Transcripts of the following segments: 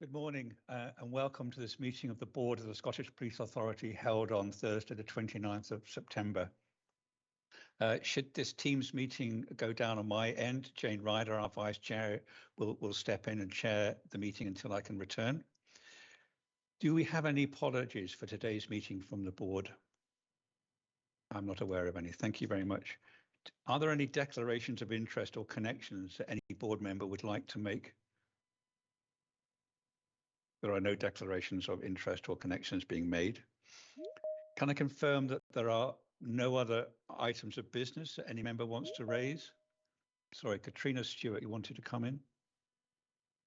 Good morning and welcome to this meeting of the Board of the Scottish Police Authority held on Thursday the 29th of September. Should this Teams meeting go down on my end, Jane Ryder, our Vice Chair, will step in and chair the meeting until I can return. Do we have any apologies for today's meeting from the Board? I'm not aware of any. Thank you very much. Are there any declarations of interest or connections that any board member would like to make? There are no declarations of interest or connections being made. Can I confirm that there are no other items of business that any member wants to raise? Sorry, Katrina Stewart, you wanted to come in?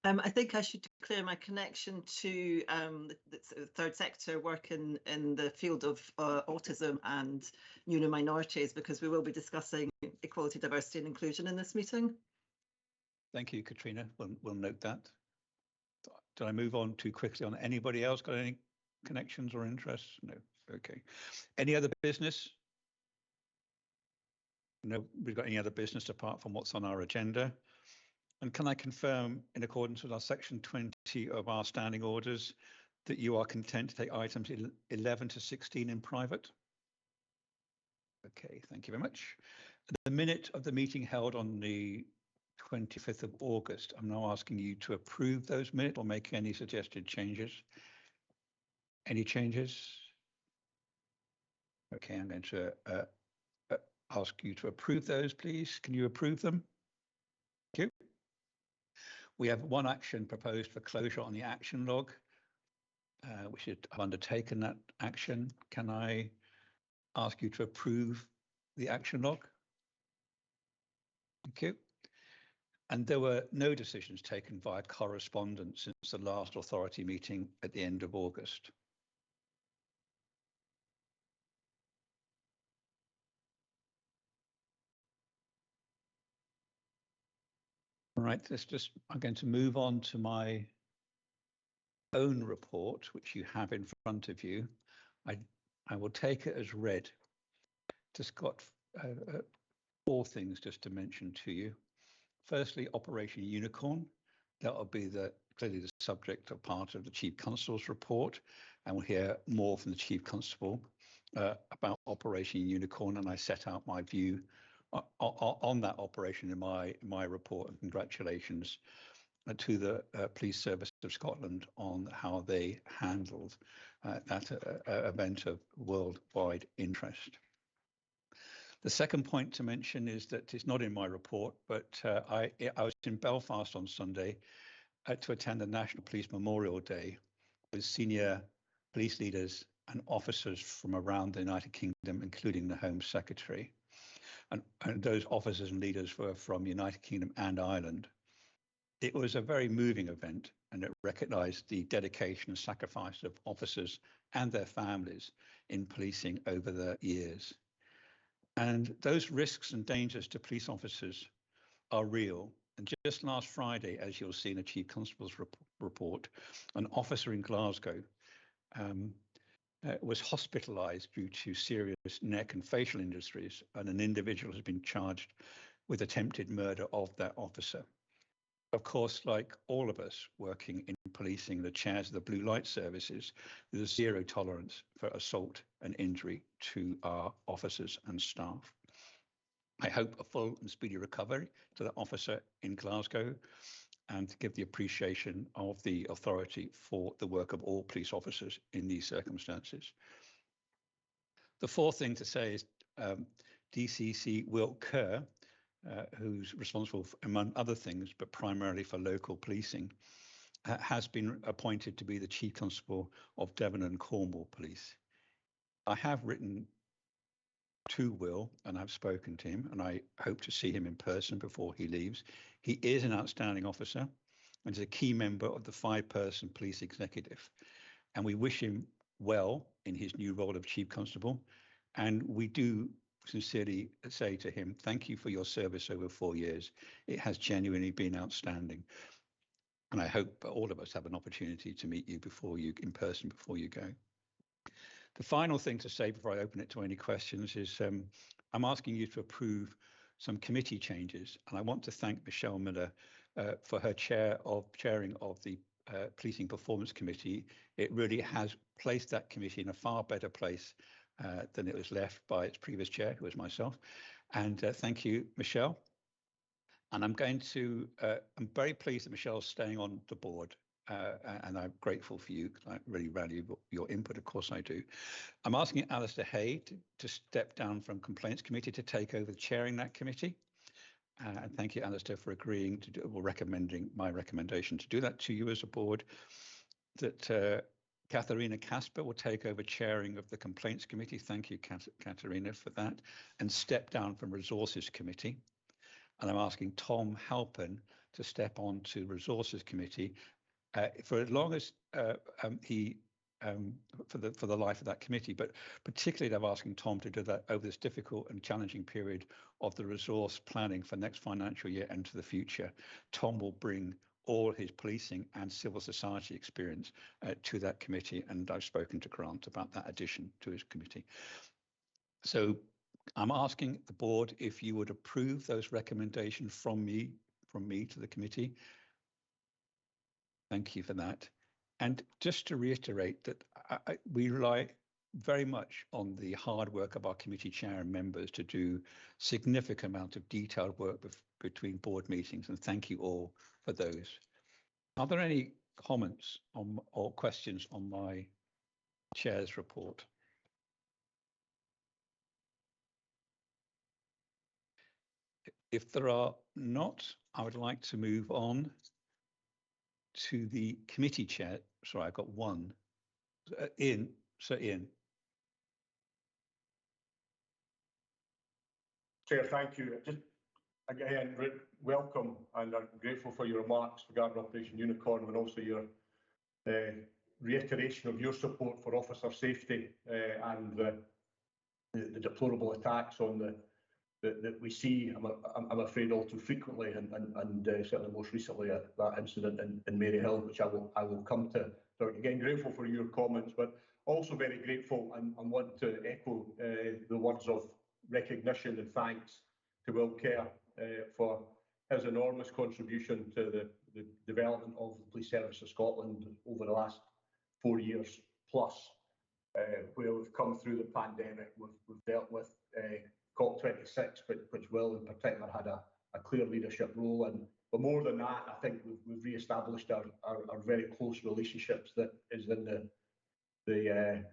I think I should declare my connection to the third sector work in the field of autism and minorities, because we will be discussing equality, diversity and inclusion in this meeting. Thank you, Katrina. We'll note that. Did I move on too quickly on anybody else? Got any connections or interests? No. Okay. Any other business? No, we've got any other business apart from what's on our agenda. And can I confirm, in accordance with our section 20 of our standing orders, that you are content to take items 11 to 16 in private? Okay, thank you very much. The minute of the meeting held on the 25th of August, I'm now asking you to approve those minutes or make any suggested changes. Any changes? Okay, I'm going to ask you to approve those, please. Can you approve them? Thank you. We have one action proposed for closure on the action log. We should have undertaken that action. Can I ask you to approve the action log? Thank you. And there were no decisions taken via correspondence since the last authority meeting at the end of August. All right, I'm going to move on to my own report, which you have in front of you. I will take it as read. Just got four things just to mention to you. Firstly, Operation Unicorn. That will be clearly the subject of part of the Chief Constable's report, and we'll hear more from the Chief Constable about Operation Unicorn, and I set out my view on that operation in my report. And congratulations to the Police Service of Scotland on how they handled that event of worldwide interest. The second point to mention is that it's not in my report, but I was in Belfast on Sunday to attend the National Police Memorial Day with senior police leaders and officers from around the United Kingdom, including the Home Secretary. And those officers and leaders were from United Kingdom and Ireland. It was a very moving event, and it recognised the dedication and sacrifice of officers and their families in policing over the years. And those risks and dangers to police officers are real. And just last Friday, as you'll see in the Chief Constable's report, an officer in Glasgow was hospitalised due to serious neck and facial injuries, and an individual has been charged with attempted murder of that officer. Of course, like all of us working in policing, the chairs of the blue light services, there's zero tolerance for assault and injury to our officers and staff. I hope a full and speedy recovery to the officer in Glasgow, and to give the appreciation of the authority for the work of all police officers in these circumstances. The fourth thing to say is DCC Wilk Kerr, who's responsible for, among other things, but primarily for local policing, has been appointed to be the Chief Constable of Devon and Cornwall Police. I have written to Will and I've spoken to him, and I hope to see him in person before he leaves. He is an outstanding officer and is a key member of the 5-person police executive. And we wish him well in his new role of Chief Constable. And we do sincerely say to him, thank you for your service over 4 years. It has genuinely been outstanding. And I hope all of us have an opportunity to meet you in person before you go. The final thing to say before I open it to any questions is I'm asking you to approve some committee changes. And I want to thank Michelle Miller for her chairing of the Policing Performance Committee, it really has placed that committee in a far better place than it was left by its previous chair, who was myself. And thank you, Michelle. And I'm very pleased that Michelle's staying on the board. And I'm grateful for you, because I really value your input. Of course I do. I'm asking Alistair Hay to step down from Complaints Committee to take over chairing that committee. And thank you, Alistair, for agreeing to do, or recommending my recommendation to do that to you as a board. That Katharina Casper will take over chairing of the Complaints Committee. Thank you, Katharina, for that. And step down from Resources Committee. And I'm asking Tom Halpin to step on to Resources Committee for as long as for the life of that committee, but particularly I'm asking Tom to do that over this difficult and challenging period of the resource planning for next financial year and to the future. Tom will bring all his policing and civil society experience to that committee, and I've spoken to Grant about that addition to his committee. So I'm asking the board if you would approve those recommendations from me to the committee. Thank you for that. And just to reiterate that we rely very much on the hard work of our committee chair and members to do significant amount of detailed work between board meetings, and thank you all for those. Are there any comments on or questions on my chair's report? If there are not, I would like to move on to the committee chair. Sorry, I've got one. Ian, Sir Ian. Chair, thank you. Just again, welcome, and I'm grateful for your remarks regarding Operation Unicorn, and also your reiteration of your support for officer safety and the deplorable attacks on that we see, I'm afraid, all too frequently, and certainly most recently at that incident in Maryhill, which I will come to. So again, grateful for your comments, but also very grateful and want to echo the words of recognition and thanks to Will Kerr for his enormous contribution to the development of the Police Service of Scotland over the last 4 years plus, where we've come through the pandemic, we've dealt with COP26, which Will in particular had a clear leadership role in. But more than that, I think we've re-established our very close relationships that is in the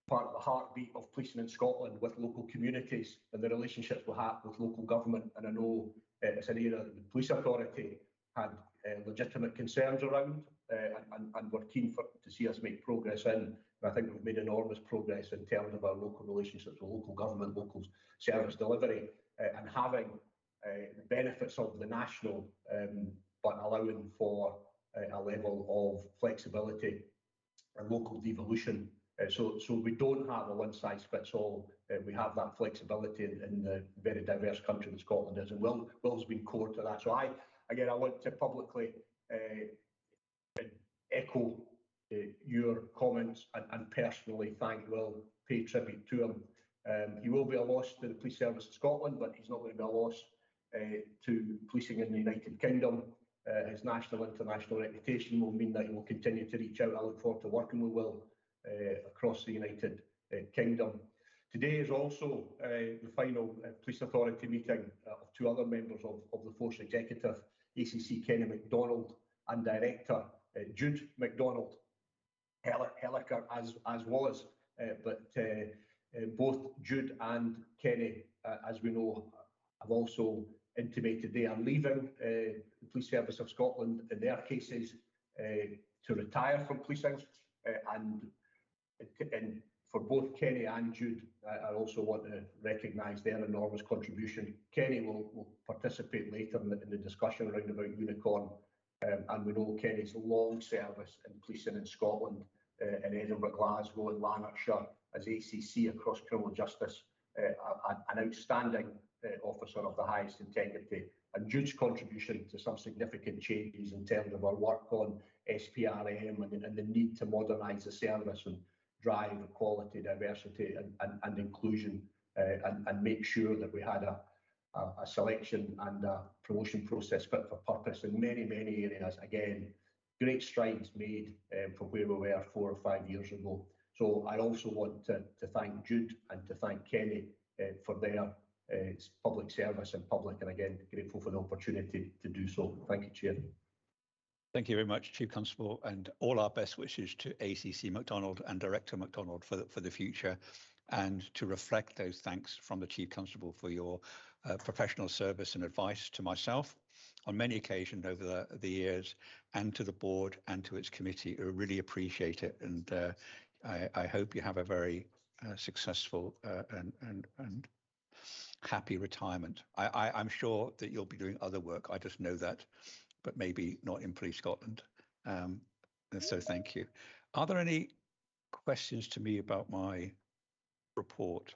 part of the heartbeat of policing in Scotland with local communities and the relationships we have with local government. And I know it's an area that the Police Authority had legitimate concerns around, and we're keen to see us make progress in. And I think we've made enormous progress in terms of our local relationships with local government, local service delivery, and having the benefits of the national, but allowing for a level of flexibility and local devolution. So we don't have a one-size-fits-all. We have that flexibility in the very diverse country that Scotland is, and Will's been core to that. So I want to publicly echo your comments and personally thank Will, pay tribute to him. He will be a loss to the Police Service of Scotland, but he's not going to be a loss to policing in the United Kingdom. His national international reputation will mean that he will continue to reach out. I look forward to working with Will across the United Kingdom. Today is also the final Police Authority meeting of 2 other members of the Force Executive, ACC Kenny MacDonald and Director Jude MacDonald. Helliker as was, but both Jude and Kenny, as we know, have also intimated they are leaving the Police Service of Scotland in their cases to retire from policing, and for both Kenny and Jude, I also want to recognise their enormous contribution. Kenny will participate later in the discussion around about Unicorn, and we know Kenny's long service in policing in Scotland, in Edinburgh, Glasgow and Lanarkshire as ACC across criminal justice, an outstanding officer of the highest integrity, and Jude's contribution to some significant changes in terms of our work on SPRM and the need to modernise the service and drive equality, diversity and inclusion, and make sure that we had a selection and a promotion process fit for purpose in many areas. Again, great strides made from where we were 4 or 5 years ago. So I also want to thank Jude and to thank Kenny for their public service and again, grateful for the opportunity to do so. Thank you, Chair. Thank you very much, Chief Constable, and all our best wishes to ACC MacDonald and Director MacDonald for the future, and to reflect those thanks from the Chief Constable for your professional service and advice to myself on many occasions over the years, and to the board and to its committee. I really appreciate it, and I hope you have a very successful and happy retirement. I'm sure that you'll be doing other work. I just know that, but maybe not in Police Scotland. And so thank you. Are there any questions to me about my report?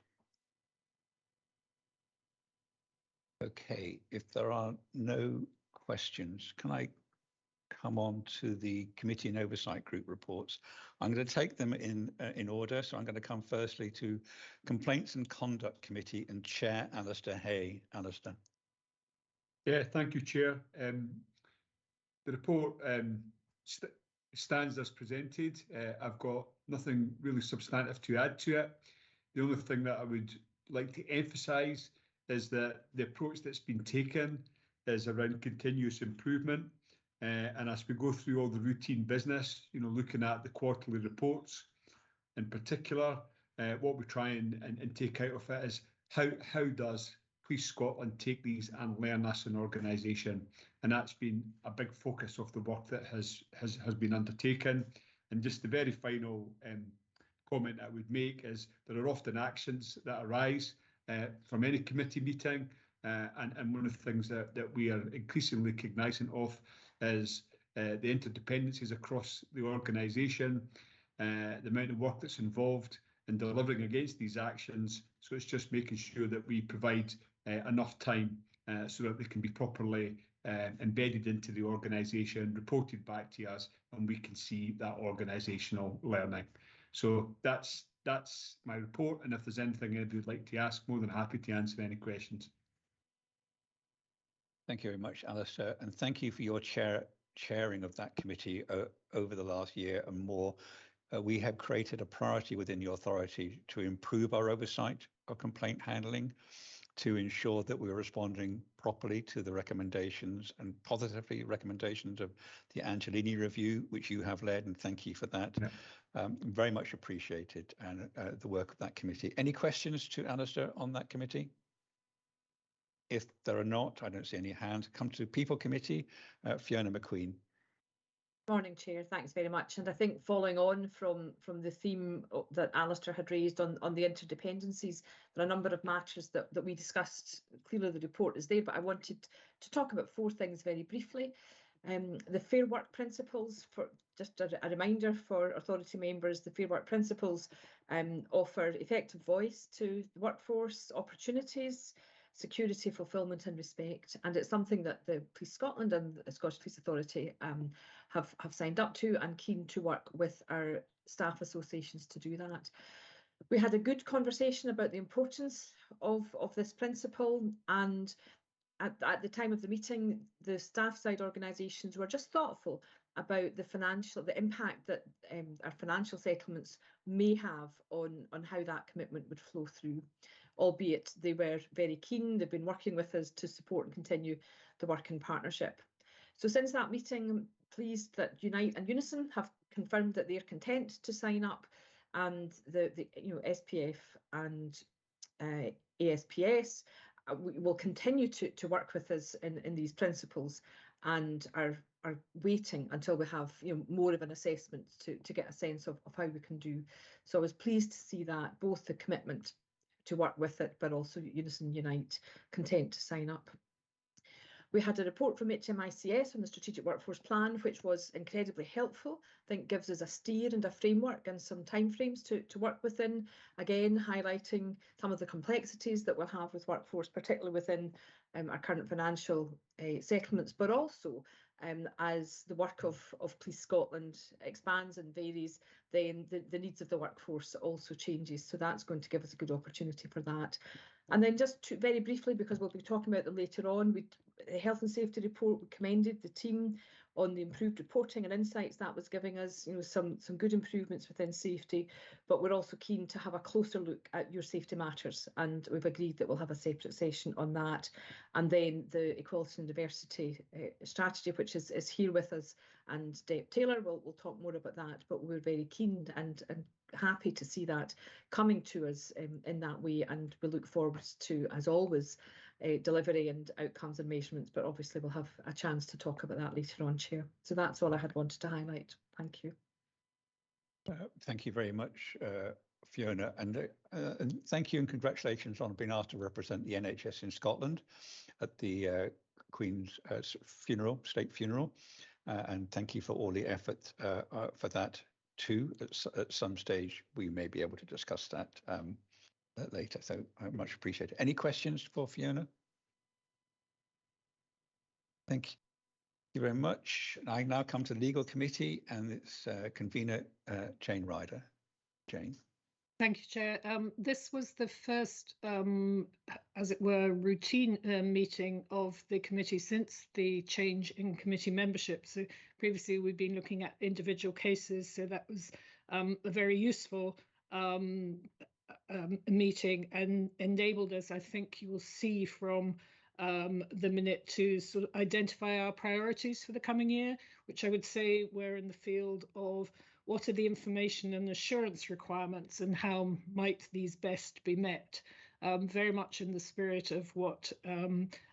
Okay, if there are no questions, can I come on to the committee and oversight group reports? I'm going to take them in order. So I'm going to come firstly to Complaints and Conduct Committee and Chair Alistair Hay. Alistair. Yeah, thank you, Chair. The report stands as presented. I've got nothing really substantive to add to it. The only thing that I would like to emphasise is that the approach that's been taken is around continuous improvement. And as we go through all the routine business, looking at the quarterly reports in particular, what we try and take out of it is how does Police Scotland take these and learn as an organisation? And that's been a big focus of the work that has been undertaken. And just the very final comment I would make is there are often actions that arise from any committee meeting, and one of the things that we are increasingly cognisant of is the interdependencies across the organisation, the amount of work that's involved in delivering against these actions. So it's just making sure that we provide enough time so that they can be properly embedded into the organisation, reported back to us, and we can see that organisational learning. So that's my report, and if there's anything anybody would like to ask, more than happy to answer any questions. Thank you very much, Alistair, and thank you for your chairing of that committee over the last year and more. We have created a priority within the authority to improve our oversight of complaint handling, to ensure that we're responding properly to the recommendations and positively recommendations of the Angelini review, which you have led, and thank you for that. Yeah. Very much appreciated, and the work of that committee. Any questions to Alistair on that committee? If there are not, I don't see any hands. Come to People Committee, Fiona McQueen. Morning, Chair. Thanks very much. And I think following on from the theme that Alistair had raised on the interdependencies, there are a number of matters that we discussed. Clearly the report is there, but I wanted to talk about 4 things very briefly. The Fair Work Principles, for just a reminder for authority members, the Fair Work Principles offer effective voice to the workforce, opportunities, security, fulfilment and respect, and it's something that the Police Scotland and the Scottish Police Authority have signed up to, and keen to work with our staff associations to do that. We had a good conversation about the importance of this principle, and at the time of the meeting, the staff side organisations were just thoughtful about the impact that our financial settlements may have on how that commitment would flow through. Albeit they were very keen, they've been working with us to support and continue the work in partnership. So since that meeting, I'm pleased that Unite and Unison have confirmed that they're content to sign up, and the SPF and ASPS will continue to work with us in these principles, and are waiting until we have more of an assessment to get a sense of how we can do. So I was pleased to see that both the commitment to work with it, but also Unison Unite content to sign up. We had a report from HMICS on the Strategic Workforce Plan, which was incredibly helpful. I think gives us a steer and a framework and some timeframes to work within, again highlighting some of the complexities that we'll have with workforce, particularly within our current financial settlements, but also as the work of Police Scotland expands and varies, then the needs of the workforce also changes. So that's going to give us a good opportunity for that. And then just very briefly, because we'll be talking about them later on, health and safety report. We commended the team on the improved reporting and insights that was giving us, some good improvements within safety, but we're also keen to have a closer look at your safety matters, and we've agreed that we'll have a separate session on that. And then the equality and diversity strategy, which is here with us, and Deb Taylor will talk more about that, but we're very keen and happy to see that coming to us in that way, and we look forward to, as always, delivery and outcomes and measurements, but obviously we'll have a chance to talk about that later on, Chair. So that's all I had wanted to highlight. Thank you. Thank you very much, Fiona, and thank you and congratulations on being asked to represent the NHS in Scotland at the Queen's funeral, state funeral, and thank you for all the effort for that too. At some stage, we may be able to discuss that later, so I much appreciate it. Any questions for Fiona? Thank you very much. I now come to the Legal Committee and its convener, Jane Ryder. Jane. Thank you, Chair. This was the first, as it were, routine meeting of the committee since the change in committee membership. So previously we've been looking at individual cases, so that was a very useful meeting and enabled us, I think you will see from the minute, to sort of identify our priorities for the coming year, which I would say we're in the field of what are the information and assurance requirements and how might these best be met. Very much in the spirit of what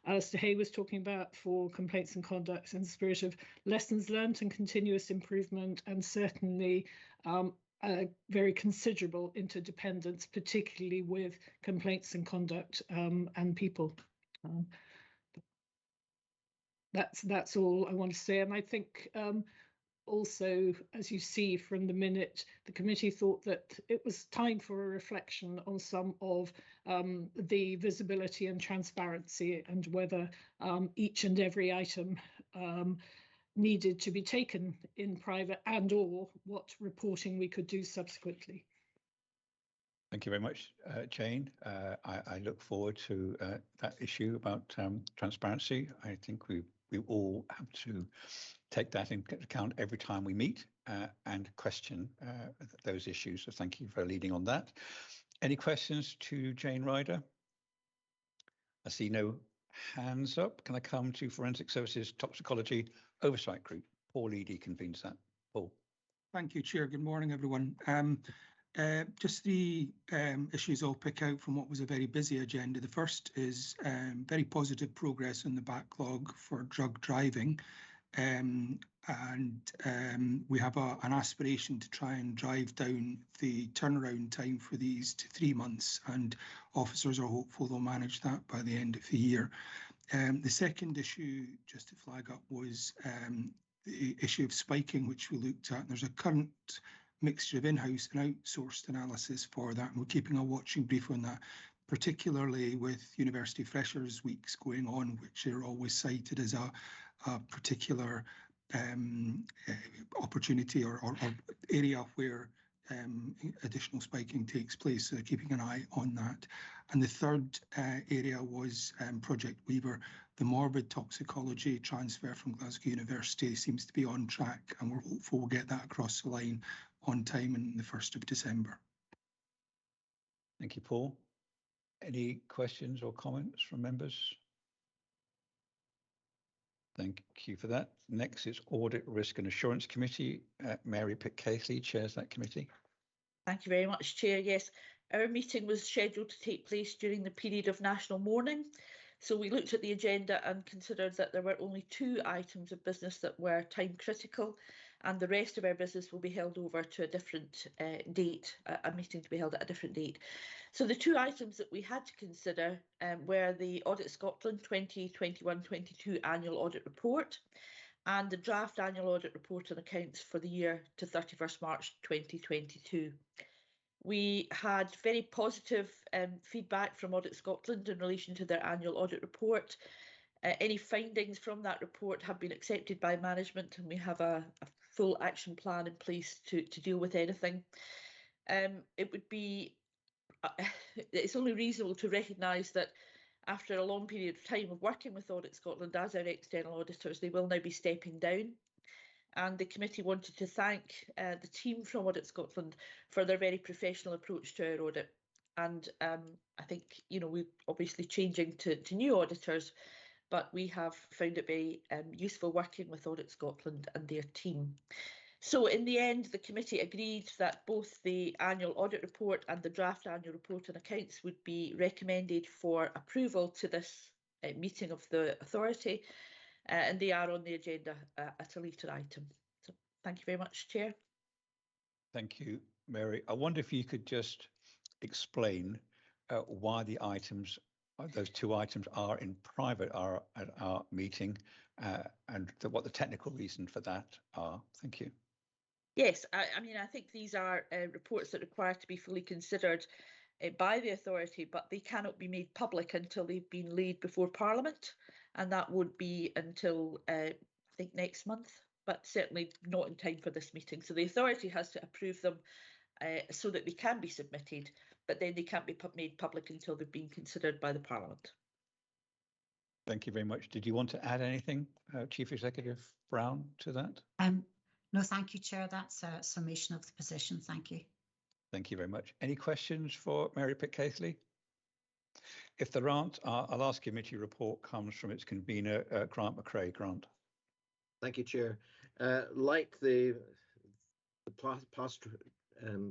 Alistair Hay was talking about for complaints and conduct, in the spirit of lessons learned and continuous improvement, and certainly very considerable interdependence, particularly with complaints and conduct and people. That's all I want to say. And I think also, as you see from the minute, the committee thought that it was time for a reflection on some of the visibility and transparency, and whether each and every item needed to be taken in private, and or what reporting we could do subsequently. Thank you very much, Jane. I look forward to that issue about transparency. I think we all have to take that into account every time we meet and question those issues. So thank you for leading on that. Any questions to Jane Ryder? I see no hands up. Can I come to Forensic Services Toxicology Oversight Group? Paul Eadie convenes that. Paul. Thank you, Chair. Good morning, everyone. Just the issues I'll pick out from what was a very busy agenda. The first is very positive progress in the backlog for drug driving. We have an aspiration to try and drive down the turnaround time for these to 3 months, and officers are hopeful they'll manage that by the end of the year. The second issue, just to flag up, was the issue of spiking, which we looked at. There's a current mixture of in-house and outsourced analysis for that, and we're keeping a watching brief on that, particularly with University Freshers Weeks going on, which are always cited as a particular opportunity or area where additional spiking takes place, so keeping an eye on that. And the third area was Project Weaver. The morbid toxicology transfer from Glasgow University seems to be on track, and we're hopeful we'll get that across the line on time in the 1st of December. Thank you, Paul. Any questions or comments from members? Thank you for that. Next is Audit, Risk and Assurance Committee. Mary Pitt-Casey chairs that committee. Thank you very much, Chair. Yes, our meeting was scheduled to take place during the period of national mourning. So we looked at the agenda and considered that there were only 2 items of business that were time critical, and the rest of our business will be held over to a different date, a meeting to be held at a different date. So the 2 items that we had to consider were the Audit Scotland 2021-22 Annual Audit Report and the draft Annual Audit Report and accounts for the year to 31st March 2022. We had very positive feedback from Audit Scotland in relation to their annual audit report. Any findings from that report have been accepted by management, and we have a full action plan in place to deal with anything. It would be, it's only reasonable to recognise that After a long period of time of working with Audit Scotland as our external auditors, they will now be stepping down. And the committee wanted to thank the team from Audit Scotland for their very professional approach to our audit. And I think, you know, we're obviously changing to new auditors, but we have found it very useful working with Audit Scotland and their team. So in the end, the committee agreed that both the annual audit report and the draft annual report and accounts would be recommended for approval to this meeting of the authority, and they are on the agenda at a later item. So thank you very much, Chair. Thank you, Mary. I wonder if you could just explain why the items, those two items, are in private at our meeting, and what the technical reason for that are. Thank you. Yes, I mean, I think these are reports that require to be fully considered by the authority, but they cannot be made public until they've been laid before Parliament, and that won't be until I think next month, but certainly not in time for this meeting. So the authority has to approve them so that they can be submitted, but then they can't be made public until they've been considered by the Parliament. Thank you very much. Did you want to add anything, Chief Executive Brown, to that? No, thank you, Chair. That's a summation of the position. Thank you. Thank you very much. Any questions for Mary Pitt-Keithley? If there aren't, our last committee report comes from its convener, Grant McCrae. Grant. Thank you, Chair. Like the past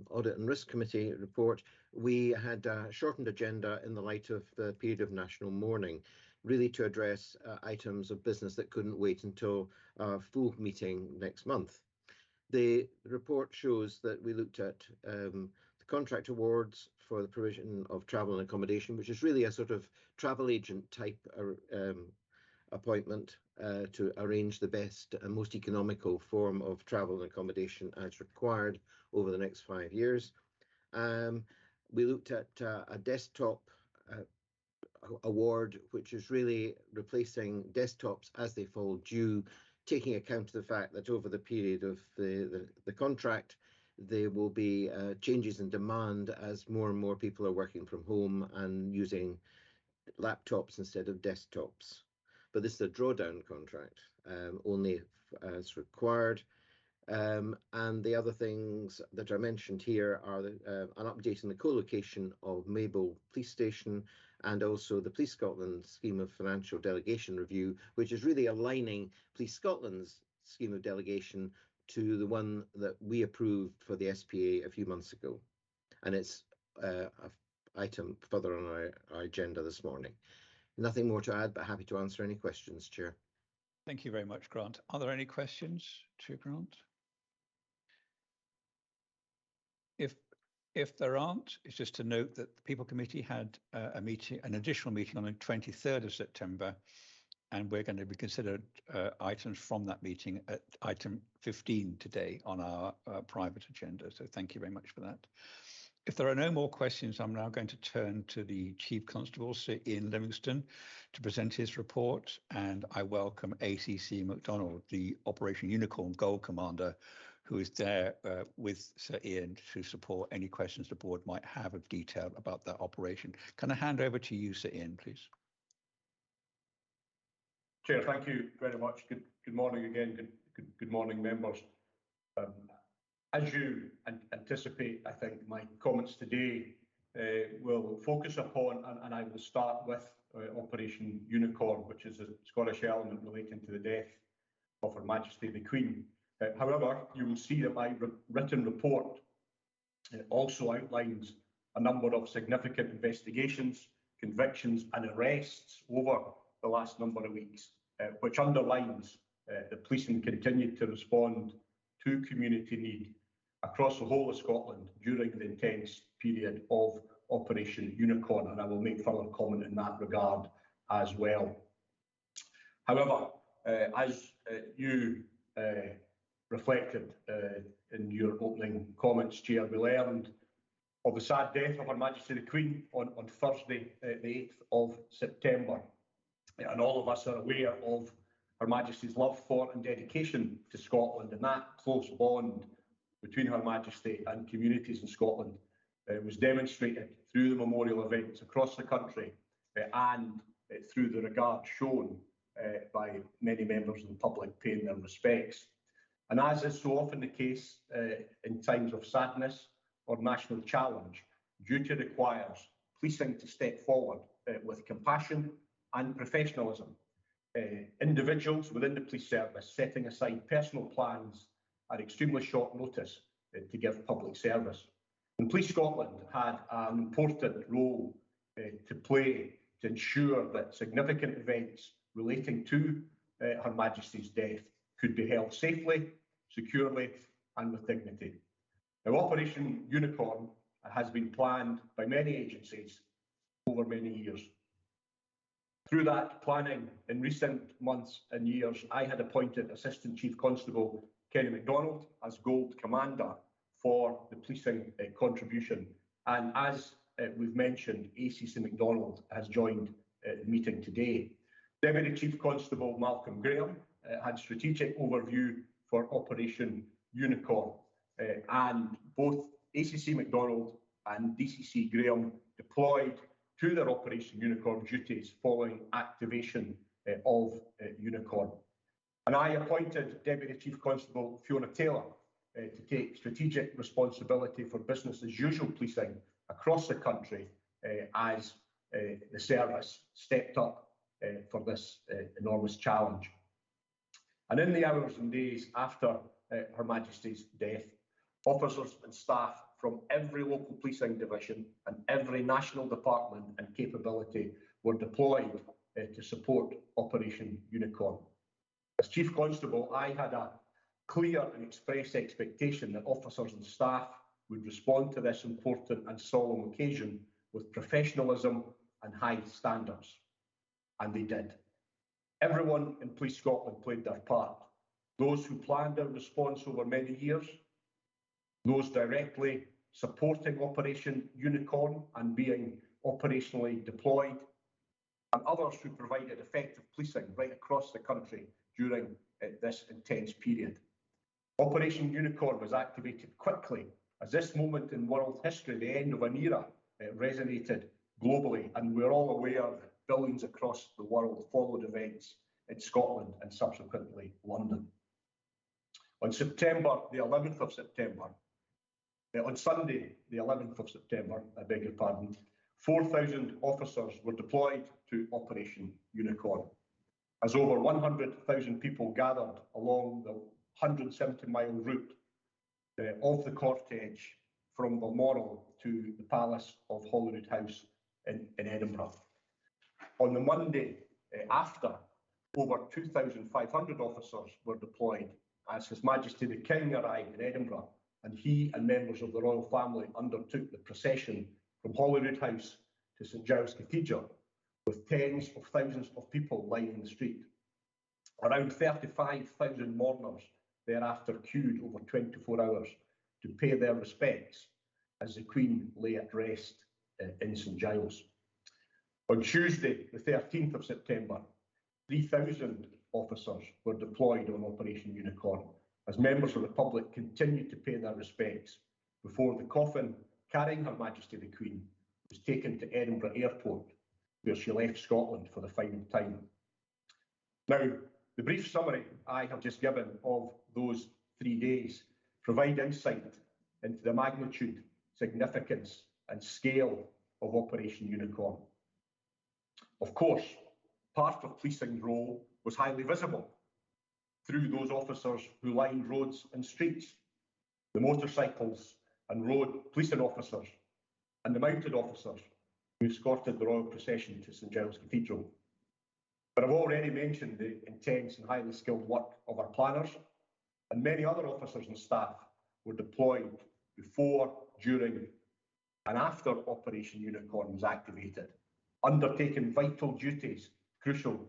Audit and Risk Committee report, we had a shortened agenda in the light of the period of national mourning, really to address items of business that couldn't wait until our full meeting next month. The report shows that we looked at the contract awards for the provision of travel and accommodation, which is really a sort of travel agent type appointment to arrange the best and most economical form of travel and accommodation as required over the next 5 years. We looked at a desktop award, which is really replacing desktops as they fall due, taking account of the fact that over the period of the contract, there will be changes in demand as more and more people are working from home and using laptops instead of desktops. But this is a drawdown contract, only as required. And the other things that are mentioned here are an update on the co-location of Maybole Police Station and also the Police Scotland scheme of financial delegation review, which is really aligning Police Scotland's scheme of delegation to the one that we approved for the SPA a few months ago. And it's an item further on our agenda this morning. Nothing more to add, but happy to answer any questions, Chair. Thank you very much, Grant. Are there any questions to Grant? If there aren't, it's just to note that the People Committee had an additional meeting on the 23rd of September, and we're going to be considered items from that meeting at item 15 today on our private agenda. So thank you very much for that. If there are no more questions, I'm now going to turn to the Chief Constable, Sir Ian Livingston, to present his report, and I welcome ACC MacDonald, the Operation Unicorn Gold Commander, who is there with Sir Ian to support any questions the board might have of detail about that operation. Can I hand over to you, Sir Ian, please? Chair, thank you very much. Good morning again. Good morning, members. As you anticipate, I think my comments today will focus upon, and I will start with Operation Unicorn, which is a Scottish element relating to the death of Her Majesty the Queen. However, you will see that my written report also outlines a number of significant investigations, convictions and arrests over the last number of weeks, which underlines the policing continued to respond to community need across the whole of Scotland during the intense period of Operation Unicorn, and I will make further comment in that regard as well. However, as you reflected in your opening comments, Chair, we learned of the sad death of Her Majesty the Queen on Thursday, the 8th of September. And all of us are aware of Her Majesty's love for and dedication to Scotland, and that close bond between Her Majesty and communities in Scotland was demonstrated through the memorial events across the country and through the regard shown by many members of the public paying their respects. And as is so often the case in times of sadness or national challenge, duty requires policing to step forward with compassion and professionalism. Individuals within the police service setting aside personal plans at extremely short notice to give public service. And Police Scotland had an important role to play to ensure that significant events relating to Her Majesty's death could be held safely, securely and with dignity. Now, Operation Unicorn has been planned by many agencies over many years. Through that planning in recent months and years, I had appointed Assistant Chief Constable Kenny MacDonald as Gold Commander for the policing contribution. And as we've mentioned, ACC MacDonald has joined the meeting today. Deputy Chief Constable Malcolm Graham had strategic overview for Operation Unicorn, and both ACC MacDonald and DCC Graham deployed to their Operation Unicorn duties following activation of Unicorn. And I appointed Deputy Chief Constable Fiona Taylor to take strategic responsibility for business as usual policing across the country as the service stepped up for this enormous challenge. And in the hours and days after Her Majesty's death, officers and staff from every local policing division and every national department and capability were deployed to support Operation Unicorn. As Chief Constable, I had a clear and express expectation that officers and staff would respond to this important and solemn occasion with professionalism and high standards. And they did. Everyone in Police Scotland played their part. Those who planned their response over many years, those directly supporting Operation Unicorn and being operationally deployed, and others who provided effective policing right across the country during this intense period. Operation Unicorn was activated quickly as this moment in world history, the end of an era, resonated globally, and we're all aware that billions across the world followed events in Scotland and subsequently London. On September, the 11th of September, on Sunday, the 11th of September, I beg your pardon, 4,000 officers were deployed to Operation Unicorn, as over 100,000 people gathered along the 170-mile route of the cortege from Balmoral to the Palace of Holyrood House in Edinburgh. On the Monday after, over 2,500 officers were deployed as His Majesty the King arrived in Edinburgh, and he and members of the royal family undertook the procession from Holyrood House to St Giles Cathedral, with tens of thousands of people lining the street. Around 35,000 mourners thereafter queued over 24 hours to pay their respects as the Queen lay at rest in St Giles. On Tuesday, the 13th of September, 3,000 officers were deployed on Operation Unicorn as members of the public continued to pay their respects before the coffin carrying Her Majesty the Queen was taken to Edinburgh Airport, where she left Scotland for the final time. Now, the brief summary I have just given of those 3 days provide insight into the magnitude, significance and scale of Operation Unicorn. Of course, part of policing's role was highly visible through those officers who lined roads and streets, the motorcycles and road policing officers, and the mounted officers who escorted the royal procession to St Giles Cathedral. But I've already mentioned the intense and highly skilled work of our planners, and many other officers and staff were deployed before, during, and after Operation Unicorn was activated, undertaking vital duties crucial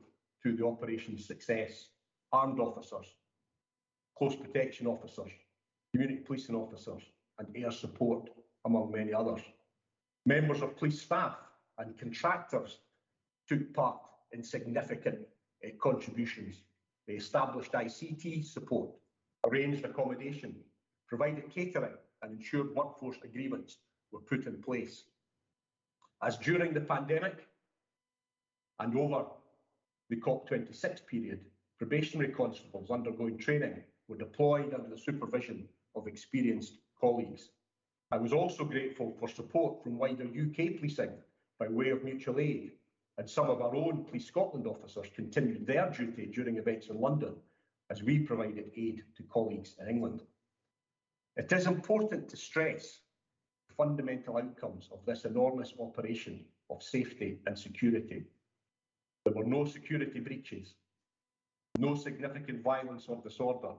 to the operation's success. Armed officers, close protection officers, community policing officers, and air support, among many others. Members of police staff and contractors took part in significant contributions. They established ICT support, arranged accommodation, provided catering, and ensured workforce agreements were put in place. As during the pandemic, And over the COP26 period, probationary constables undergoing training were deployed under the supervision of experienced colleagues. I was also grateful for support from wider UK policing by way of mutual aid, and some of our own Police Scotland officers continued their duty during events in London as we provided aid to colleagues in England. It is important to stress the fundamental outcomes of this enormous operation of safety and security. There were no security breaches, no significant violence or disorder,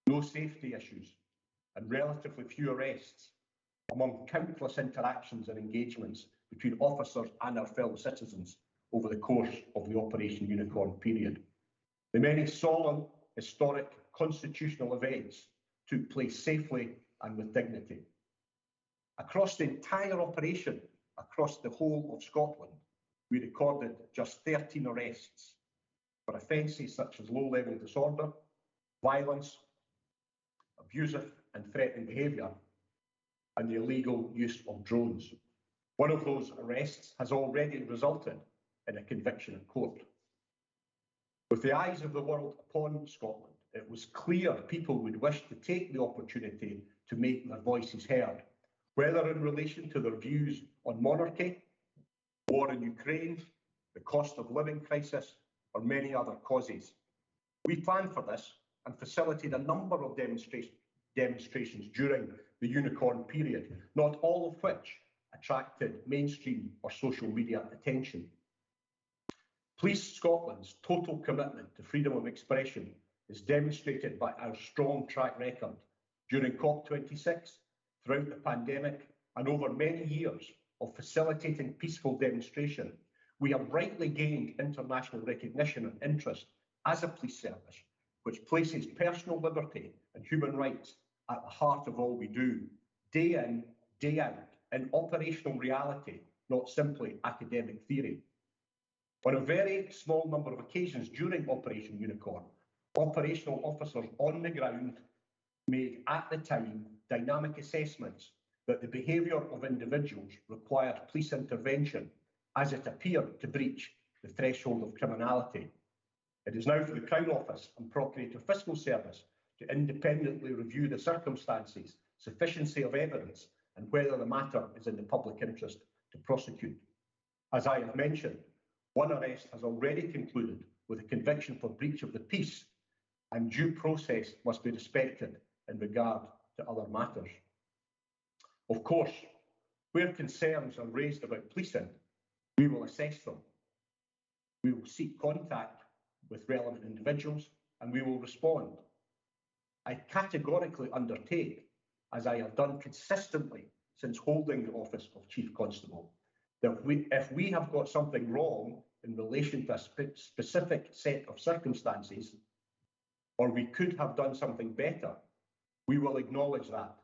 no safety issues, and relatively few arrests among countless interactions and engagements between officers and our fellow citizens over the course of the Operation Unicorn period. The many solemn, historic, constitutional events took place safely and with dignity. Across the entire operation, across the whole of Scotland, we recorded just 13 arrests for offences such as low-level disorder, violence, abusive and threatening behaviour, and the illegal use of drones. One of those arrests has already resulted in a conviction in court. With the eyes of the world upon Scotland, it was clear people would wish to take the opportunity to make their voices heard, whether in relation to their views on monarchy, war in Ukraine, the cost of living crisis, or many other causes. We planned for this and facilitated a number of demonstrations during the Unicorn period, not all of which attracted mainstream or social media attention. Police Scotland's total commitment to freedom of expression is demonstrated by our strong track record during COP26, throughout the pandemic, and over many years of facilitating peaceful demonstration. We have rightly gained international recognition and interest as a police service, which places personal liberty and human rights at the heart of all we do, day in, day out, in operational reality, not simply academic theory. On a very small number of occasions during Operation Unicorn, operational officers on the ground made, at the time, dynamic assessments that the behaviour of individuals required police intervention as it appeared to breach the threshold of criminality. It is now for the Crown Office and Procurator Fiscal Service to independently review the circumstances, sufficiency of evidence, and whether the matter is in the public interest to prosecute. As I have mentioned, one arrest has already concluded with a conviction for breach of the peace, and due process must be respected in regard to other matters. Of course, where concerns are raised about policing, we will assess them. We will seek contact with relevant individuals and we will respond. I categorically undertake, as I have done consistently since holding the office of Chief Constable, that if we have got something wrong in relation to a specific set of circumstances, or we could have done something better, we will acknowledge that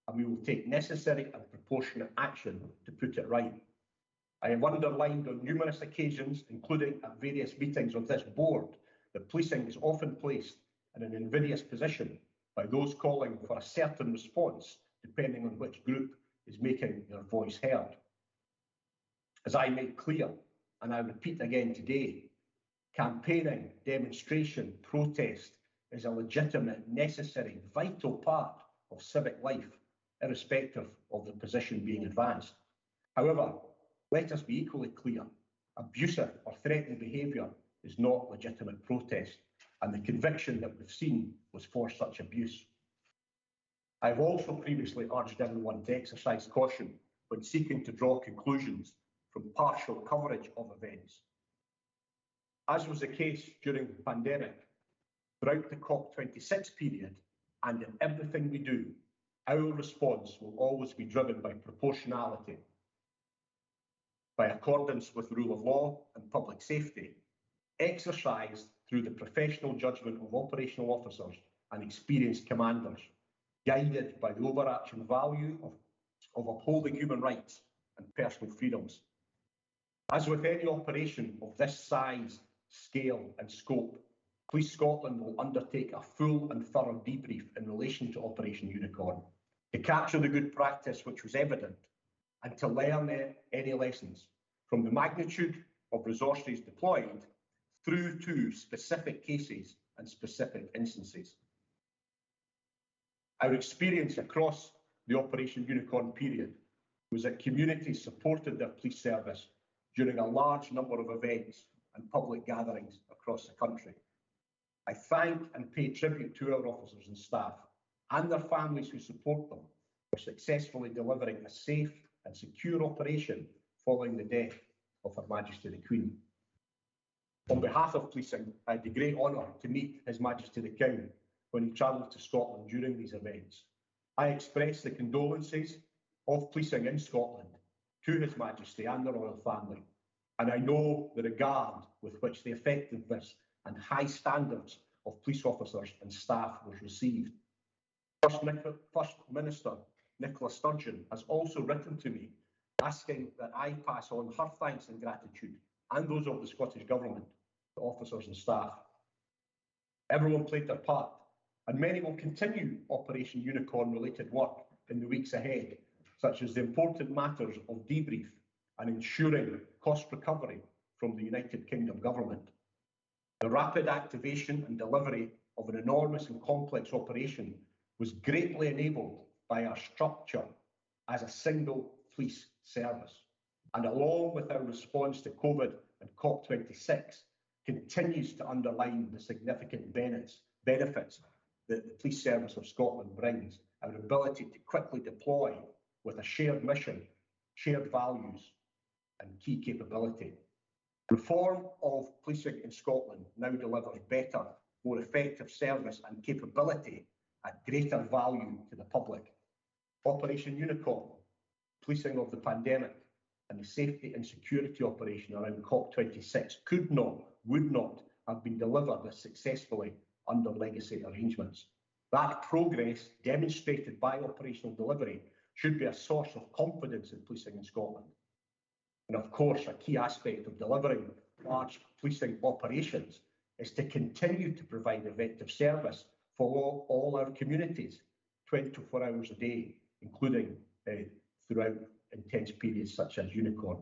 and we will take necessary and proportionate action to put it right. I have underlined on numerous occasions, including at various meetings of this board, that policing is often placed in an invidious position by those calling for a certain response, depending on which group is making their voice heard. As I made clear, and I repeat again today, campaigning, demonstration, protest is a legitimate, necessary, vital part of civic life, irrespective of the position being advanced. However, let us be equally clear, abusive or threatening behaviour is not legitimate protest, and the conviction that we've seen was for such abuse. I have also previously urged everyone to exercise caution when seeking to draw conclusions from partial coverage of events. As was the case during the pandemic, throughout the COP26 period and in everything we do, our response will always be driven by proportionality, by accordance with the rule of law and public safety, exercised through the professional judgment of operational officers and experienced commanders, guided by the overarching value of upholding human rights and personal freedoms. As with any operation of this size, scale and scope, Police Scotland will undertake a full and thorough debrief in relation to Operation Unicorn to capture the good practice which was evident and to learn any lessons from the magnitude of resources deployed through to specific cases and specific instances. Our experience across the Operation Unicorn period was that communities supported their police service during a large number of events and public gatherings across the country. I thank and pay tribute to our officers and staff and their families who support them for successfully delivering a safe and secure operation following the death of Her Majesty the Queen. On behalf of policing, I had the great honour to meet His Majesty the King when he travelled to Scotland during these events. I express the condolences of policing in Scotland to His Majesty and the royal family, and I know the regard with which the effectiveness and high standards of police officers and staff was received. First Minister Nicola Sturgeon has also written to me asking that I pass on her thanks and gratitude and those of the Scottish Government to officers and staff. Everyone played their part, and many will continue Operation Unicorn related work in the weeks ahead, such as the important matters of debrief and ensuring cost recovery from the United Kingdom Government. The rapid activation and delivery of an enormous and complex operation was greatly enabled by our structure as a single police service, and along with our response to COVID and COP26, continues to underline the significant benefits that the Police Service of Scotland brings, our ability to quickly deploy with a shared mission, shared values and key capability. Reform of policing in Scotland now delivers better, more effective service and capability at greater value to the public. Operation Unicorn, policing of the pandemic, and the safety and security operation around COP26 could not, would not have been delivered as successfully under legacy arrangements. That progress demonstrated by operational delivery should be a source of confidence in policing in Scotland. And of course, a key aspect of delivering large policing operations is to continue to provide effective service for all our communities 24 hours a day, including throughout intense periods such as Unicorn.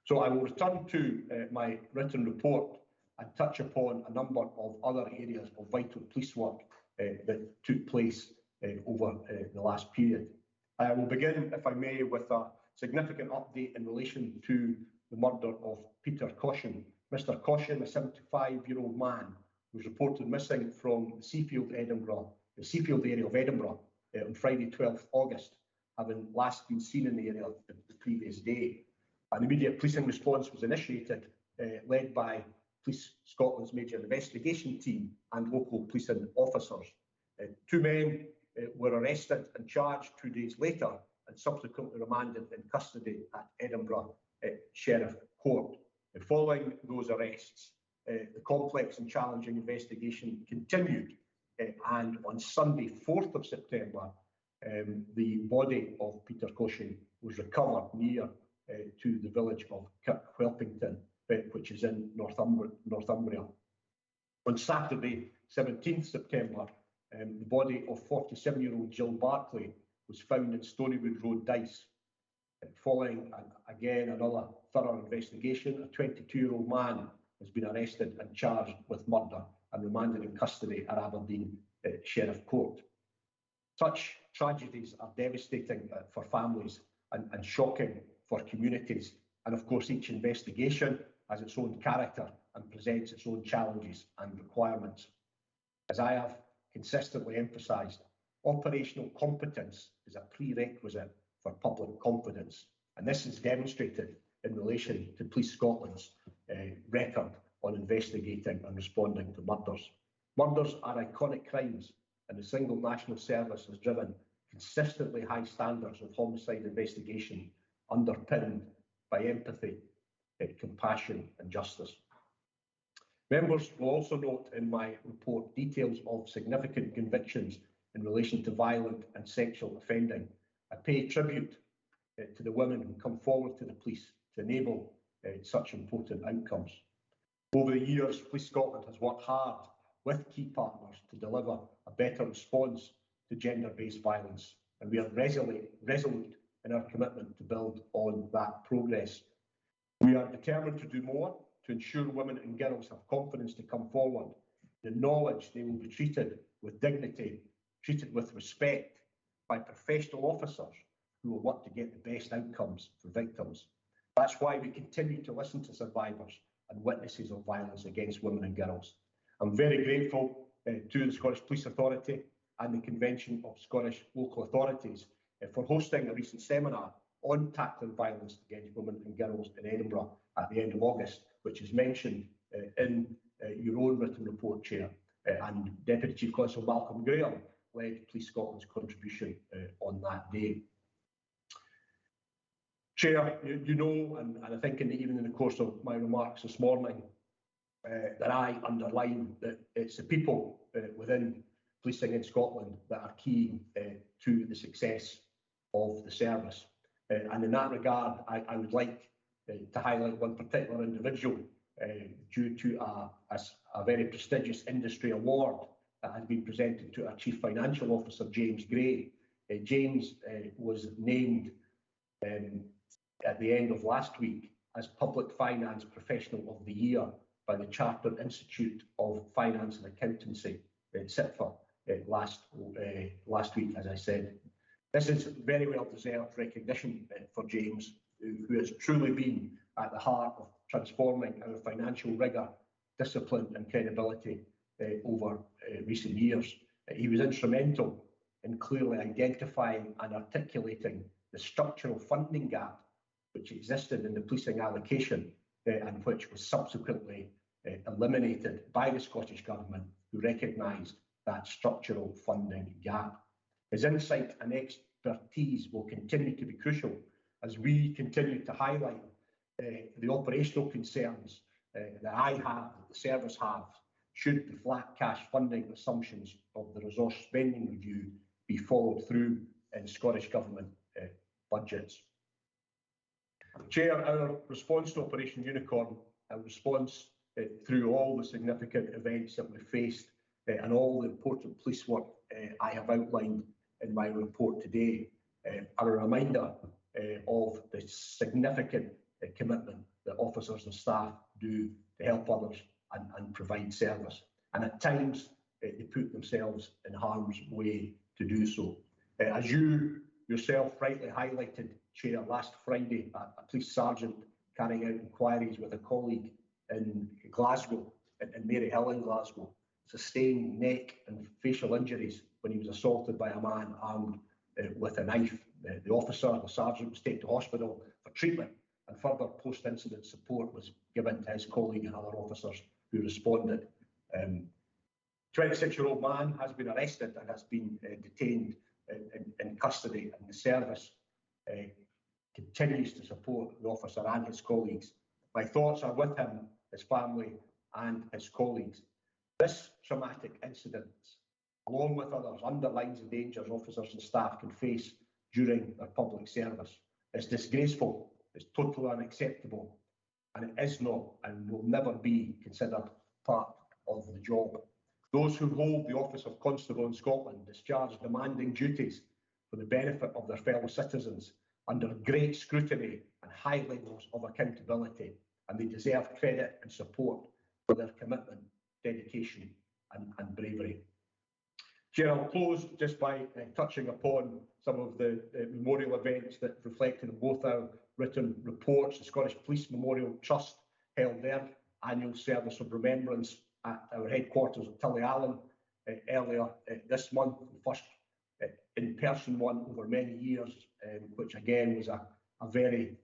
So I will return to my written report and touch upon a number of other areas of vital police work that took place over the last period. I will begin, if I may, with a significant update in relation to the murder of Peter Caution. Mr. Caution, a 75-year-old man, was reported missing from the Seafield area of Edinburgh on Friday, 12th August, having last been seen in the area the previous day. An immediate policing response was initiated, led by Police Scotland's major investigation team and local policing officers. Two men were arrested and charged 2 days later and subsequently remanded in custody at Edinburgh Sheriff Court. Following those arrests, the complex and challenging investigation continued, and on Sunday, 4th of September, the body of Peter Caution was recovered near to the village of Kirkwhelpington, which is in Northumbria. On Saturday, 17th September, the body of 47-year-old Jill Barclay was found in Storywood Road, Dice. Following, again, another thorough investigation, a 22-year-old man has been arrested and charged with murder and remanded in custody at Aberdeen Sheriff Court. Such tragedies are devastating for families and shocking for communities. And of course, each investigation has its own character and presents its own challenges and requirements. As I have consistently emphasised, operational competence is a prerequisite for public confidence. And this is demonstrated in relation to Police Scotland's record on investigating and responding to murders. Murders are iconic crimes, and the Single National Service has driven consistently high standards of homicide investigation underpinned by empathy, compassion and justice. Members will also note in my report details of significant convictions in relation to violent and sexual offending. I pay tribute to the women who come forward to the police to enable such important outcomes. Over the years, Police Scotland has worked hard with key partners to deliver a better response to gender-based violence, and we are resolute in our commitment to build on that progress. We are determined to do more to ensure women and girls have confidence to come forward, the knowledge they will be treated with dignity, treated with respect by professional officers who will work to get the best outcomes for victims. That's why we continue to listen to survivors and witnesses of violence against women and girls. I'm very grateful to the Scottish Police Authority and the Convention of Scottish Local Authorities for hosting a recent seminar on tackling violence against women and girls in Edinburgh at the end of August, which is mentioned in your own written report, Chair, and Deputy Chief Constable Malcolm Graham led Police Scotland's contribution on that day. Chair, you know, and I think even in the course of my remarks this morning, that I underline that it's the people within policing in Scotland that are key to the success of the service. And in that regard, I would like to highlight one particular individual due to a very prestigious industry award that has been presented to our Chief Financial Officer, James Gray. James was named at the end of last week as Public Finance Professional of the Year by the Chartered Institute of Finance and Accountancy, CIPFA, last week, as I said. This is very well deserved recognition for James, who has truly been at the heart of transforming our financial rigour, discipline and credibility over recent years. He was instrumental in clearly identifying and articulating the structural funding gap which existed in the policing allocation and which was subsequently eliminated by the Scottish Government, who recognised that structural funding gap. His insight and expertise will continue to be crucial as we continue to highlight the operational concerns that I have, that the service have, should the flat cash funding assumptions of the resource spending review be followed through in Scottish Government budgets. Chair, our response to Operation Unicorn, our response through all the significant events that we faced and all the important police work I have outlined in my report today are a reminder of the significant commitment that officers and staff do to help others and provide service. And at times, they put themselves in harm's way to do so. As you yourself rightly highlighted, Chair, last Friday, a police sergeant carrying out inquiries with a colleague in Glasgow, in Maryhill in Glasgow, sustained neck and facial injuries when he was assaulted by a man armed with a knife. The officer, the sergeant, was taken to hospital for treatment, and further post-incident support was given to his colleague and other officers who responded. 26-year-old man has been arrested and has been detained in custody, and the service continues to support the officer and his colleagues. My thoughts are with him, his family and his colleagues. This traumatic incident, along with others, underlines the dangers officers and staff can face during their public service. It's disgraceful, it's totally unacceptable, and it is not and will never be considered part of the job. Those who hold the office of Constable in Scotland discharge demanding duties for the benefit of their fellow citizens under great scrutiny and high levels of accountability, and they deserve credit and support for their commitment, dedication and bravery. Chair, I'll close just by touching upon some of the memorial events that reflected in both our written reports. The Scottish Police Memorial Trust held their annual service of remembrance at our headquarters at Tullyallen earlier this month, the first in-person one over many years, which again was a very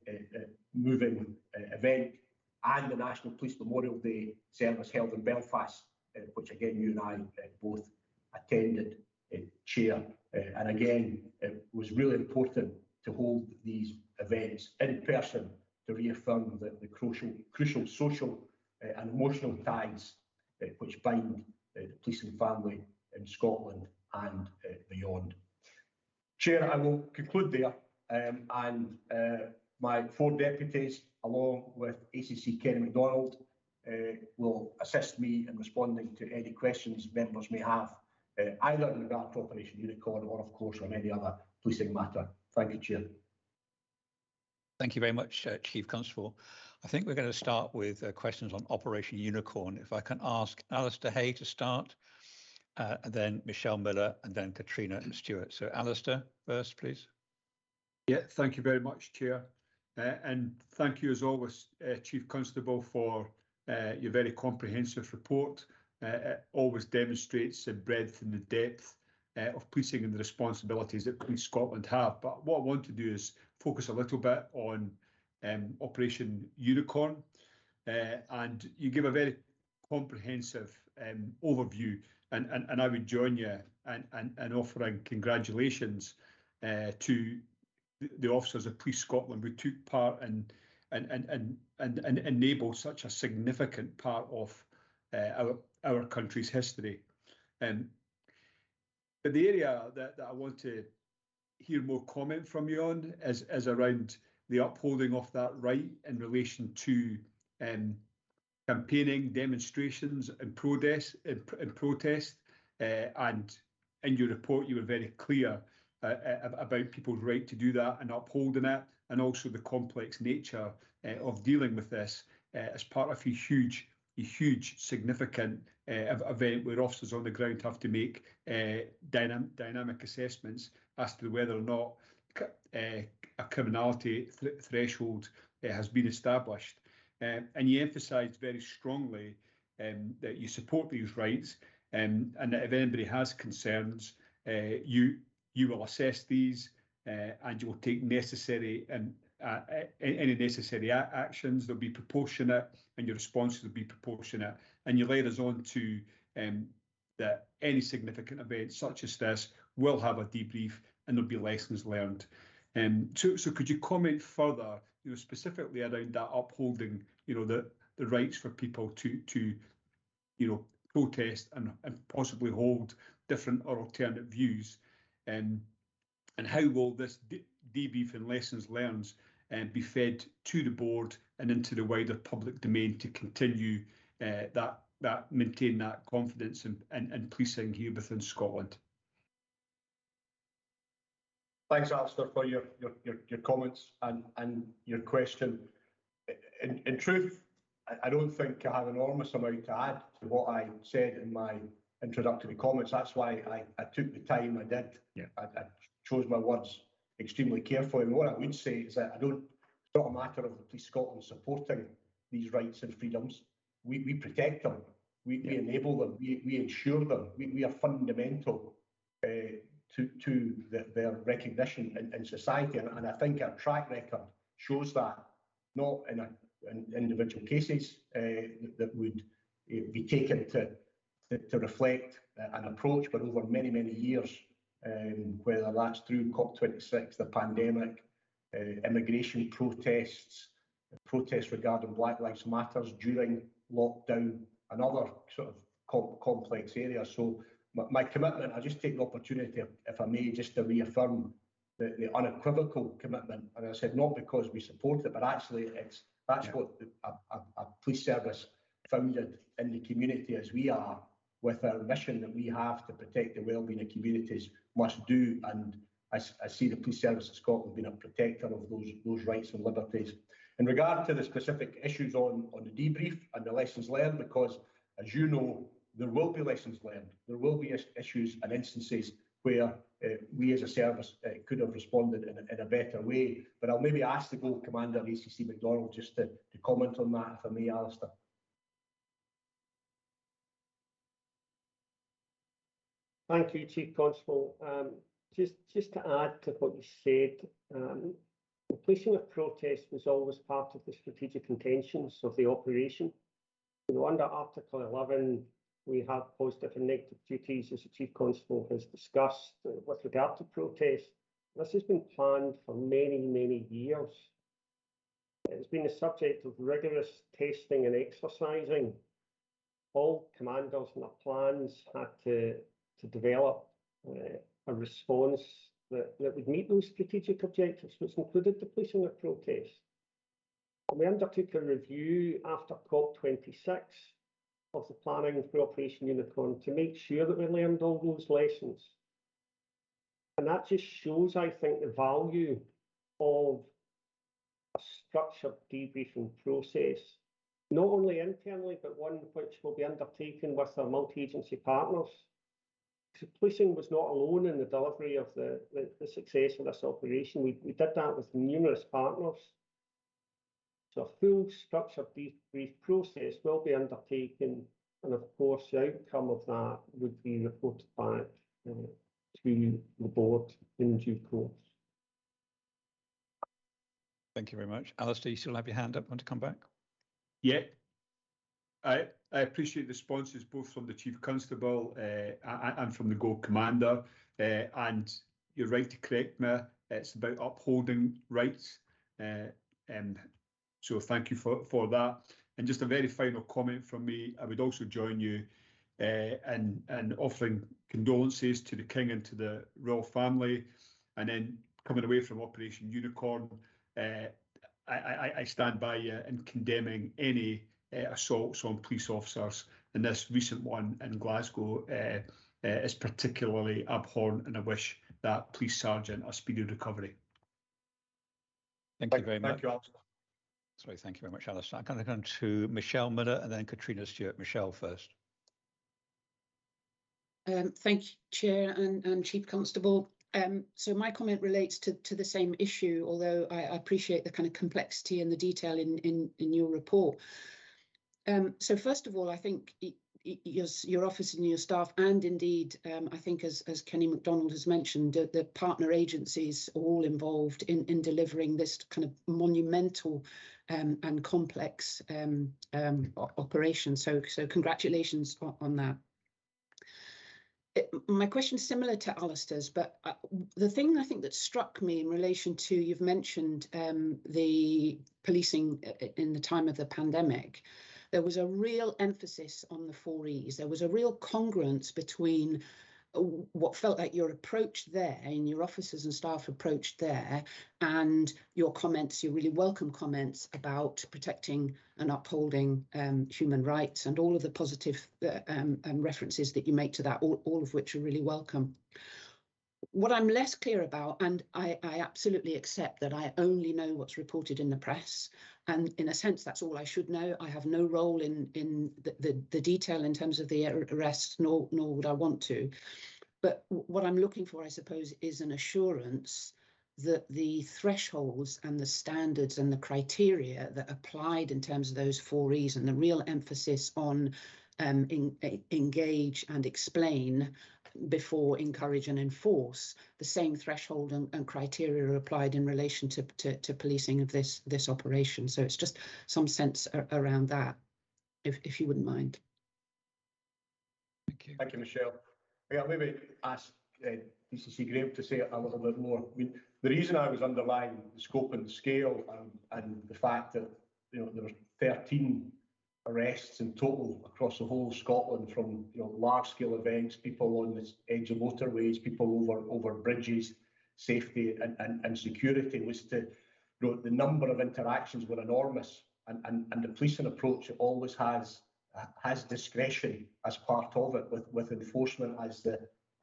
moving event, and the National Police Memorial Day service held in Belfast, which again you and I both attended, Chair, and again it was really important to hold these events in person to reaffirm the crucial social and emotional ties which bind the policing family in Scotland and beyond. Chair, I will conclude there, and my 4 deputies, along with ACC Kenny MacDonald, will assist me in responding to any questions members may have, either in regard to Operation Unicorn or, of course, on any other policing matter. Thank you, Chair. Thank you very much, Chief Constable. I think we're going to start with questions on Operation Unicorn. If I can ask Alistair Hay to start, and then Michelle Miller, and then Katrina Stewart. So Alistair first, please. Yeah, thank you very much, Chair. And thank you as always, Chief Constable, for your very comprehensive report. It always demonstrates the breadth and the depth of policing and the responsibilities that Police Scotland have. But what I want to do is focus a little bit on Operation Unicorn. And you give a very comprehensive overview, and I would join you in offering congratulations to the officers of Police Scotland who took part and enabled such a significant part of our country's history. But the area that I want to hear more comment from you on is around the upholding of that right in relation to campaigning, demonstrations and protest. And in your report, you were very clear about people's right to do that and upholding it, and also the complex nature of dealing with this as part of a huge, significant event where officers on the ground have to make dynamic assessments as to whether or not a criminality threshold has been established. And you emphasised very strongly that you support these rights, and that if anybody has concerns, you will assess these and you will take necessary any necessary actions. They'll be proportionate, and your responses will be proportionate. And you led us on to that any significant event such as this will have a debrief, and there'll be lessons learned. So could you comment further, specifically around that upholding, the rights for people to protest and possibly hold different or alternate views, and how will this debrief and lessons learned be fed to the board and into the wider public domain to continue maintain that confidence in policing here within Scotland? Thanks, Alistair, for your comments and your question. In truth, I don't think I have an enormous amount to add to what I said in my introductory comments. That's why I took the time I did. Yeah. I chose my words extremely carefully. And what I would say is that it's not a matter of the Police Scotland supporting these rights and freedoms. We protect them. We enable them. We ensure them. We are fundamental to their recognition in society. And I think our track record shows that, not in individual cases that would be taken to reflect an approach, but over many, many years, whether that's through COP26, the pandemic, immigration protests regarding Black Lives Matter during lockdown, and other sort of complex areas. So my commitment, I just take the opportunity, if I may, just to reaffirm the unequivocal commitment. And I said, not because we support it, but actually that's what a police service founded in the community as we are, with our mission that we have to protect the wellbeing of communities, must do. And I see the Police Service of Scotland being a protector of those rights and liberties. In regard to the specific issues on the debrief and the lessons learned, because as you know, there will be lessons learned. There will be issues and instances where we as a service could have responded in a better way. But I'll maybe ask the Gold Commander, ACC MacDonald, just to comment on that, if I may, Alistair. Thank you, Chief Constable. Just to add to what you said, the policing of protest was always part of the strategic intentions of the operation. Under Article 11, we have positive and negative duties, as the Chief Constable has discussed, with regard to protest. This has been planned for many, many years. It's been the subject of rigorous testing and exercising. All commanders and their plans had to develop a response that would meet those strategic objectives, which included the policing of protest. And we undertook a review after COP26 of the planning for Operation Unicorn to make sure that we learned all those lessons. And that just shows, I think, the value of a structured debriefing process, not only internally, but one which will be undertaken with our multi-agency partners. Policing was not alone in the delivery of the success of this operation. We did that with numerous partners. So a full structured debrief process will be undertaken, and of course the outcome of that would be reported back to the board in due course. Thank you very much. Alistair, you still have your hand up, want to come back? Yeah. I appreciate the responses both from the Chief Constable and from the Go Commander. And you're right to correct me, it's about upholding rights. So thank you for that. And just a very final comment from me, I would also join you in offering condolences to the King and to the royal family. And then coming away from Operation Unicorn, I stand by you in condemning any assaults on police officers, and this recent one in Glasgow is particularly abhorrent, and I wish that police sergeant a speedy recovery. Thank you very much. Thank you, Alistair. Sorry, thank you very much, Alistair. I'm going to come to Michelle Miller and then Katrina Stewart. Michelle first. Thank you, Chair and Chief Constable. So my comment relates to the same issue, although I appreciate the kind of complexity and the detail in your report. So first of all, I think your office and your staff, and indeed, I think as Kenny MacDonald has mentioned, the partner agencies are all involved in delivering this kind of monumental and complex operation. So congratulations on that. My question is similar to Alistair's, but the thing I think that struck me in relation to, you've mentioned the policing in the time of the pandemic, there was a real emphasis on the 4 E's. There was a real congruence between what felt like your approach there, and your officers and staff approach there, and your comments, your really welcome comments about protecting and upholding human rights, and all of the positive references that you make to that, all of which are really welcome. What I'm less clear about, and I absolutely accept that I only know what's reported in the press, and in a sense that's all I should know. I have no role in the detail in terms of the arrests, nor would I want to. But what I'm looking for, I suppose, is an assurance that the thresholds and the standards and the criteria that applied in terms of those 4 E's, and the real emphasis on engage and explain before encourage and enforce, the same threshold and criteria are applied in relation to policing of this operation. So it's just some sense around that, if you wouldn't mind. Thank you. Thank you, Michelle. Yeah, maybe ask DCC Graham to say a little bit more. I mean, the reason I was underlying the scope and the scale and the fact that there were 13 arrests in total across the whole of Scotland, from large-scale events, people on the edge of motorways, people over bridges, safety and security, was to the number of interactions were enormous, and the policing approach always has discretion as part of it, with enforcement as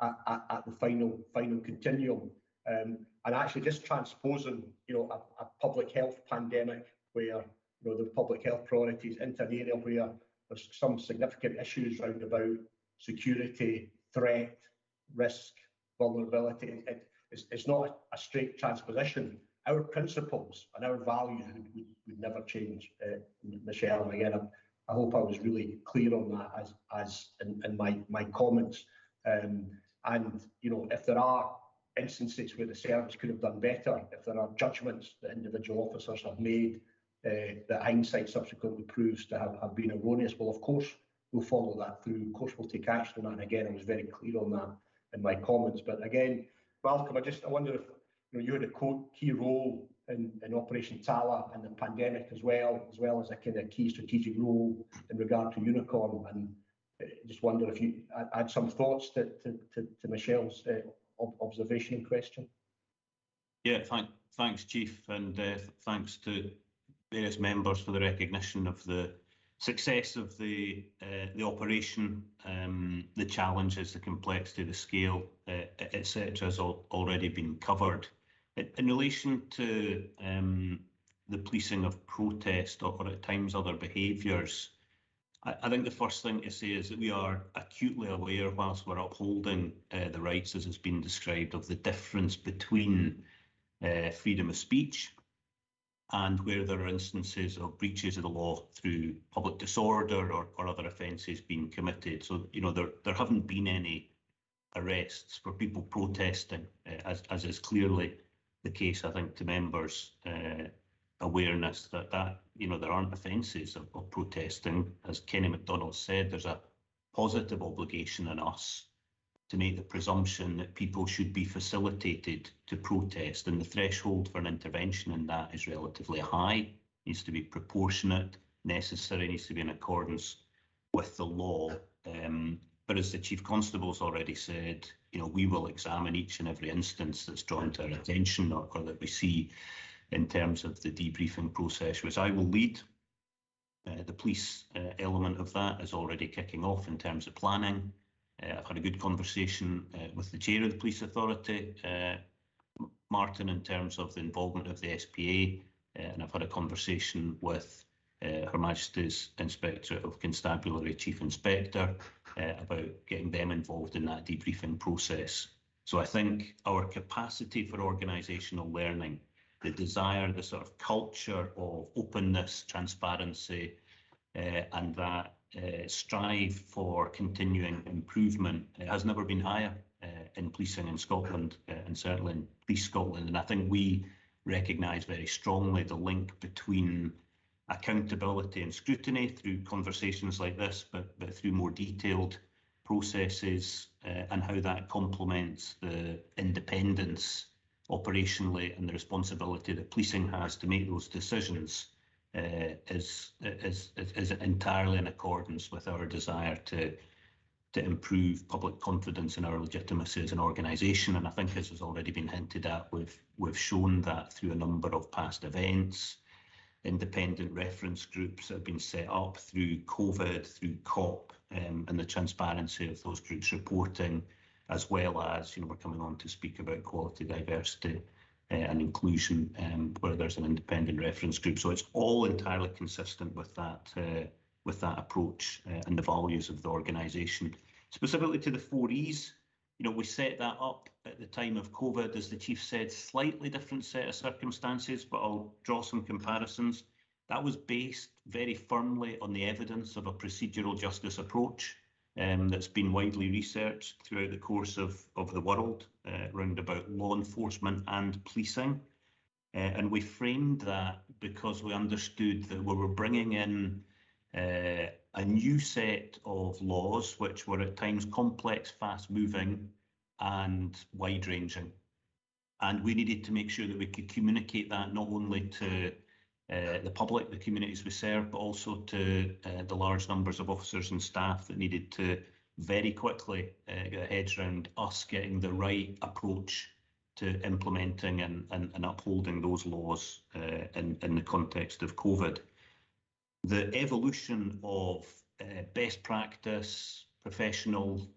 at the final continuum, and actually just transposing a public health pandemic where the public health priorities into an area where there's some significant issues around about security, threat, risk, vulnerability. It's not a straight transposition. Our principles and our values would never change, Michelle. And again, I hope I was really clear on that as in my comments. And if there are instances where the service could have done better, if there are judgments that individual officers have made that hindsight subsequently proves to have been erroneous, well, of course, we'll follow that through. Of course, we'll take action on that. And again, I was very clear on that in my comments. But again, Malcolm, I wonder if you had a key role in Operation Tala and the pandemic as well as a kind of key strategic role in regard to Unicorn. And just wonder if you add some thoughts to Michelle's observation and question. Yeah, thanks, Chief, and thanks to various members for the recognition of the success of the operation, the challenges, the complexity, the scale, etc. has already been covered. In relation to the policing of protest or at times other behaviours, I think the first thing to say is that we are acutely aware, whilst we're upholding the rights as it's been described, of the difference between freedom of speech and where there are instances of breaches of the law through public disorder or other offences being committed. So, you know, there haven't been any arrests for people protesting, as is clearly the case, I think, to members' awareness that you know, there aren't offences of protesting. As Kenny MacDonald said, there's a positive obligation on us to make the presumption that people should be facilitated to protest, and the threshold for an intervention in that is relatively high, needs to be proportionate, necessary, needs to be in accordance with the law. But as the Chief Constable's already said, you know, we will examine each and every instance that's drawn to our attention or that we see in terms of the debriefing process, which I will lead. The police element of that is already kicking off in terms of planning. I've had a good conversation with the Chair of the Police Authority, Martin, in terms of the involvement of the SPA, and I've had a conversation with Her Majesty's Inspectorate of Constabulary Chief Inspector about getting them involved in that debriefing process. So I think our capacity for organisational learning, the desire, the sort of culture of openness, transparency, and that strive for continuing improvement has never been higher in policing in Scotland, and certainly in Police Scotland. And I think we recognise very strongly the link between accountability and scrutiny through conversations like this, but through more detailed processes, and how that complements the independence operationally and the responsibility that policing has to make those decisions is entirely in accordance with our desire to improve public confidence in our legitimacy as an organisation. And I think, as has already been hinted at, we've shown that through a number of past events, independent reference groups that have been set up through COVID, through COP, and the transparency of those groups reporting, as well as, you know, we're coming on to speak about equality, diversity and inclusion, where there's an independent reference group. So it's all entirely consistent with that approach and the values of the organisation. Specifically to the 4Es, you know, we set that up at the time of COVID, as the Chief said, slightly different set of circumstances, but I'll draw some comparisons. That was based very firmly on the evidence of a procedural justice approach that's been widely researched throughout the course of the world, round about law enforcement and policing. And we framed that because we understood that we were bringing in a new set of laws which were at times complex, fast-moving and wide-ranging. And we needed to make sure that we could communicate that not only to the public, the communities we serve, but also to the large numbers of officers and staff that needed to very quickly get their heads around us getting the right approach to implementing and upholding those laws in the context of COVID. The evolution of best practice, professional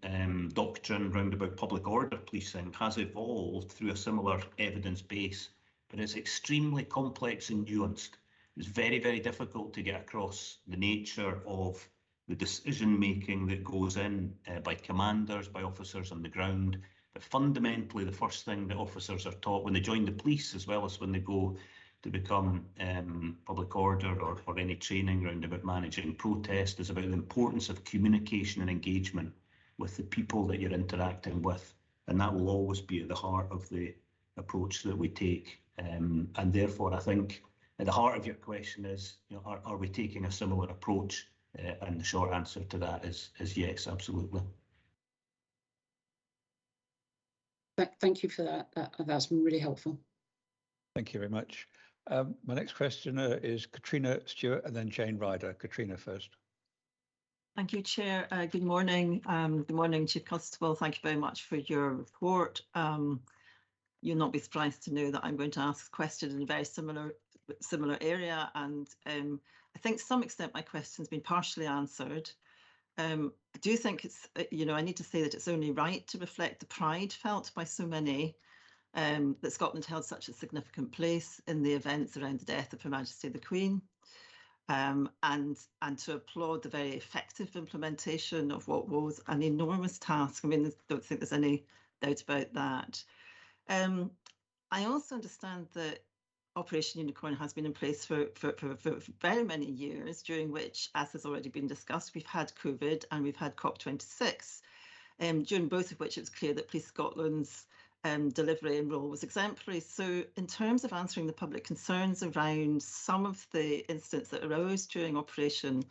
doctrine round about public order policing has evolved through a similar evidence base, but it's extremely complex and nuanced. It's very, very difficult to get across the nature of the decision making that goes in by commanders, by officers on the ground. But fundamentally, the first thing that officers are taught when they join the police, as well as when they go to become public order or any training around about managing protest, is about the importance of communication and engagement with the people that you're interacting with. And that will always be at the heart of the approach that we take. And therefore, I think at the heart of your question is, you know, are we taking a similar approach? And the short answer to that is yes, absolutely. Thank you for that. That's been really helpful. Thank you very much. My next questioner is Katrina Stewart and then Jane Ryder. Katrina first. Thank you, Chair. Good morning. Good morning, Chief Constable. Thank you very much for your report. You'll not be surprised to know that I'm going to ask a question in a very similar area, and I think to some extent my question's been partially answered. I do think it's, you know, I need to say that it's only right to reflect the pride felt by so many that Scotland held such a significant place in the events around the death of Her Majesty the Queen, and to applaud the very effective implementation of what was an enormous task. I mean, I don't think there's any doubt about that. I also understand that Operation Unicorn has been in place for very many years, during which, as has already been discussed, we've had COVID and we've had COP26, during both of which it was clear that Police Scotland's delivery and role was exemplary. So in terms of answering the public concerns around some of the incidents that arose during Operation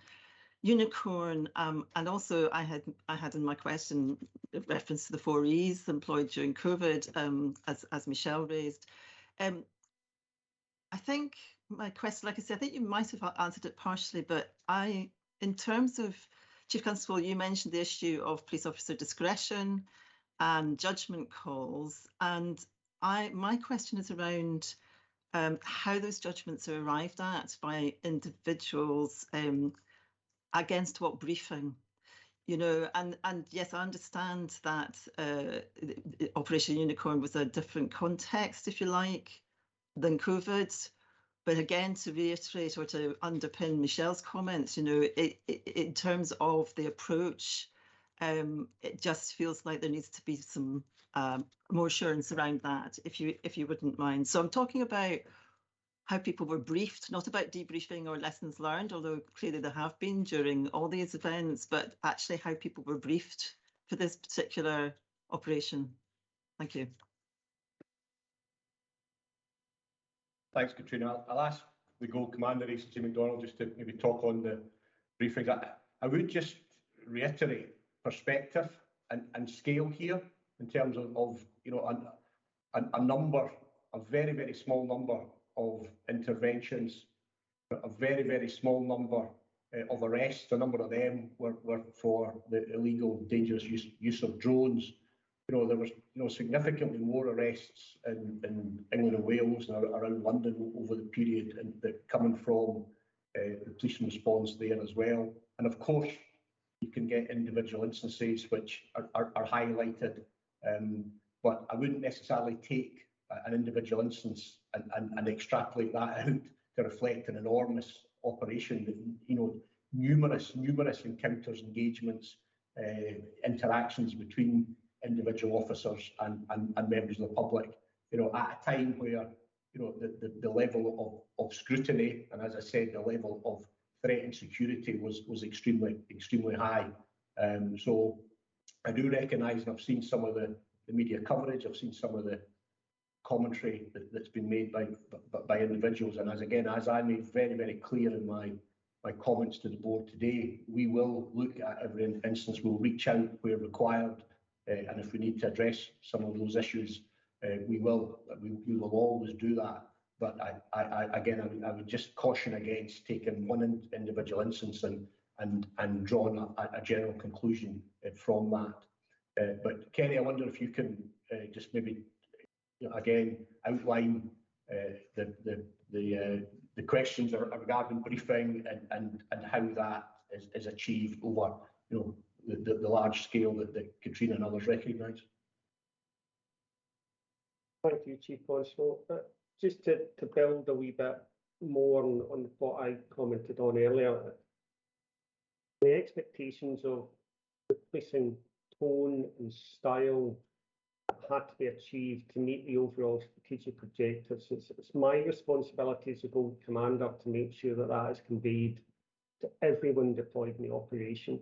Unicorn, and also I had in my question reference to the 4 E's employed during COVID, as Michelle raised. I think my question, like I said, I think you might have answered it partially, but in terms of Chief Constable, you mentioned the issue of police officer discretion and judgment calls, and my question is around how those judgments are arrived at by individuals, against what briefing, you know, and yes, I understand that Operation Unicorn was a different context, if you like, than COVID. But again, to reiterate or to underpin Michelle's comments, you know, in terms of the approach, it just feels like there needs to be some more assurance around that, if you wouldn't mind. So I'm talking about how people were briefed, not about debriefing or lessons learned, although clearly there have been during all these events, but actually how people were briefed for this particular operation. Thank you. Thanks, Katrina. I'll ask the Gold Commander, ACG McDonald, just to maybe talk on the briefings. I would just reiterate perspective and scale here in terms of you know, a very, very small number of interventions, a very, very small number of arrests. A number of them were for the illegal, dangerous use of drones. You know, there was significantly more arrests in England and Wales and around London over the period, and coming from the police response there as well. And of course, you can get individual instances which are highlighted, but I wouldn't necessarily take an individual instance and extrapolate that out to reflect an enormous operation. You know, numerous encounters, engagements, interactions between individual officers and members of the public, you know, at a time where, you know, the level of scrutiny, and as I said, the level of threat and security was extremely high. So I do recognise, and I've seen some of the media coverage, I've seen some of the commentary that's been made by individuals, and as I made very, very clear in my comments to the board today, we will look at every instance, we'll reach out where required, and if we need to address some of those issues, we will always do that. But I would just caution against taking one individual instance and drawing a general conclusion from that. But Kenny, I wonder if you can just maybe, you know, again outline the questions regarding briefing and how that is achieved over, you know, the large scale that Katrina and others recognise. Thank you, Chief Constable. Just to build a wee bit more on what I commented on earlier, the expectations of the policing tone and style had to be achieved to meet the overall strategic objectives. It's my responsibility as a Gold Commander to make sure that that is conveyed to everyone deployed in the operation.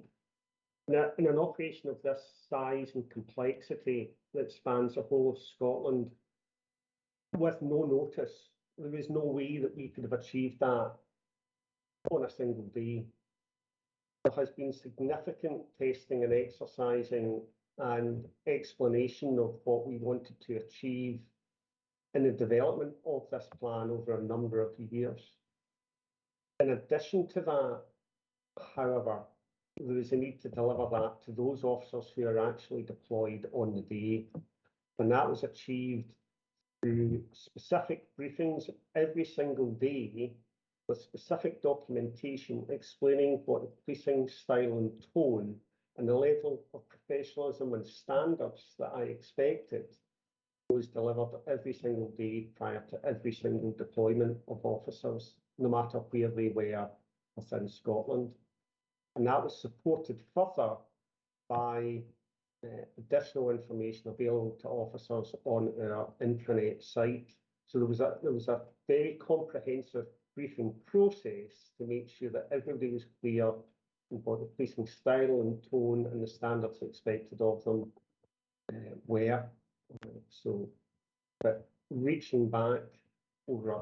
Now, in an operation of this size and complexity that spans the whole of Scotland, with no notice, there is no way that we could have achieved that on a single day. There has been significant testing and exercising and explanation of what we wanted to achieve in the development of this plan over a number of years. In addition to that, however, there is a need to deliver that to those officers who are actually deployed on the day. And that was achieved through specific briefings every single day with specific documentation explaining what the policing style and tone and the level of professionalism and standards that I expected was delivered every single day prior to every single deployment of officers, no matter where they were within Scotland. And that was supported further by additional information available to officers on our intranet site. So there was a very comprehensive briefing process to make sure that everybody was clear on what the policing style and tone and the standards expected of them were. But reaching back over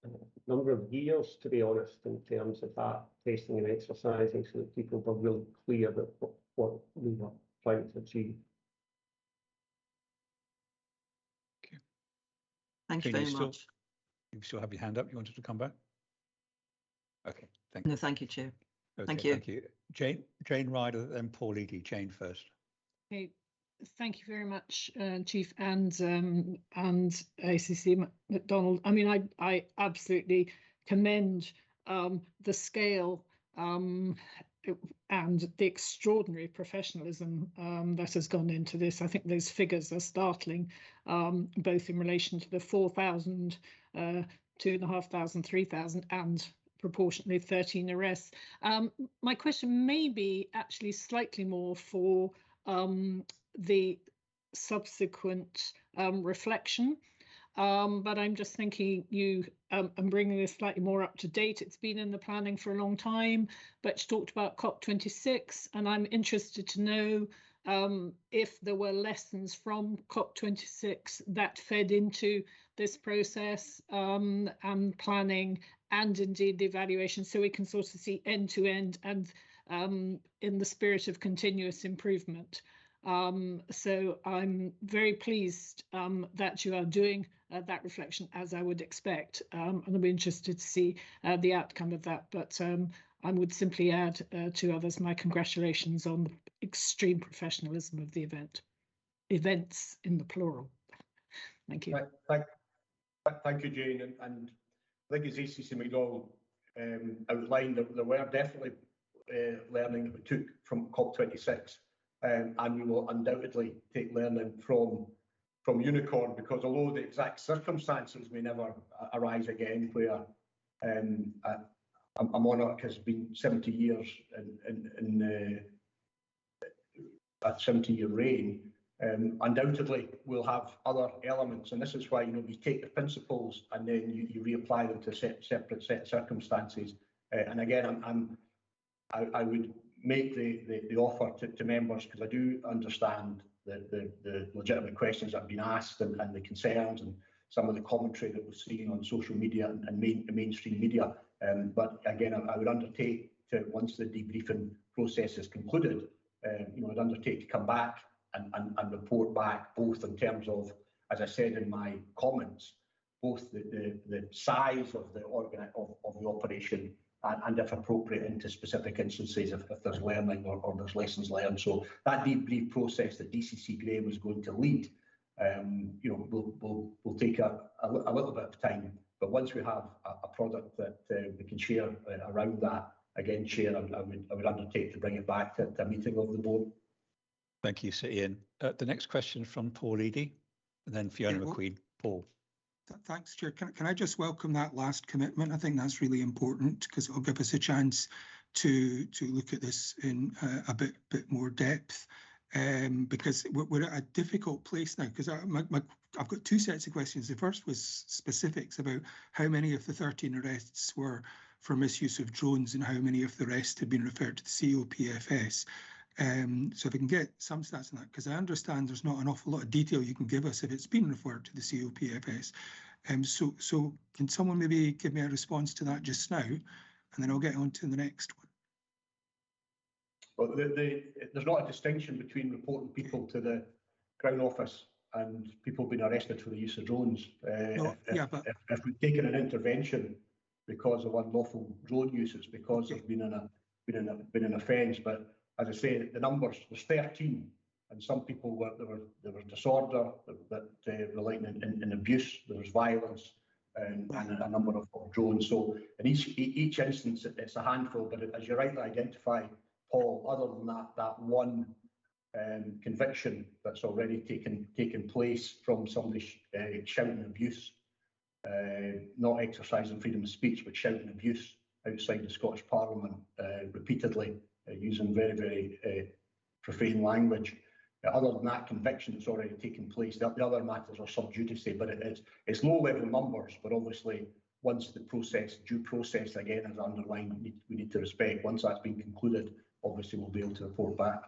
a number of years, to be honest, in terms of that testing and exercising, so that people were really clear that what we were trying to achieve. Thank you very much. You still have your hand up. You wanted to come back? Okay, thank No, you. thank you, Chair. Okay, thank you. Thank you. Jane Ryder, then Paul Eadie. Jane first. Okay, thank you very much, Chief and ACC MacDonald. I mean, I absolutely commend the scale and the extraordinary professionalism that has gone into this. I think those figures are startling, both in relation to the 4,000, 2,500, 3,000 and proportionately 13 arrests. My question may be actually slightly more for the subsequent reflection, but I'm just thinking I'm bringing this slightly more up to date. It's been in the planning for a long time, but you talked about COP26, and I'm interested to know if there were lessons from COP26 that fed into this process and planning, and indeed the evaluation, so we can sort of see end to end and in the spirit of continuous improvement. So I'm very pleased that you are doing that reflection, as I would expect, and I'll be interested to see the outcome of that. But I would simply add to others my congratulations on the extreme professionalism of the events in the plural. Thank you. Thank you, Jane. And I think as ACC MacDonald outlined, there were definitely learning that we took from COP26. And we will undoubtedly take learning from Unicorn, because although the exact circumstances may never arise again, where a monarch has been 70 years in a 70-year reign, undoubtedly we'll have other elements, and this is why we take the principles and then you reapply them to separate set circumstances. And again, I would make the offer to members, because I do understand the legitimate questions that have been asked and the concerns and some of the commentary that we're seeing on social media and mainstream media. But again, I would undertake to, once the debriefing process is concluded, I'd undertake to come back and report back, both in terms of, as I said in my comments, both the size of the operation, and if appropriate, into specific instances if there's learning or there's lessons learned. So that debrief process that DCC Graham is going to lead, will take a little bit of time. But once we have a product that we can share around that, again, Chair, I would undertake to bring it back to a meeting of the board. Thank you, Sir Ian. The next question from Paul Eadie, and then Fiona McQueen. Paul. Thanks, Chair. Can I just welcome that last commitment? I think that's really important, because it'll give us a chance to look at this in a bit more depth, because we're at a difficult place now. Because I've got two sets of questions. The first was specifics about how many of the 13 arrests were for misuse of drones and how many of the rest had been referred to the COPFS. So if we can get some stats on that, because I understand there's not an awful lot of detail you can give us if it's been referred to the COPFS. So can someone maybe give me a response to that just now, and then I'll get on to the next one. Well, there's not a distinction between reporting people to the Crown Office and people being arrested for the use of drones. If we've taken an intervention because of unlawful drone use, it's because there's been an offence. But as I say, the numbers, there's 13, and some people there was disorder that relating in abuse, there was violence, and a number of drones. So in each instance, it's a handful. But as you rightly identify, Paul, other than that one conviction that's already taken place from somebody shouting abuse, not exercising freedom of speech, but shouting abuse outside the Scottish Parliament repeatedly, using very, very profane language. Other than that conviction that's already taken place, the other matters are sub judice, but it's low-level numbers. But obviously, once the due process again is underlined, we need to respect. Once that's been concluded, obviously we'll be able to report back.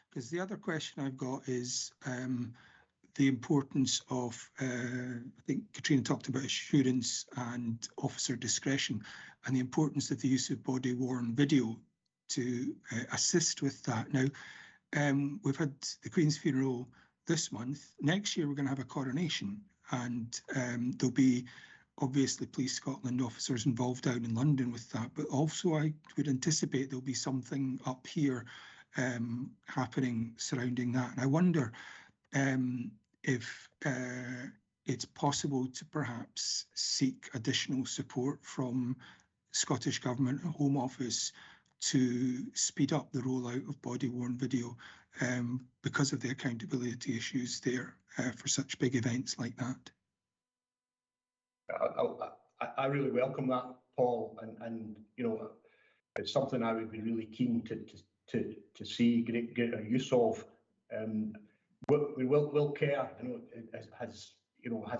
Because the other question I've got is the importance of, I think Katrina talked about assurance and officer discretion, and the importance of the use of body-worn video to assist with that. Now, we've had the Queen's funeral this month. Next year, we're going to have a coronation, and there'll be obviously Police Scotland officers involved down in London with that, but also I would anticipate there'll be something up here happening surrounding that. And I wonder if it's possible to perhaps seek additional support from Scottish Government and Home Office to speed up the rollout of body-worn video because of the accountability issues there for such big events like that. I really welcome that, Paul, and you know, it's something I would be really keen to see get a use of. We will care, you know, it has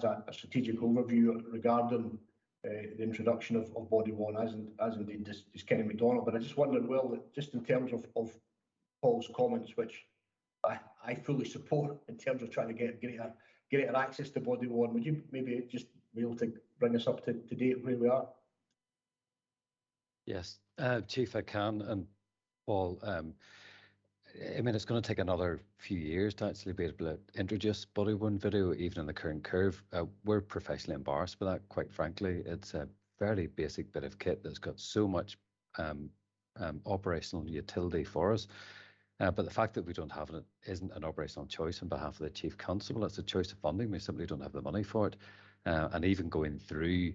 a strategic overview regarding the introduction of body-worn, as indeed does Kenny MacDonald. But I just wondered, well, just in terms of Paul's comments, which I fully support in terms of trying to get access to body-worn, would you maybe just be able to bring us up to date where we are? Yes, Chief, I can. And Paul, I mean, it's going to take another few years to actually be able to introduce body-worn video, even in the current curve. We're professionally embarrassed by that, quite frankly. It's a fairly basic bit of kit that's got so much operational utility for us. But the fact that we don't have it isn't an operational choice on behalf of the Chief Constable. It's a choice of funding. We simply don't have the money for it. And even going through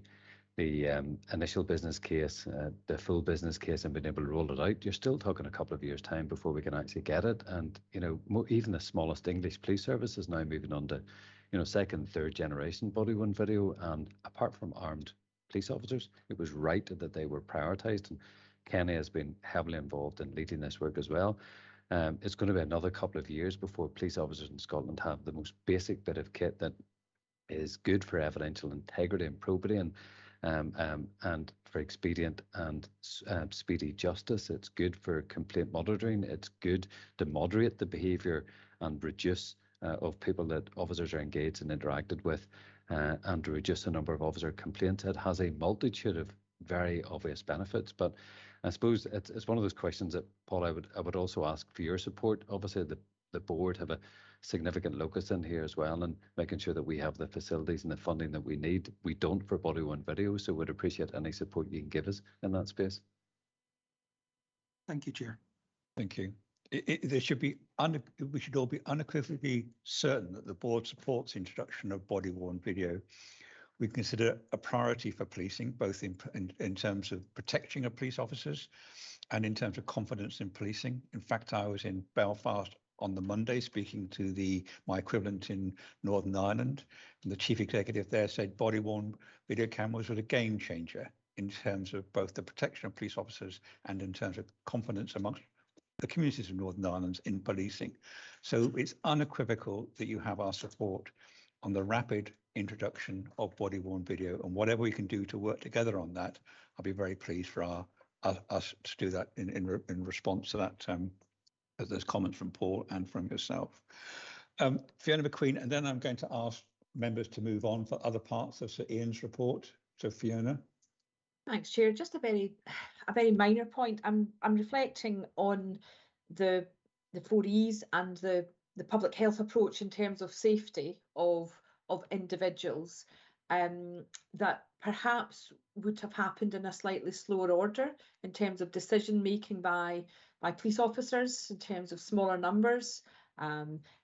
the initial business case, the full business case, and being able to roll it out, you're still talking a couple of years' time before we can actually get it. And, you know, even the smallest English police service is now moving on to, you know, second, third generation body-worn video. And apart from armed police officers, it was right that they were prioritised. And Kenny has been heavily involved in leading this work as well. It's going to be another couple of years before police officers in Scotland have the most basic bit of kit that is good for evidential integrity and probity, and for expedient and speedy justice. It's good for complaint monitoring. It's good to moderate the behaviour and reduce of people that officers are engaged and interacted with, and to reduce the number of officer complaints. It has a multitude of very obvious benefits, but I suppose it's one of those questions that, Paul, I would also ask for your support. Obviously, the board have a significant locus in here as well, and making sure that we have the facilities and the funding that we need. We don't for body-worn video, so would appreciate any support you can give us in that space. Thank you, Chair. Thank you. There should be we should all be unequivocally certain that the board supports the introduction of body-worn video. We consider a priority for policing, both in terms of protection of police officers and in terms of confidence in policing. In fact, I was in Belfast on the Monday speaking to my equivalent in Northern Ireland, and the chief executive there said body-worn video cameras were a game changer in terms of both the protection of police officers and in terms of confidence amongst the communities of Northern Ireland in policing. So it's unequivocal that you have our support on the rapid introduction of body-worn video, and whatever we can do to work together on that, I'll be very pleased for us to do that in response to that. Those comments from Paul and from yourself, Fiona McQueen, and then I'm going to ask members to move on for other parts of Sir Ian's report. So Fiona. Thanks, Chair. Just a very minor point. I'm reflecting on the 4Es and the public health approach in terms of safety of individuals, that perhaps would have happened in a slightly slower order in terms of decision making by police officers, in terms of smaller numbers,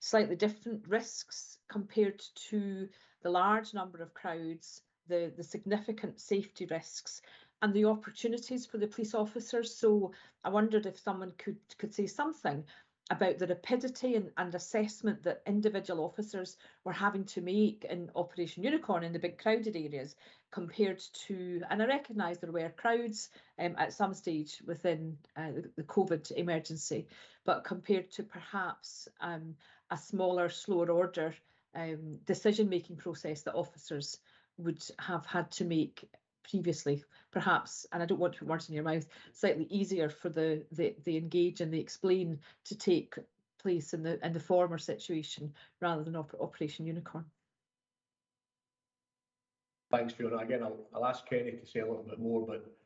slightly different risks compared to the large number of crowds, the significant safety risks and the opportunities for the police officers. So I wondered if someone could say something about the rapidity and assessment that individual officers were having to make in Operation Unicorn in the big crowded areas compared to, and I recognise there were crowds at some stage within the COVID emergency, but compared to perhaps a smaller, slower order decision-making process that officers would have had to make previously, perhaps, and I don't want to put words in your mouth, slightly easier for the engage and the explain to take place in the former situation rather than Operation Unicorn. Thanks, Fiona. Again, I'll ask Kenny to say a little bit more, but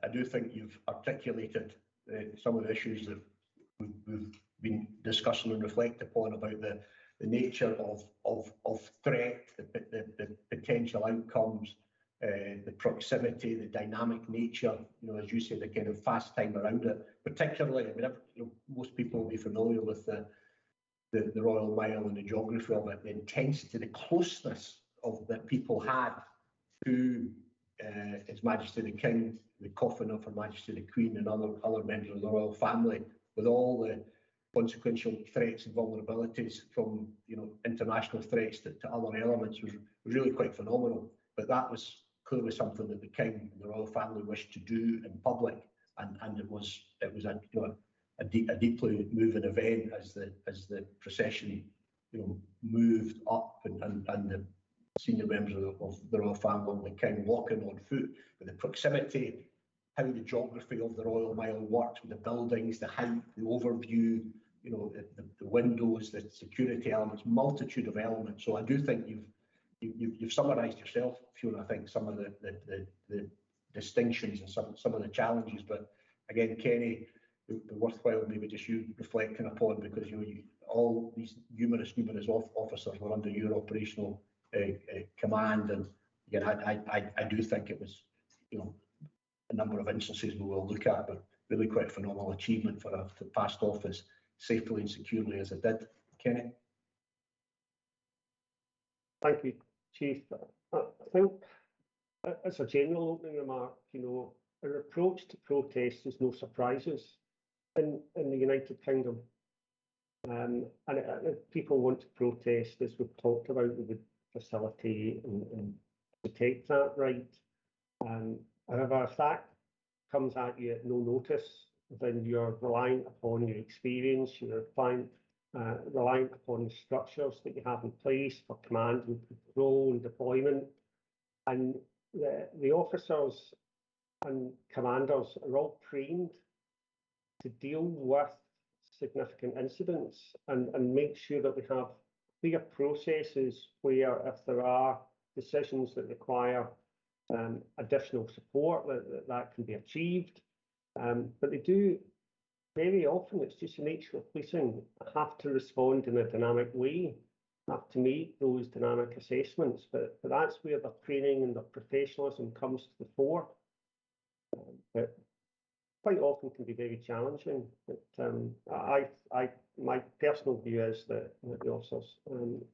I do think you've articulated some of the issues that we've been discussing and reflect upon about the nature of threat, the potential outcomes, the proximity, the dynamic nature, as you say, the kind of fast time around it. Particularly, I mean, most people will be familiar with the Royal Mile and the geography of it, the intensity, the closeness of that people had to His Majesty the King, the coffin of Her Majesty the Queen, and other members of the royal family, with all the consequential threats and vulnerabilities from international threats to other elements, was really quite phenomenal. But that was clearly something that the King and the royal family wished to do in public, and it was a deeply moving event as the procession moved up and the senior members of the royal family and the King walking on foot. But the proximity, how the geography of the Royal Mile worked with the buildings, the height, the overview, the windows, the security elements, multitude of elements. So I do think you've summarised yourself, Fiona, I think, some of the distinctions and some of the challenges. But again, Kenny, it would be worthwhile maybe just you reflecting upon, because all these numerous officers were under your operational command, and again, I do think it was a number of instances we will look at, but really quite a phenomenal achievement for us to pass off as safely and securely as it did. Kenny? Thank you, Chief. I think as a general opening remark, our approach to protest is no surprises in the United Kingdom. And if people want to protest, as we've talked about, we would facilitate and protect that right. However, if that comes at you at no notice, then you're reliant upon your experience, you're reliant upon the structures that you have in place for command and control and deployment. And the officers and commanders are all trained to deal with significant incidents and make sure that we have clear processes where, if there are decisions that require additional support, that can be achieved. But they do, very often, it's just the nature of policing, have to respond in a dynamic way, have to make those dynamic assessments. But that's where the training and the professionalism comes to the fore. But quite often can be very challenging. But my personal view is that the officers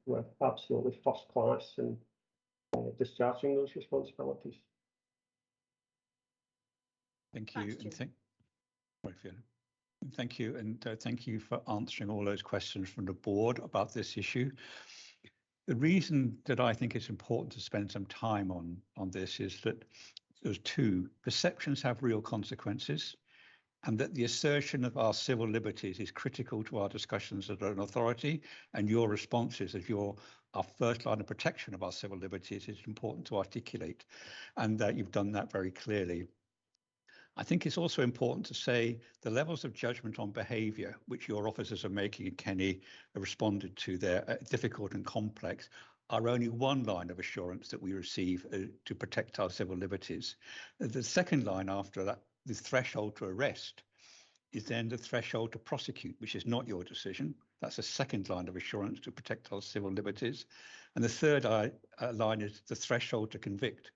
were absolutely first class in discharging those responsibilities. Thank you. Thank you, and thank you for answering all those questions from the board about this issue. The reason that I think it's important to spend some time on this is that there's two: perceptions have real consequences, and that the assertion of our civil liberties is critical to our discussions as an authority, and your responses as our first line of protection of our civil liberties is important to articulate, and that you've done that very clearly. I think it's also important to say the levels of judgment on behaviour which your officers are making, and Kenny responded to there, difficult and complex, are only one line of assurance that we receive to protect our civil liberties. The second line after that, the threshold to arrest, is then the threshold to prosecute, which is not your decision. That's a second line of assurance to protect our civil liberties. And the third line is the threshold to convict.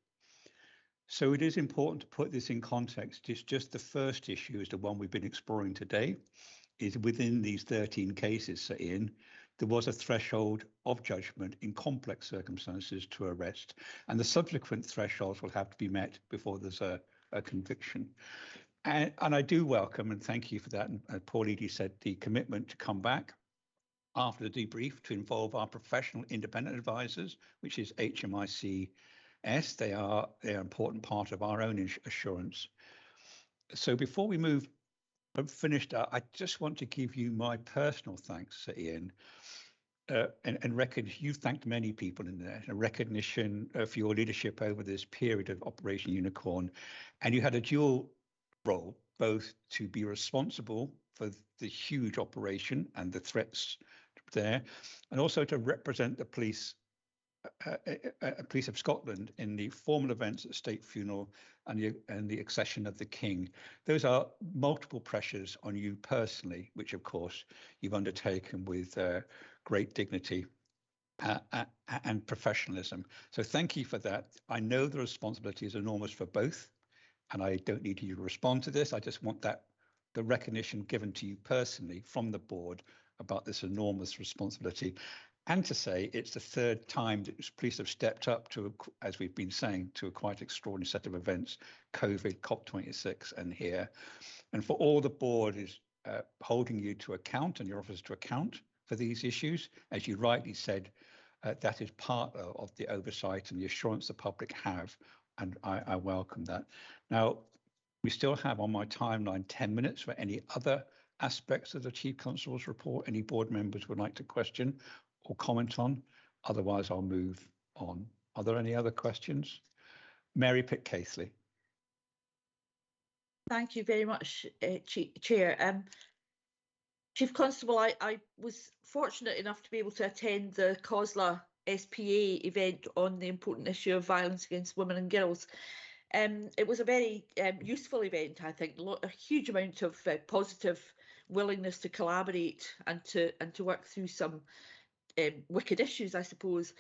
So it is important to put this in context. It's just the first issue is the one we've been exploring today, is within these 13 cases, Sir Ian, there was a threshold of judgment in complex circumstances to arrest, and the subsequent thresholds will have to be met before there's a conviction. And I do welcome and thank you for that. And Paul Eady said the commitment to come back after the debrief to involve our professional independent advisors, which is HMICS. They are an important part of our own assurance. So before we move finished, I just want to give you my personal thanks, Ian. And you've thanked many people in there, a recognition for your leadership over this period of Operation Unicorn. And you had a dual role, both to be responsible for the huge operation and the threats there, and also to represent the police of Scotland in the formal events at the state funeral and the accession of the King. Those are multiple pressures on you personally, which of course you've undertaken with great dignity and professionalism. So thank you for that. I know the responsibility is enormous for both, and I don't need you to respond to this. I just want the recognition given to you personally from the board about this enormous responsibility. And to say it's the third time that police have stepped up to, as we've been saying, to a quite extraordinary set of events, COVID, COP26 and here. And for all the board is holding you to account and your officers to account for these issues. As you rightly said, that is part of the oversight and the assurance the public have, and I welcome that. Now, we still have on my timeline 10 minutes for any other aspects of the Chief Constable's report any board members would like to question or comment on. Otherwise, I'll move on. Are there any other questions? Mary Pitt-Casely. Thank you very much, Chair. Chief Constable, I was fortunate enough to be able to attend the COSLA SPA event on the important issue of violence against women and girls. It was a very useful event, I think. A huge amount of positive willingness to collaborate and to work through some wicked issues, I suppose.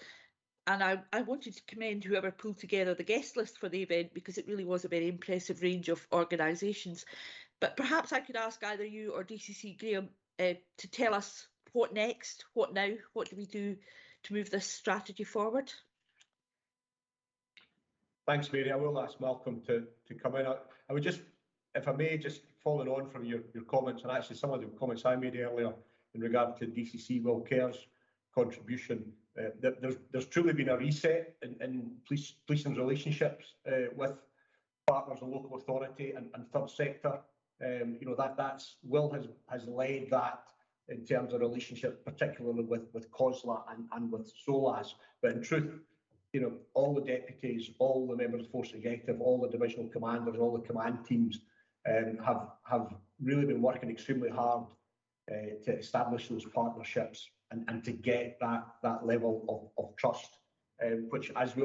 And I wanted to commend whoever pulled together the guest list for the event, because it really was a very impressive range of organisations. But perhaps I could ask either you or DCC Graham to tell us what next, what now, what do we do to move this strategy forward? Thanks, Mary. I will ask Malcolm to come in. I would just, if I may, just following on from your comments, and actually some of the comments I made earlier in regard to DCC Will Care's contribution, there's truly been a reset in policing's relationships with partners in local authority and third sector. You know, that's Will has led that in terms of relationship, particularly with COSLA and with SOLAS. But in truth, you know, all the deputies, all the members of the Force Executive, all the divisional commanders, all the command teams have really been working extremely hard to establish those partnerships and to get that level of trust, which, as we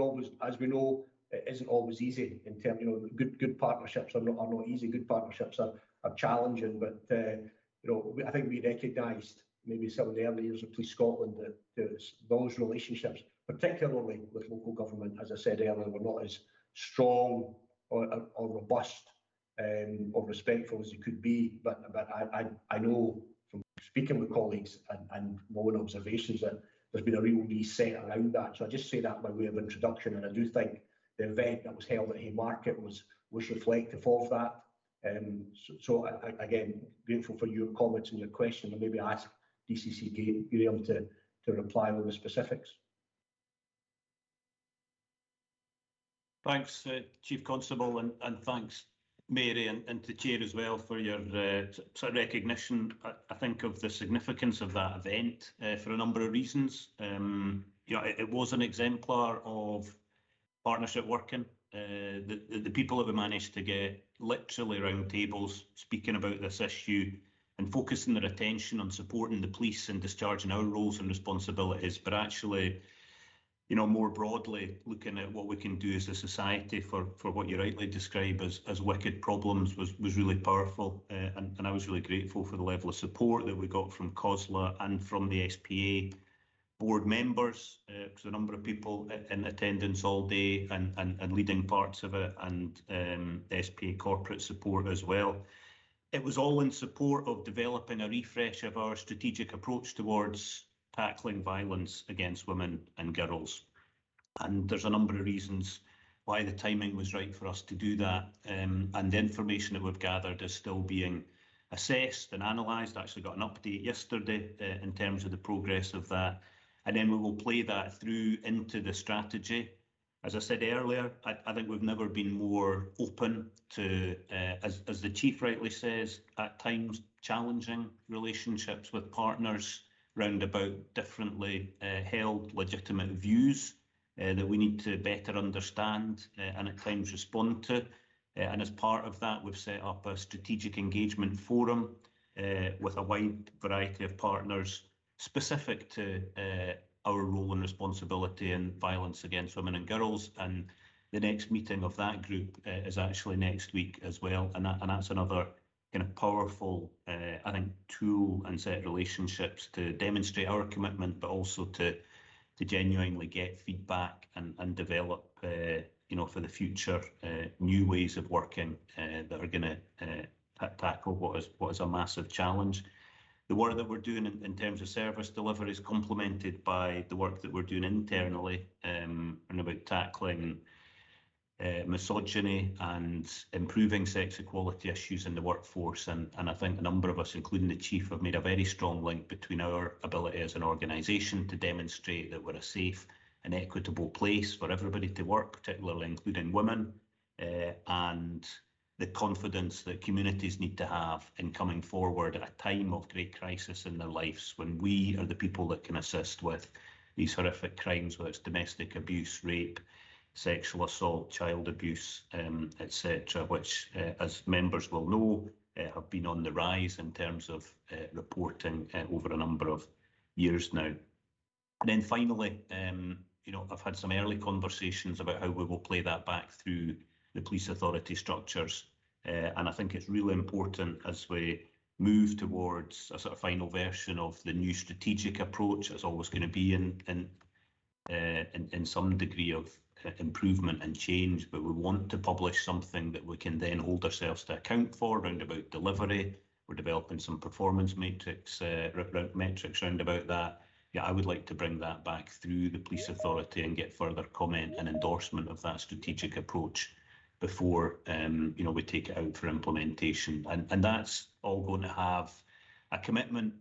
know, it isn't always easy. In terms, you know, good partnerships are not easy. Good partnerships are challenging, but you know, I think we recognised maybe some of the early years of Police Scotland that those relationships, particularly with local government, as I said earlier, were not as strong or robust or respectful as it could be. But I know from speaking with colleagues and my own observations that there's been a real reset around that. So I just say that by way of introduction, and I do think the event that was held at Haymarket was reflective of that. So again, grateful for your comments and your question, and maybe ask DCC Graham to reply on the specifics. Thanks, Chief Constable, and thanks, Mary, and to Chair as well for your sort of recognition. I think of the significance of that event for a number of reasons. You know, it was an exemplar of partnership working. The people that we managed to get literally around tables speaking about this issue and focusing their attention on supporting the police and discharging our roles and responsibilities, but actually, you know, more broadly looking at what we can do as a society for what you rightly describe as wicked problems was really powerful, and I was really grateful for the level of support that we got from COSLA and from the SPA board members, because a number of people in attendance all day and leading parts of it, and SPA corporate support as well. It was all in support of developing a refresh of our strategic approach towards tackling violence against women and girls. And there's a number of reasons why the timing was right for us to do that. And the information that we've gathered is still being assessed and analysed. Actually got an update yesterday in terms of the progress of that. And then we will play that through into the strategy. As I said earlier, I think we've never been more open to, as the Chief rightly says, at times challenging relationships with partners round about differently held legitimate views that we need to better understand and at times respond to. And as part of that, we've set up a strategic engagement forum with a wide variety of partners specific to our role and responsibility in violence against women and girls. And the next meeting of that group is actually next week as well. And that's another kind of powerful, I think, tool and set of relationships to demonstrate our commitment, but also to genuinely get feedback and develop, you know, for the future, new ways of working that are going to tackle what is a massive challenge. The work that we're doing in terms of service delivery is complemented by the work that we're doing internally and about tackling misogyny and improving sex equality issues in the workforce. And I think a number of us, including the Chief, have made a very strong link between our ability as an organisation to demonstrate that we're a safe and equitable place for everybody to work, particularly including women, and the confidence that communities need to have in coming forward at a time of great crisis in their lives, when we are the people that can assist with these horrific crimes, whether it's domestic abuse, rape, sexual assault, child abuse, etc., which, as members will know, have been on the rise in terms of reporting over a number of years now. And then finally, you know, I've had some early conversations about how we will play that back through the police authority structures. And I think it's really important as we move towards a sort of final version of the new strategic approach. It's always going to be in some degree of improvement and change, but we want to publish something that we can then hold ourselves to account for round about delivery. We're developing some performance metrics round about that. Yeah, I would like to bring that back through the police authority and get further comment and endorsement of that strategic approach before you know, we take it out for implementation. And that's all going to have a commitment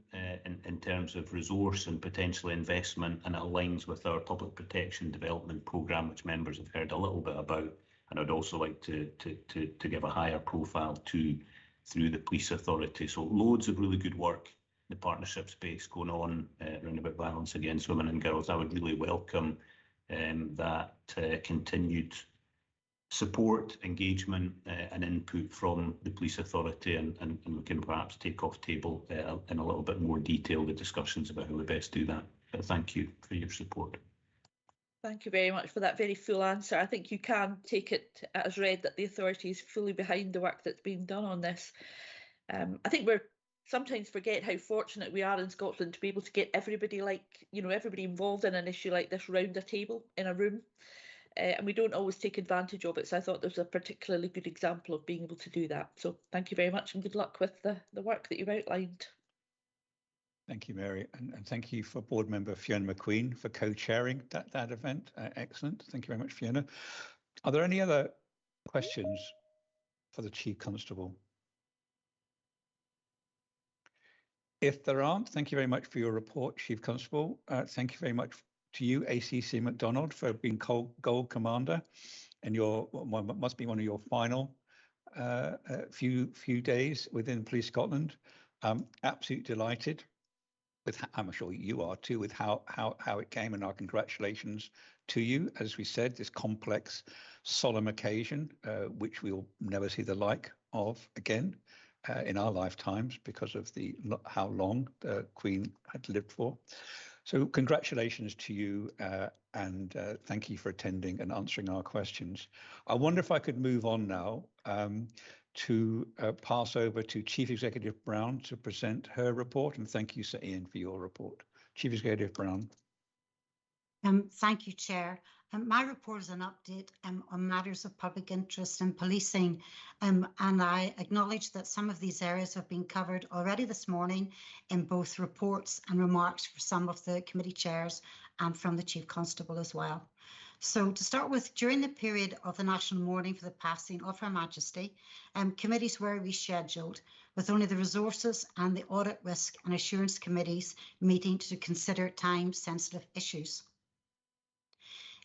in terms of resource and potentially investment, and it aligns with our public protection development programme, which members have heard a little bit about. And I'd also like to give a higher profile to through the police authority. So loads of really good work in the partnership space going on around about violence against women and girls. I would really welcome that continued support, engagement and input from the police authority, and we can perhaps take off table in a little bit more detail the discussions about how we best do that. But thank you for your support. Thank you very much for that very full answer. I think you can take it as read that the authority is fully behind the work that's being done on this. I think we're sometimes forget how fortunate we are in Scotland to be able to get everybody, like, you know, everybody involved in an issue like this round a table in a room. And we don't always take advantage of it. So I thought there was a particularly good example of being able to do that. So thank you very much and good luck with the work that you've outlined. Thank you, Mary. And thank you for Board Member Fiona McQueen for co-chairing that event. Excellent. Thank you very much, Fiona. Are there any other questions for the Chief Constable? If there aren't, thank you very much for your report, Chief Constable. Thank you very much to you, ACC MacDonald, for being Gold Commander, and must be one of your final few days within Police Scotland. Absolutely delighted with, I'm sure you are too, with how it came, and our congratulations to you. As we said, this complex, solemn occasion, which we'll never see the like of again in our lifetimes because of how long the Queen had lived for. So congratulations to you, and thank you for attending and answering our questions. I wonder if I could move on now to pass over to Chief Executive Brown to present her report. And thank you, Sir Ian, for your report. Chief Executive Brown. Thank you, Chair. My report is an update on matters of public interest in policing, and I acknowledge that some of these areas have been covered already this morning in both reports and remarks for some of the committee chairs and from the Chief Constable as well. So to start with, during the period of the national mourning for the passing of Her Majesty, committees were rescheduled, with only the Resources and the Audit, Risk and Assurance Committees meeting to consider time-sensitive issues.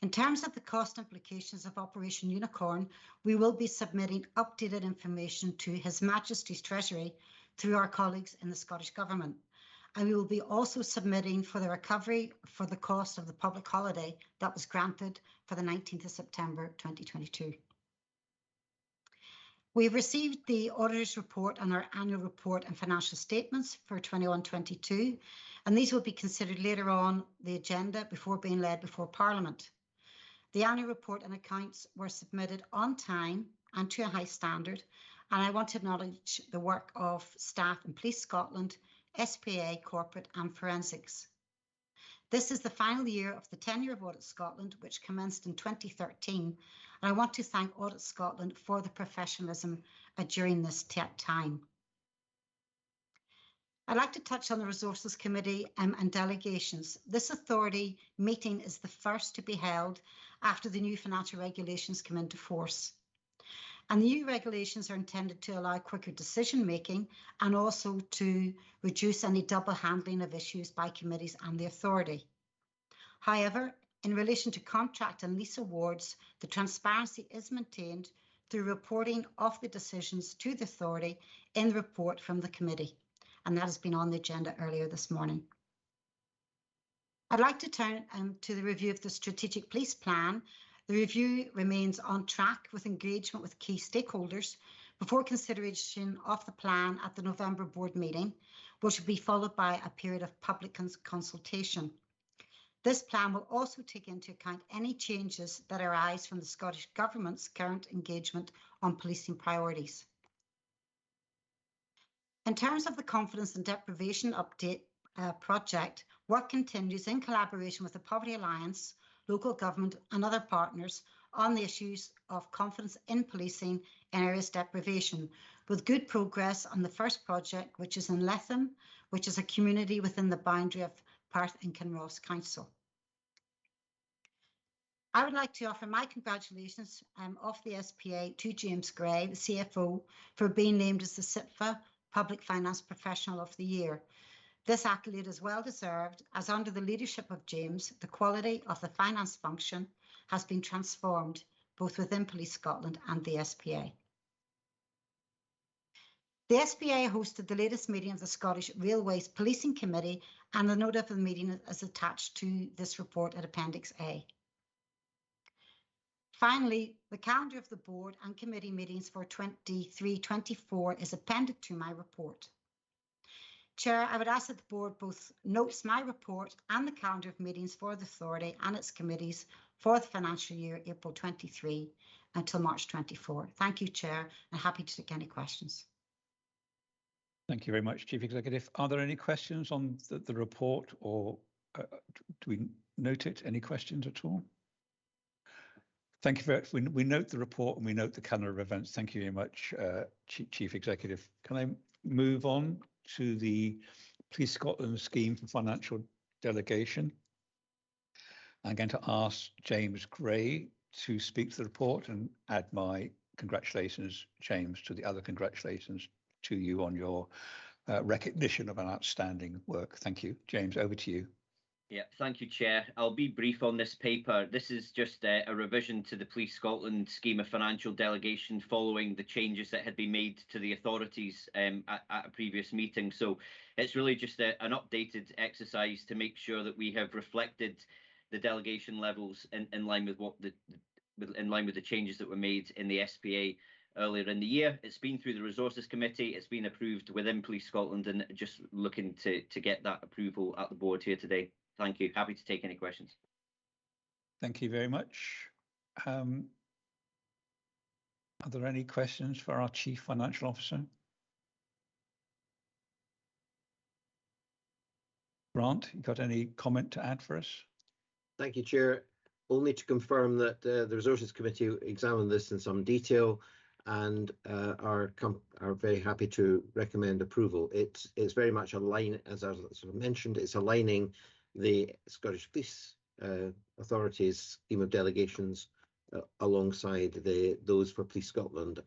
In terms of the cost implications of Operation Unicorn, we will be submitting updated information to His Majesty's Treasury through our colleagues in the Scottish Government. And we will be also submitting for the recovery for the cost of the public holiday that was granted for the 19th of September 2022. We've received the auditor's report on our annual report and financial statements for 21-22, and these will be considered later on the agenda before being led before Parliament. The annual report and accounts were submitted on time and to a high standard, and I want to acknowledge the work of staff in Police Scotland, SPA, Corporate and Forensics. This is the final year of the tenure of Audit Scotland, which commenced in 2013, and I want to thank Audit Scotland for the professionalism during this time. I'd like to touch on the Resources Committee and delegations. This authority meeting is the first to be held after the new financial regulations come into force. And the new regulations are intended to allow quicker decision making and also to reduce any double handling of issues by committees and the authority. However, in relation to contract and lease awards, the transparency is maintained through reporting of the decisions to the authority in the report from the committee. And that has been on the agenda earlier this morning. I'd like to turn to the review of the Strategic Police Plan. The review remains on track with engagement with key stakeholders before consideration of the plan at the November board meeting, which will be followed by a period of public consultation. This plan will also take into account any changes that arise from the Scottish Government's current engagement on policing priorities. In terms of the Confidence and Deprivation Update project, work continues in collaboration with the Poverty Alliance, local government and other partners on the issues of confidence in policing in areas of deprivation, with good progress on the first project, which is in Letham, which is a community within the boundary of Perth and Kinross Council. I would like to offer my congratulations of the SPA to James Gray, the CFO, for being named as the CIPFA Public Finance Professional of the Year. This accolade is well deserved, as under the leadership of James, the quality of the finance function has been transformed both within Police Scotland and the SPA. The SPA hosted the latest meeting of the Scottish Railways Policing Committee, and the note of the meeting is attached to this report at Appendix A. Finally, the calendar of the board and committee meetings for 23-24 is appended to my report. Chair, I would ask that the board both notes my report and the calendar of meetings for the authority and its committees for the financial year April 23 until March 24. Thank you, Chair, and happy to take any questions. Thank you very much, Chief Executive. Are there any questions on the report, or do we note it? Any questions at all? Thank you very much. We note the report and we note the calendar of events. Thank you very much, Chief Executive. Can I move on to the Police Scotland Scheme for Financial Delegation? I'm going to ask James Gray to speak to the report and add my congratulations, James, to the other congratulations to you on your recognition of an outstanding work. Thank you. James, over to you. Yeah, thank you, Chair. I'll be brief on this paper. This is just a revision to the Police Scotland Scheme of Financial Delegation following the changes that had been made to the authorities at a previous meeting. So it's really just an updated exercise to make sure that we have reflected the delegation levels in line with the changes that were made in the SPA earlier in the year. It's been through the Resources Committee. It's been approved within Police Scotland, and just looking to get that approval at the board here today. Thank you. Happy to take any questions. Thank you very much. Are there any questions for our Chief Financial Officer? Grant, you got any comment to add for us? Thank you, Chair. Only to confirm that the Resources Committee examined this in some detail and are very happy to recommend approval. It's very much aligned, as I sort of mentioned, it's aligning the Scottish Police Authority's scheme of delegations alongside those for Police Scotland,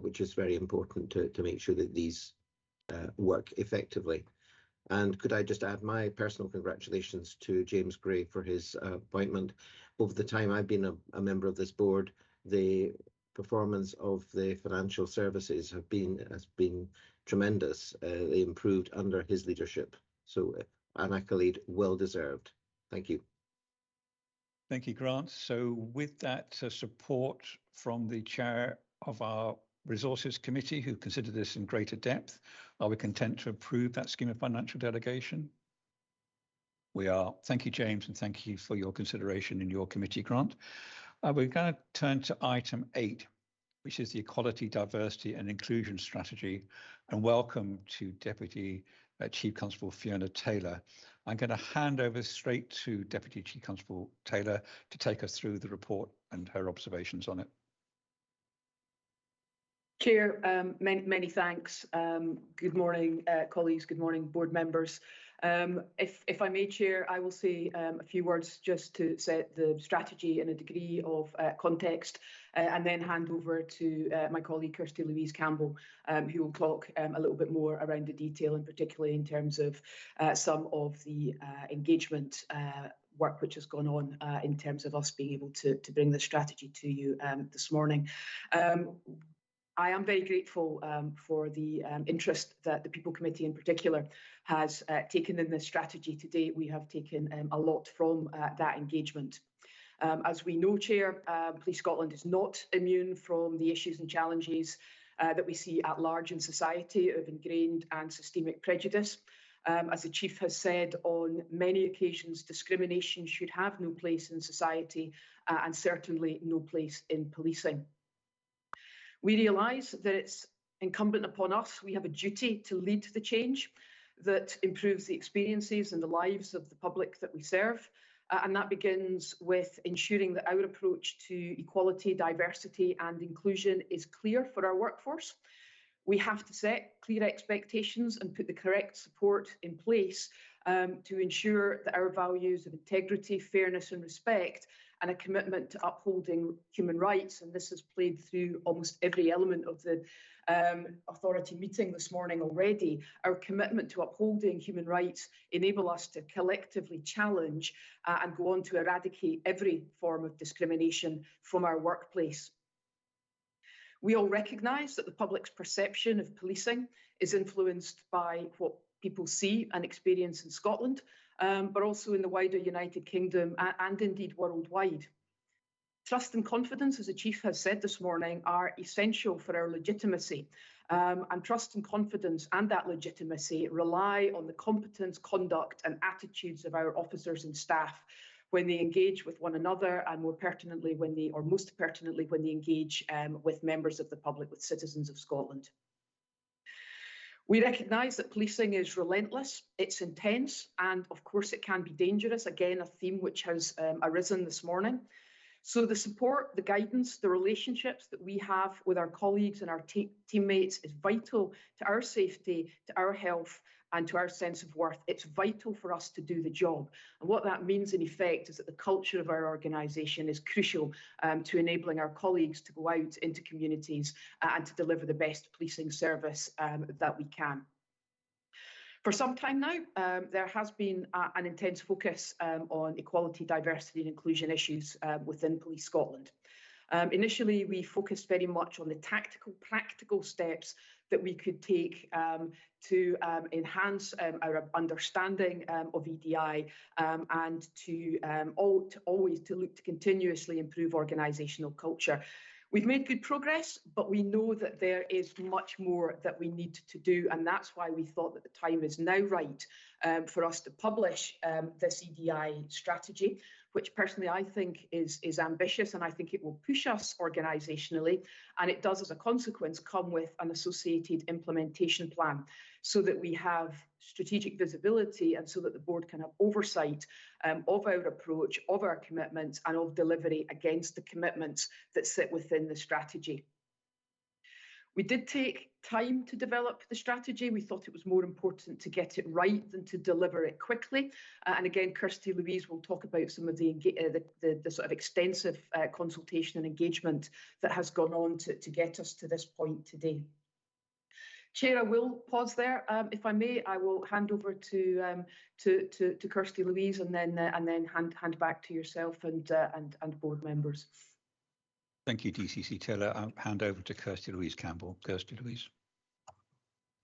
which is very important to make sure that these work effectively. And could I just add my personal congratulations to James Gray for his appointment. Over the time I've been a member of this board, the performance of the financial services has been tremendous. They improved under his leadership. So an accolade well deserved. Thank you. Thank you, Grant. So with that support from the chair of our Resources Committee, who considered this in greater depth, are we content to approve that scheme of financial delegation? We are. Thank you, James, and thank you for your consideration in your committee, Grant. We're going to turn to item 8, which is the Equality, Diversity and Inclusion Strategy, and welcome to Deputy Chief Constable Fiona Taylor. I'm going to hand over straight to Deputy Chief Constable Taylor to take us through the report and her observations on it. Chair, many thanks. Good morning, colleagues. Good morning, board members. If I may, Chair, I will say a few words just to set the strategy in a degree of context, and then hand over to my colleague Kirsty Louise Campbell, who will talk a little bit more around the detail, and particularly in terms of some of the engagement work which has gone on in terms of us being able to bring the strategy to you this morning. I am very grateful for the interest that the People Committee in particular has taken in this strategy. To date, we have taken a lot from that engagement. As we know, Chair, Police Scotland is not immune from the issues and challenges that we see at large in society of ingrained and systemic prejudice. As the Chief has said on many occasions, discrimination should have no place in society and certainly no place in policing. We realise that it's incumbent upon us, we have a duty to lead the change that improves the experiences and the lives of the public that we serve. And that begins with ensuring that our approach to equality, diversity and inclusion is clear for our workforce. We have to set clear expectations and put the correct support in place to ensure that our values of integrity, fairness and respect, and a commitment to upholding human rights, and this has played through almost every element of the authority meeting this morning already, our commitment to upholding human rights enable us to collectively challenge and go on to eradicate every form of discrimination from our workplace. We all recognise that the public's perception of policing is influenced by what people see and experience in Scotland, but also in the wider United Kingdom and indeed worldwide. Trust and confidence, as the Chief has said this morning, are essential for our legitimacy. And trust and confidence and that legitimacy rely on the competence, conduct and attitudes of our officers and staff when they engage with one another, and more pertinently when they, or most pertinently, when they engage with members of the public, with citizens of Scotland. We recognise that policing is relentless, it's intense, and of course it can be dangerous, again a theme which has arisen this morning. So the support, the guidance, the relationships that we have with our colleagues and our teammates is vital to our safety, to our health and to our sense of worth. It's vital for us to do the job. And what that means in effect is that the culture of our organisation is crucial to enabling our colleagues to go out into communities and to deliver the best policing service that we can. For some time now, there has been an intense focus on equality, diversity and inclusion issues within Police Scotland. Initially, we focused very much on the tactical, practical steps that we could take to enhance our understanding of EDI and to always to look to continuously improve organisational culture. We've made good progress, but we know that there is much more that we need to do, and that's why we thought that the time is now right for us to publish this EDI strategy, which personally I think is ambitious, and I think it will push us organisationally, and it does as a consequence come with an associated implementation plan so that we have strategic visibility and so that the board can have oversight of our approach, of our commitments and of delivery against the commitments that sit within the strategy. We did take time to develop the strategy. We thought it was more important to get it right than to deliver it quickly. And again, Kirsty Louise will talk about some of the sort of extensive consultation and engagement that has gone on to get us to this point today. Chair, I will pause there. If I may, I will hand over to Kirsty Louise and then hand back to yourself and board members. Thank you, DCC Taylor. I'll hand over to Kirsty Louise Campbell. Kirsty Louise.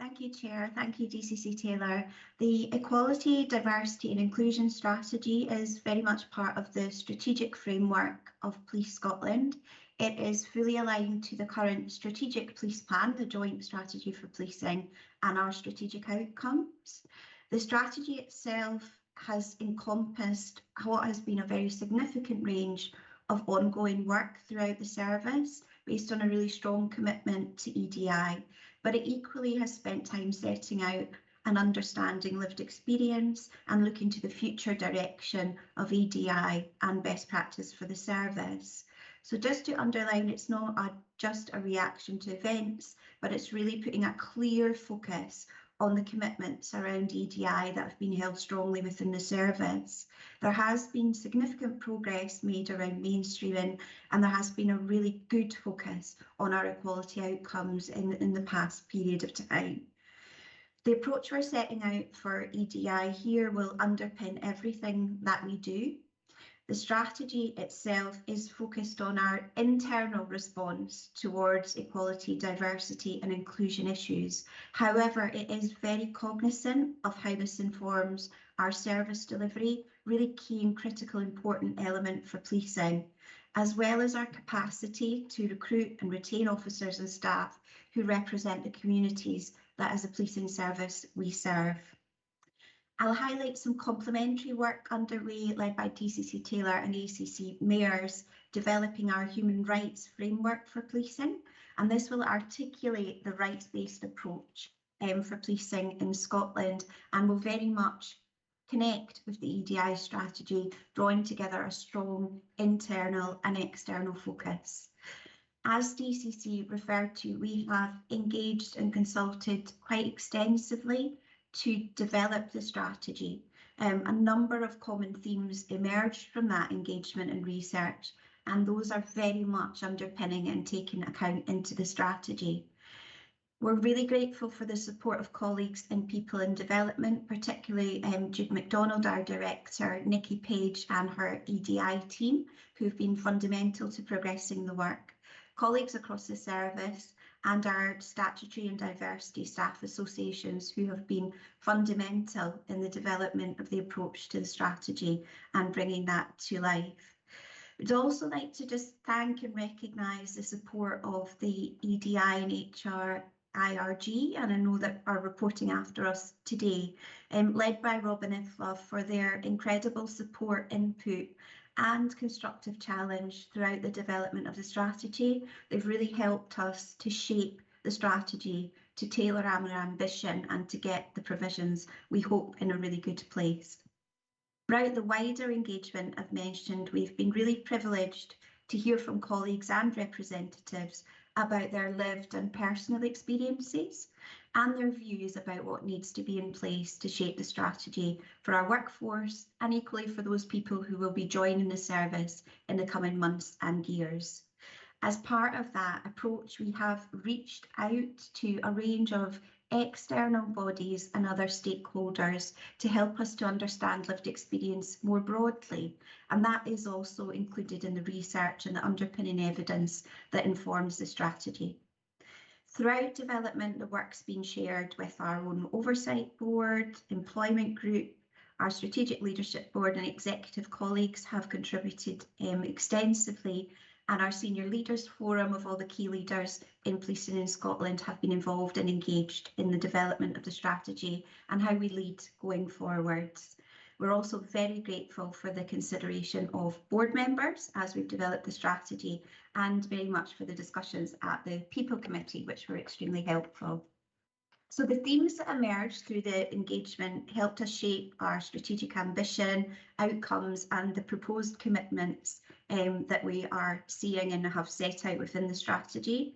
Thank you, Chair. Thank you, DCC Taylor. The Equality, Diversity and Inclusion Strategy is very much part of the strategic framework of Police Scotland. It is fully aligned to the current strategic police plan, the Joint Strategy for Policing, and our strategic outcomes. The strategy itself has encompassed what has been a very significant range of ongoing work throughout the service based on a really strong commitment to EDI, but it equally has spent time setting out and understanding lived experience and looking to the future direction of EDI and best practice for the service. So just to underline, it's not just a reaction to events, but it's really putting a clear focus on the commitments around EDI that have been held strongly within the service. There has been significant progress made around mainstreaming, and there has been a really good focus on our equality outcomes in the past period of time. The approach we're setting out for EDI here will underpin everything that we do. The strategy itself is focused on our internal response towards equality, diversity and inclusion issues. However, it is very cognizant of how this informs our service delivery, really key and critical important element for policing, as well as our capacity to recruit and retain officers and staff who represent the communities that as a policing service we serve. I'll highlight some complementary work underway led by DCC Taylor and ACC mayors developing our human rights framework for policing, and this will articulate the rights-based approach for policing in Scotland and will very much connect with the EDI strategy, drawing together a strong internal and external focus. As DCC referred to, we have engaged and consulted quite extensively to develop the strategy. A number of common themes emerged from that engagement and research, and those are very much underpinning and taking account into the strategy. We're really grateful for the support of colleagues in People and Development, particularly Jude MacDonald, our Director, Nikki Page and her EDI team, who've been fundamental to progressing the work. Colleagues across the service and our statutory and diversity staff associations who have been fundamental in the development of the approach to the strategy and bringing that to life. We'd also like to just thank and recognise the support of the EDI and HR IRG, and I know that are reporting after us today, led by Robin Iflove, for their incredible support, input and constructive challenge throughout the development of the strategy. They've really helped us to shape the strategy, to tailor our ambition and to get the provisions, we hope, in a really good place. Throughout the wider engagement I've mentioned, we've been really privileged to hear from colleagues and representatives about their lived and personal experiences and their views about what needs to be in place to shape the strategy for our workforce and equally for those people who will be joining the service in the coming months and years. As part of that approach, we have reached out to a range of external bodies and other stakeholders to help us to understand lived experience more broadly, and that is also included in the research and the underpinning evidence that informs the strategy. Throughout development, the work's been shared with our own oversight board, employment group, our strategic leadership board and executive colleagues have contributed extensively, and our senior leaders forum of all the key leaders in policing in Scotland have been involved and engaged in the development of the strategy and how we lead going forwards. We're also very grateful for the consideration of board members as we've developed the strategy, and very much for the discussions at the People Committee, which were extremely helpful. So the themes that emerged through the engagement helped us shape our strategic ambition, outcomes and the proposed commitments that we are seeing and have set out within the strategy.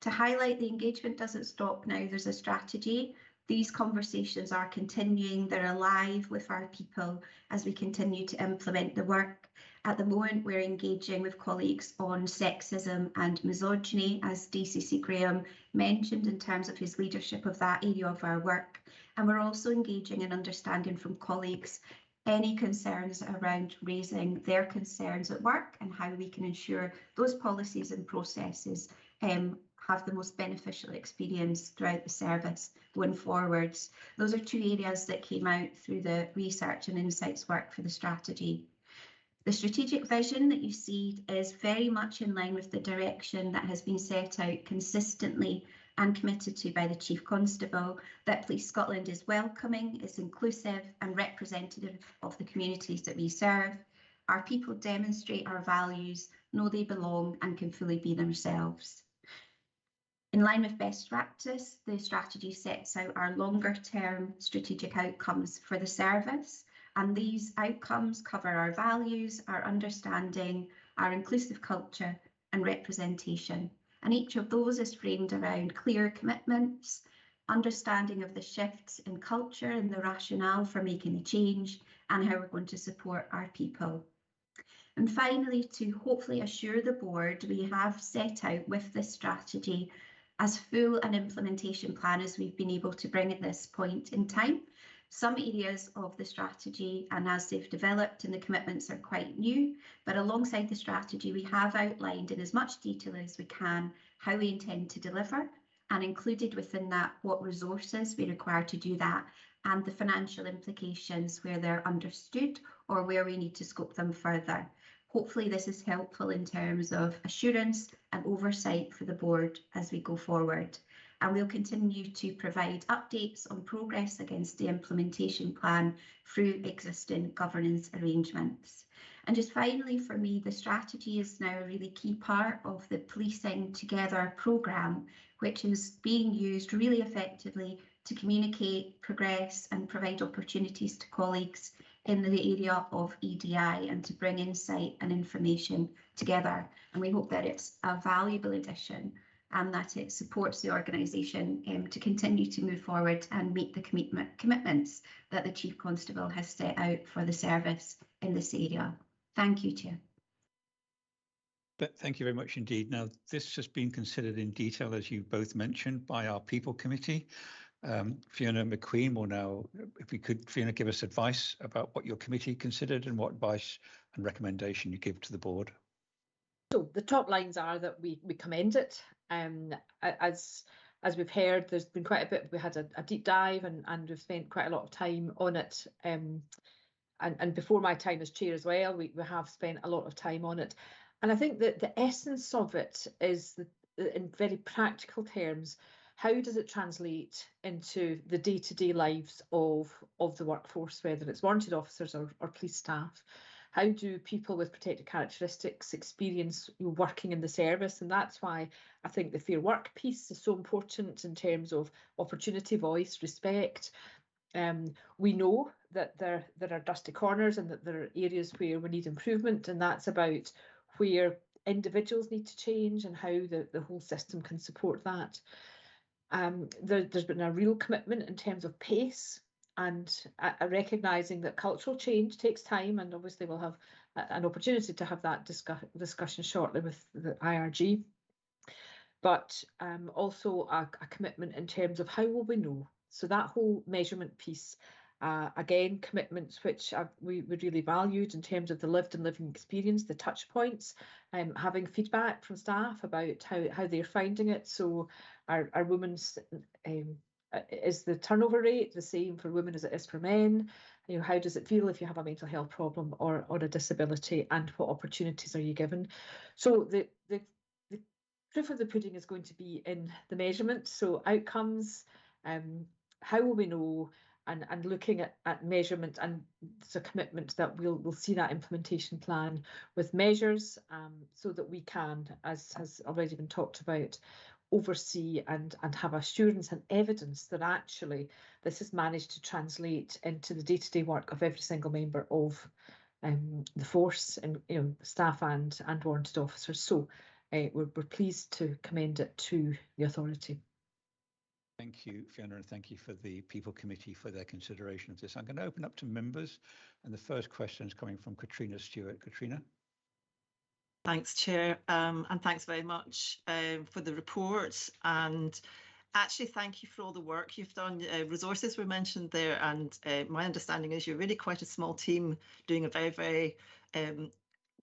To highlight the engagement doesn't stop now, there's a strategy. These conversations are continuing, they're alive with our people as we continue to implement the work. At the moment, we're engaging with colleagues on sexism and misogyny, as DCC Graham mentioned in terms of his leadership of that area of our work. And we're also engaging and understanding from colleagues any concerns around raising their concerns at work and how we can ensure those policies and processes have the most beneficial experience throughout the service going forwards. Those are two areas that came out through the research and insights work for the strategy. The strategic vision that you see is very much in line with the direction that has been set out consistently and committed to by the Chief Constable, that Police Scotland is welcoming, is inclusive and representative of the communities that we serve. Our people demonstrate our values, know they belong and can fully be themselves. In line with best practice, the strategy sets out our longer term strategic outcomes for the service, and these outcomes cover our values, our understanding, our inclusive culture and representation. And each of those is framed around clear commitments, understanding of the shifts in culture and the rationale for making the change, and how we're going to support our people. And finally, to hopefully assure the board, we have set out with this strategy as full an implementation plan as we've been able to bring at this point in time. Some areas of the strategy and as they've developed and the commitments are quite new, but alongside the strategy we have outlined in as much detail as we can how we intend to deliver, and included within that what resources we require to do that and the financial implications where they're understood or where we need to scope them further. Hopefully this is helpful in terms of assurance and oversight for the board as we go forward. And we'll continue to provide updates on progress against the implementation plan through existing governance arrangements. And just finally, for me, the strategy is now a really key part of the Policing Together programme, which is being used really effectively to communicate, progress and provide opportunities to colleagues in the area of EDI and to bring insight and information together. And we hope that it's a valuable addition and that it supports the organisation to continue to move forward and meet the commitments that the Chief Constable has set out for the service in this area. Thank you, Chair. Thank you very much indeed. Now, this has been considered in detail, as you both mentioned, by our People Committee. Fiona McQueen will now, if we could, Fiona, give us advice about what your committee considered and what advice and recommendation you give to the board. So the top lines are that we commend it. As we've heard, there's been quite a bit. We had a deep dive and we've spent quite a lot of time on it. And before my time as chair as well, we have spent a lot of time on it. And I think that the essence of it is, in very practical terms, how does it translate into the day-to-day lives of the workforce, whether it's warranted officers or police staff? How do people with protected characteristics experience working in the service? And that's why I think the fair work piece is so important in terms of opportunity, voice, respect. We know that there are dusty corners and that there are areas where we need improvement, and that's about where individuals need to change and how the whole system can support that. There's been a real commitment in terms of pace and recognising that cultural change takes time, and obviously we'll have an opportunity to have that discussion shortly with the IRG. But also a commitment in terms of how will we know? So that whole measurement piece, again, commitments which we really valued in terms of the lived and living experience, the touch points, having feedback from staff about how they're finding it. So our women's, is the turnover rate the same for women as it is for men? You know, how does it feel if you have a mental health problem or a disability, and what opportunities are you given? So the proof of the pudding is going to be in the measurement. So outcomes, how will we know? And looking at measurement, and it's a commitment that we'll see that implementation plan with measures, so that we can, as has already been talked about, oversee and have assurance and evidence that actually this is managed to translate into the day-to-day work of every single member of the force, and staff and warranted officers. So we're pleased to commend it to the authority. Thank you, Fiona, and thank you for the People Committee for their consideration of this. I'm going to open up to members, and the first question is coming from Katrina Stewart. Katrina. Thanks, Chair, and thanks very much for the report. And actually, thank you for all the work you've done. Resources were mentioned there, and my understanding is you're really quite a small team doing a very, very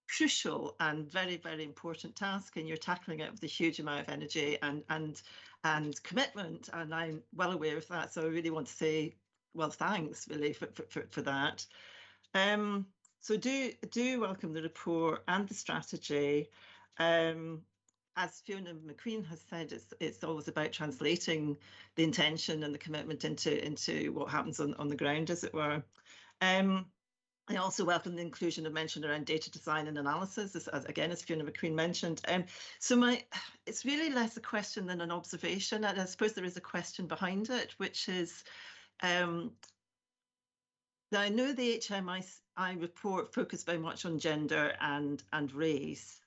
crucial and very, very important task, and you're tackling it with a huge amount of energy and commitment, and I'm well aware of that. So I really want to say, well, thanks really for that. So do welcome the report and the strategy. As Fiona McQueen has said, it's always about translating the intention and the commitment into what happens on the ground, as it were. I also welcome the inclusion of mention around data design and analysis, as Fiona McQueen mentioned. So it's really less a question than an observation, and I suppose there is a question behind it, which is, now I know the HMI report focused very much on gender and race,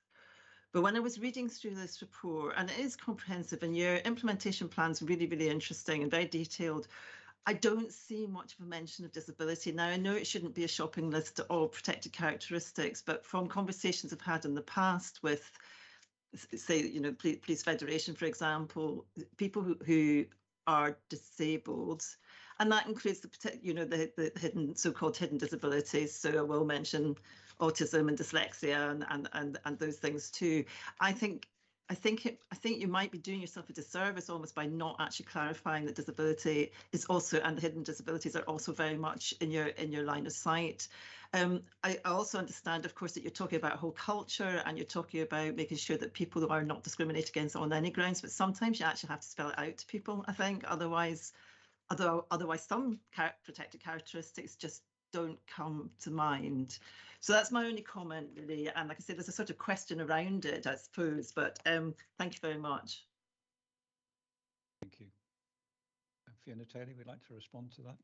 but when I was reading through this report, and it is comprehensive, and your implementation plan's really, really interesting and very detailed, I don't see much of a mention of disability. Now, I know it shouldn't be a shopping list of all protected characteristics, but from conversations I've had in the past with, say, Police Federation, for example, people who are disabled, and that includes the hidden, so-called hidden disabilities. So I will mention autism and dyslexia and those things too. I think you might be doing yourself a disservice almost by not actually clarifying that disability is also, and the hidden disabilities are also very much in your line of sight. I also understand, of course, that you're talking about whole culture, and you're talking about making sure that people are not discriminated against on any grounds, but sometimes you actually have to spell it out to people, I think. Otherwise some protected characteristics just don't come to mind. So that's my only comment, really. And like I said, there's a sort of question around it, I suppose, but thank you very much. Thank you. Fiona Taylor, would like to respond to that?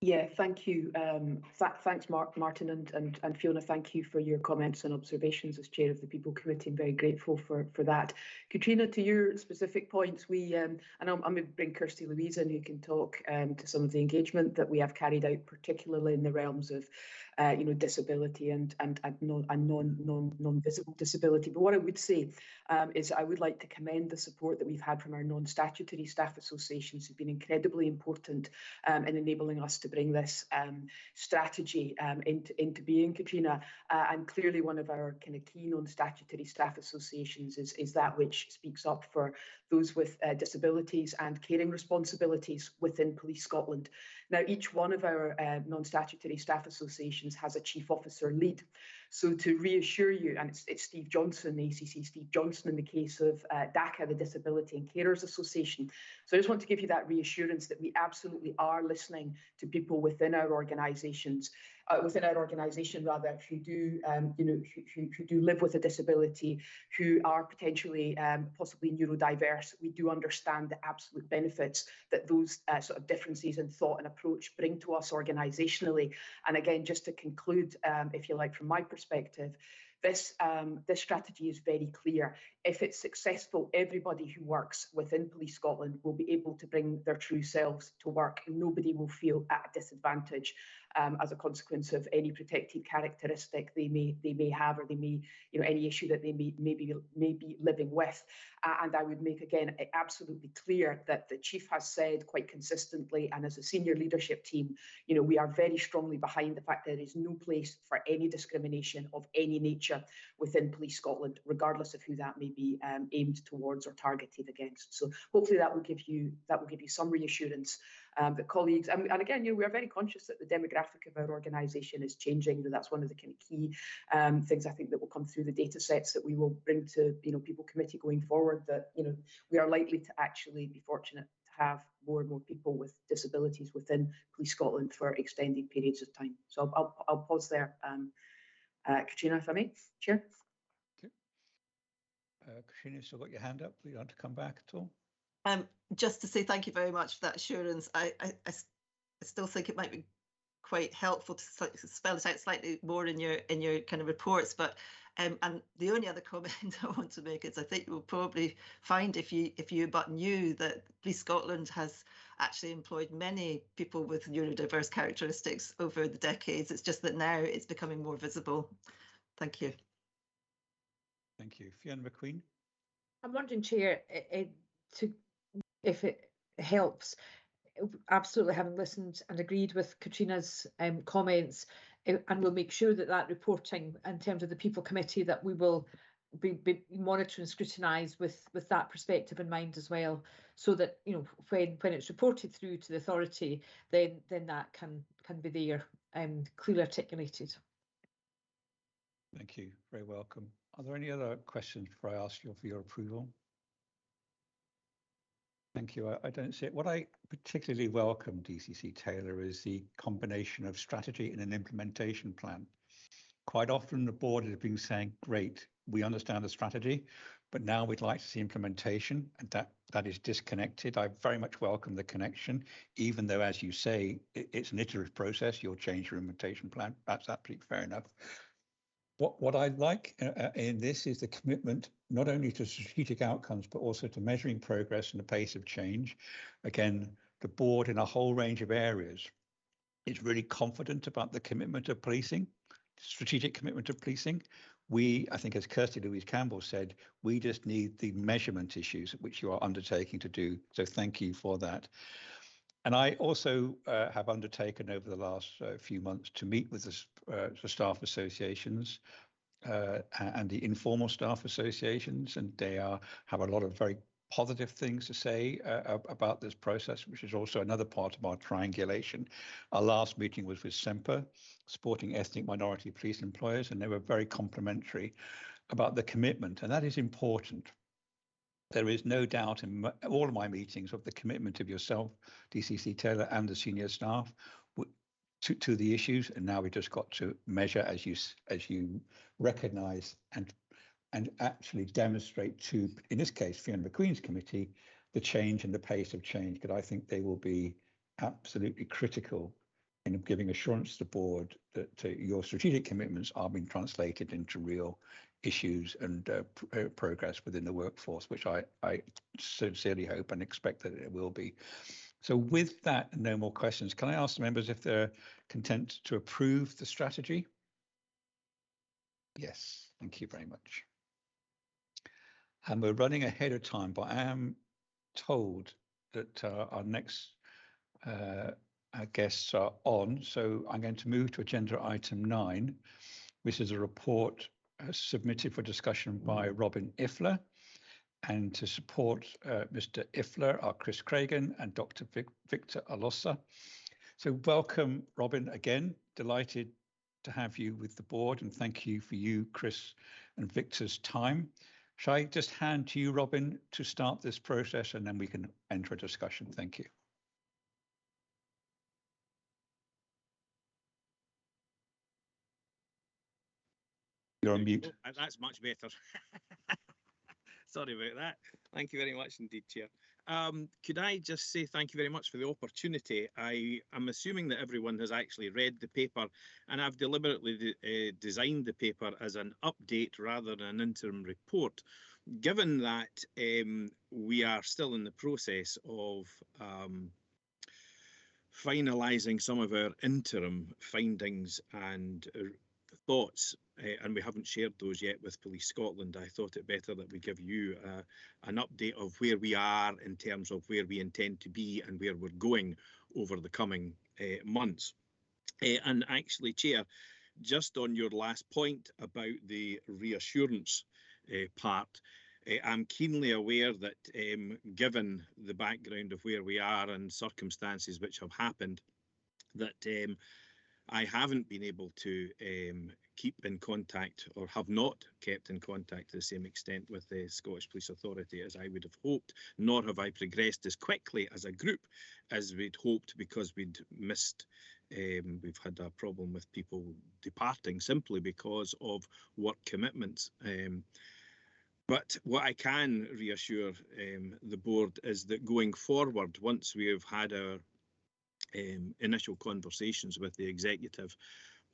Yeah, thank you. Thanks, Martin and Fiona. Thank you for your comments and observations as chair of the People Committee. I'm very grateful for that. Katrina, to your specific points, and I'm going to bring Kirsty Louise in, who can talk to some of the engagement that we have carried out, particularly in the realms of disability and non-visible disability. But what I would say is I would like to commend the support that we've had from our non-statutory staff associations, who've been incredibly important in enabling us to bring this strategy into being, Katrina. And clearly one of our kind of key non-statutory staff associations is that which speaks up for those with disabilities and caring responsibilities within Police Scotland. Now, each one of our non-statutory staff associations has a chief officer lead. So to reassure you, and it's Steve Johnson, the ACC Steve Johnson, in the case of DACA, the Disability and Carers Association. So I just want to give you that reassurance that we absolutely are listening to people within our organisations, who do, who do live with a disability, who are potentially possibly neurodiverse. We do understand the absolute benefits that those sort of differences in thought and approach bring to us organisationally. And again, just to conclude, if you like, from my perspective, this strategy is very clear. If it's successful, everybody who works within Police Scotland will be able to bring their true selves to work, and nobody will feel at a disadvantage as a consequence of any protected characteristic they may have, or they may, any issue that they may be living with. And I would make again it absolutely clear that the chief has said quite consistently, and as a senior leadership team, we are very strongly behind the fact that there is no place for any discrimination of any nature within Police Scotland, regardless of who that may be aimed towards or targeted against. So hopefully that will give you some reassurance that colleagues, and again, we are very conscious that the demographic of our organisation is changing. That's one of the kind of key things I think that will come through the data sets that we will bring to People Committee going forward, that we are likely to actually be fortunate to have more and more people with disabilities within Police Scotland for extended periods of time. So I'll pause there. Katrina, if I may, Chair. Okay. Katrina, you've still got your hand up. Would you like to come back at all? Just to say thank you very much for that assurance. I still think it might be quite helpful to spell it out slightly more in your kind of reports, but And the only other comment I want to make is I think you will probably find if you but knew that Police Scotland has actually employed many people with neurodiverse characteristics over the decades. It's just that now it's becoming more visible. Thank you. Thank you. Fiona McQueen. I'm wondering, Chair, if it helps, absolutely having listened and agreed with Katrina's comments, and we'll make sure that that reporting in terms of the People Committee that we will be monitor and scrutinise with that perspective in mind as well, so that when it's reported through to the authority, then that can be there clearly articulated. Thank you. Very welcome. Are there any other questions before I ask you for your approval? Thank you. I don't see it. What I particularly welcome, DCC Taylor, is the combination of strategy and an implementation plan. Quite often the board has been saying, great, we understand the strategy, but now we'd like to see implementation, and that is disconnected. I very much welcome the connection, even though, as you say, it's an iterative process. You'll change your implementation plan. That's absolutely fair enough. What I like in this is the commitment not only to strategic outcomes, but also to measuring progress and the pace of change. Again, the board in a whole range of areas is really confident about the commitment of policing, strategic commitment of policing. I think, as Kirsty Louise Campbell said, we just need the measurement issues which you are undertaking to do. So thank you for that. And I also have undertaken over the last few months to meet with the staff associations and the informal staff associations, and they have a lot of very positive things to say about this process, which is also another part of our triangulation. Our last meeting was with SEMPA, Supporting Ethnic Minority Police Employers, and they were very complimentary about the commitment, and that is important. There is no doubt in all of my meetings of the commitment of yourself, DCC Taylor, and the senior staff to the issues, and now we just got to measure, as you recognise and actually demonstrate to, in this case, Fiona McQueen's committee, the change and the pace of change, because I think they will be absolutely critical in giving assurance to the board that your strategic commitments are being translated into real issues and progress within the workforce, which I sincerely hope and expect that it will be. So with that, no more questions. Can I ask the members if they're content to approve the strategy? Yes, thank you very much. And we're running ahead of time, but I am told that our next guests are on. So I'm going to move to agenda item 9, which is a report submitted for discussion by Robin Ifler. And to support Mr. Ifler are Chris Cragen and Dr. Victor Alosa. So welcome, Robin, again. Delighted to have you with the board, and thank you for you, Chris, and Victor's time. Shall I just hand to you, Robin, to start this process, and then we can enter a discussion? Thank you. You're on mute. Oh, that's much better. Sorry about that. Thank you very much indeed, Chair. Could I just say thank you very much for the opportunity. I'm assuming that everyone has actually read the paper, and I've deliberately designed the paper as an update rather than an interim report, given that we are still in the process of finalising some of our interim findings and thoughts, and we haven't shared those yet with Police Scotland. I thought it better that we give you an update of where we are in terms of where we intend to be and where we're going over the coming months. And actually, Chair, just on your last point about the reassurance part, I'm keenly aware that given the background of where we are and circumstances which have happened, that I haven't been able to keep in contact, or have not kept in contact to the same extent with the Scottish Police Authority as I would have hoped, nor have I progressed as quickly as a group as we'd hoped, because we'd missed, we've had a problem with people departing simply because of work commitments. But what I can reassure the board is that going forward, once we have had our initial conversations with the executive,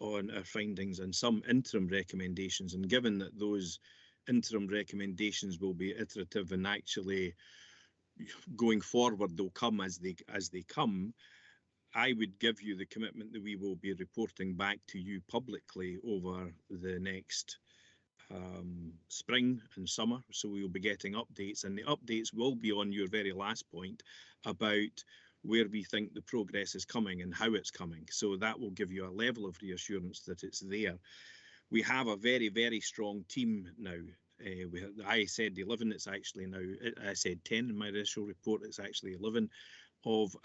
on our findings and some interim recommendations. And given that those interim recommendations will be iterative and actually going forward they'll come as they come, I would give you the commitment that we will be reporting back to you publicly over the next spring and summer. So we will be getting updates, and the updates will be on your very last point about where we think the progress is coming and how it's coming. So that will give you a level of reassurance that it's there. We have a very, very strong team now. I said 11, it's actually now, I said 10 in my initial report, it's actually 11 of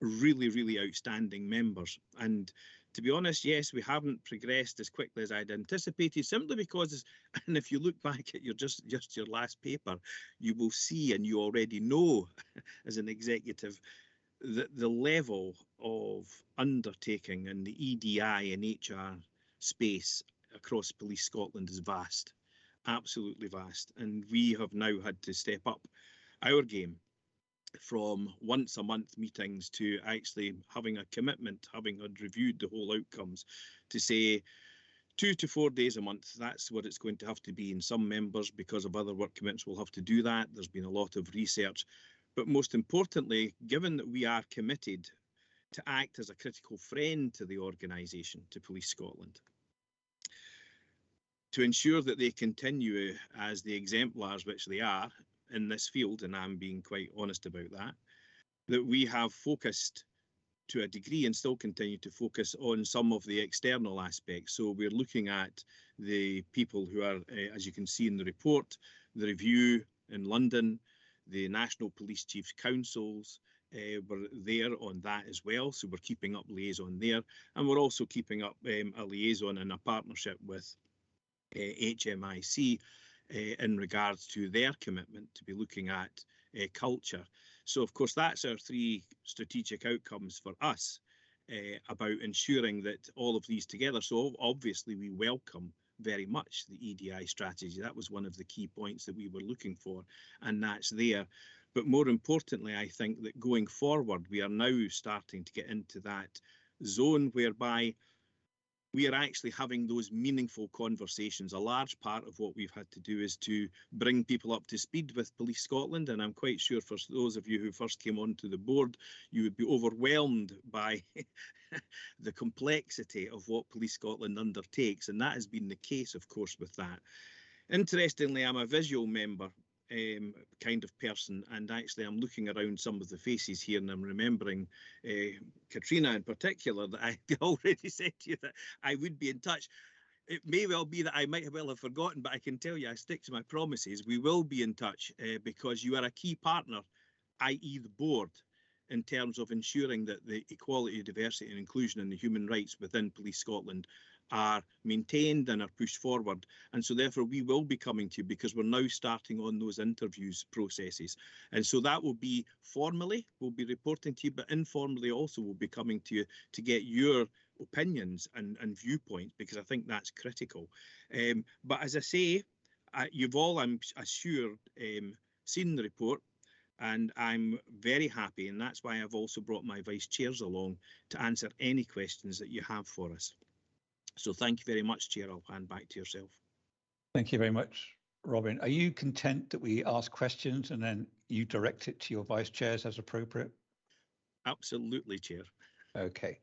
really, really outstanding members. And to be honest, yes, we haven't progressed as quickly as I'd anticipated, simply because, and if you look back at your just your last paper, you will see, and you already know as an executive, that the level of undertaking in the EDI and HR space across Police Scotland is vast, absolutely vast. And we have now had to step up our game from once a month meetings to actually having a commitment, having had reviewed the whole outcomes, to say 2 to 4 days a month, that's what it's going to have to be. In some members, because of other work commitments, will have to do that. There's been a lot of research. But most importantly, given that we are committed to act as a critical friend to the organisation, to Police Scotland, to ensure that they continue as the exemplars which they are in this field, and I'm being quite honest about that, that we have focused to a degree and still continue to focus on some of the external aspects. So we're looking at the people who are, as you can see in the report, the review in London, the National Police Chiefs Councils, we're there on that as well. So we're keeping up liaison there. And we're also keeping up a liaison and a partnership with HMIC in regards to their commitment to be looking at culture. So of course that's our 3 strategic outcomes for us about ensuring that all of these together. So obviously we welcome very much the EDI strategy. That was one of the key points that we were looking for, and that's there. But more importantly, I think that going forward, we are now starting to get into that zone whereby we are actually having those meaningful conversations. A large part of what we've had to do is to bring people up to speed with Police Scotland, and I'm quite sure for those of you who first came onto the board, you would be overwhelmed by the complexity of what Police Scotland undertakes, and that has been the case, of course, with that. Interestingly, I'm a visual member kind of person, and actually I'm looking around some of the faces here and I'm remembering Katrina in particular, that I already said to you that I would be in touch. It may well be that I might well have forgotten, but I can tell you I stick to my promises. We will be in touch because you are a key partner, i.e. the board, in terms of ensuring that the equality, diversity and inclusion and the human rights within Police Scotland are maintained and are pushed forward. And so therefore we will be coming to you, because we're now starting on those interviews processes. And so that will be formally, we'll be reporting to you, but informally also we'll be coming to you to get your opinions and viewpoints, because I think that's critical. But as I say, you've all, I'm assured, seen the report, and I'm very happy, and that's why I've also brought my vice chairs along to answer any questions that you have for us. So thank you very much, Chair. I'll hand back to yourself. Thank you very much, Robin. Are you content that we ask questions and then you direct it to your vice chairs as appropriate? Absolutely, Chair. Okay,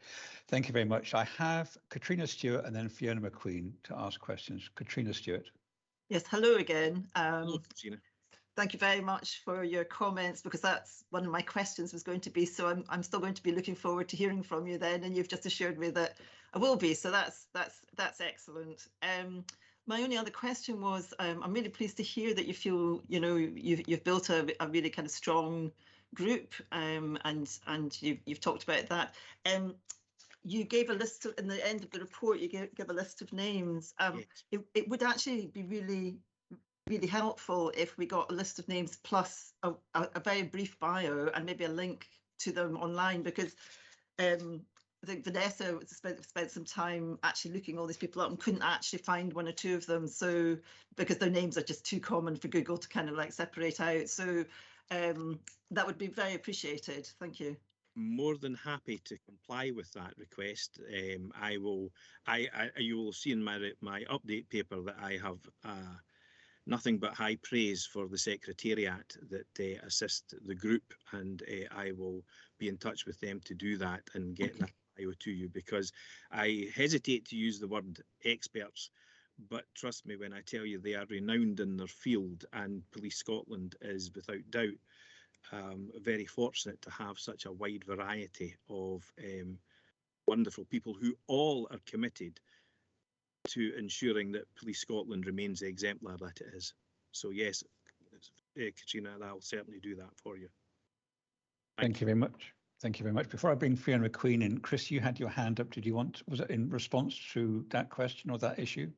thank you very much. I have Katrina Stewart and then Fiona McQueen to ask questions. Katrina Stewart. Yes, hello again. Hello, Katrina. Thank you very much for your comments, because that's one of my questions was going to be. So I'm still going to be looking forward to hearing from you then, and you've just assured me that I will be. So that's excellent. My only other question was, I'm really pleased to hear that you feel, you know, you've built a really kind of strong group, and you've talked about that. You gave a list in the end of the report. You gave a list of names. Yes. It would actually be really helpful if we got a list of names plus a very brief bio and maybe a link to them online, because I think Vanessa spent some time actually looking all these people up and couldn't actually find 1 or 2 of them, so because their names are just too common for Google to kind of like separate out. So that would be very appreciated. Thank you. more than happy to comply with that request. You will see in my update paper that I have nothing but high praise for the Secretariat that assist the group, and I will be in touch with them to do that and get that bio to you, because I hesitate to use the word experts, but trust me when I tell you they are renowned in their field, and Police Scotland is without doubt very fortunate to have such a wide variety of wonderful people who all are committed to ensuring that Police Scotland remains the exemplar that it is. So yes, Katrina, I'll certainly do that for you. Thank you very much. Thank you very much. Before I bring Fiona McQueen in, Chris, you had your hand up. Did you want, was it in response to that question or that issue?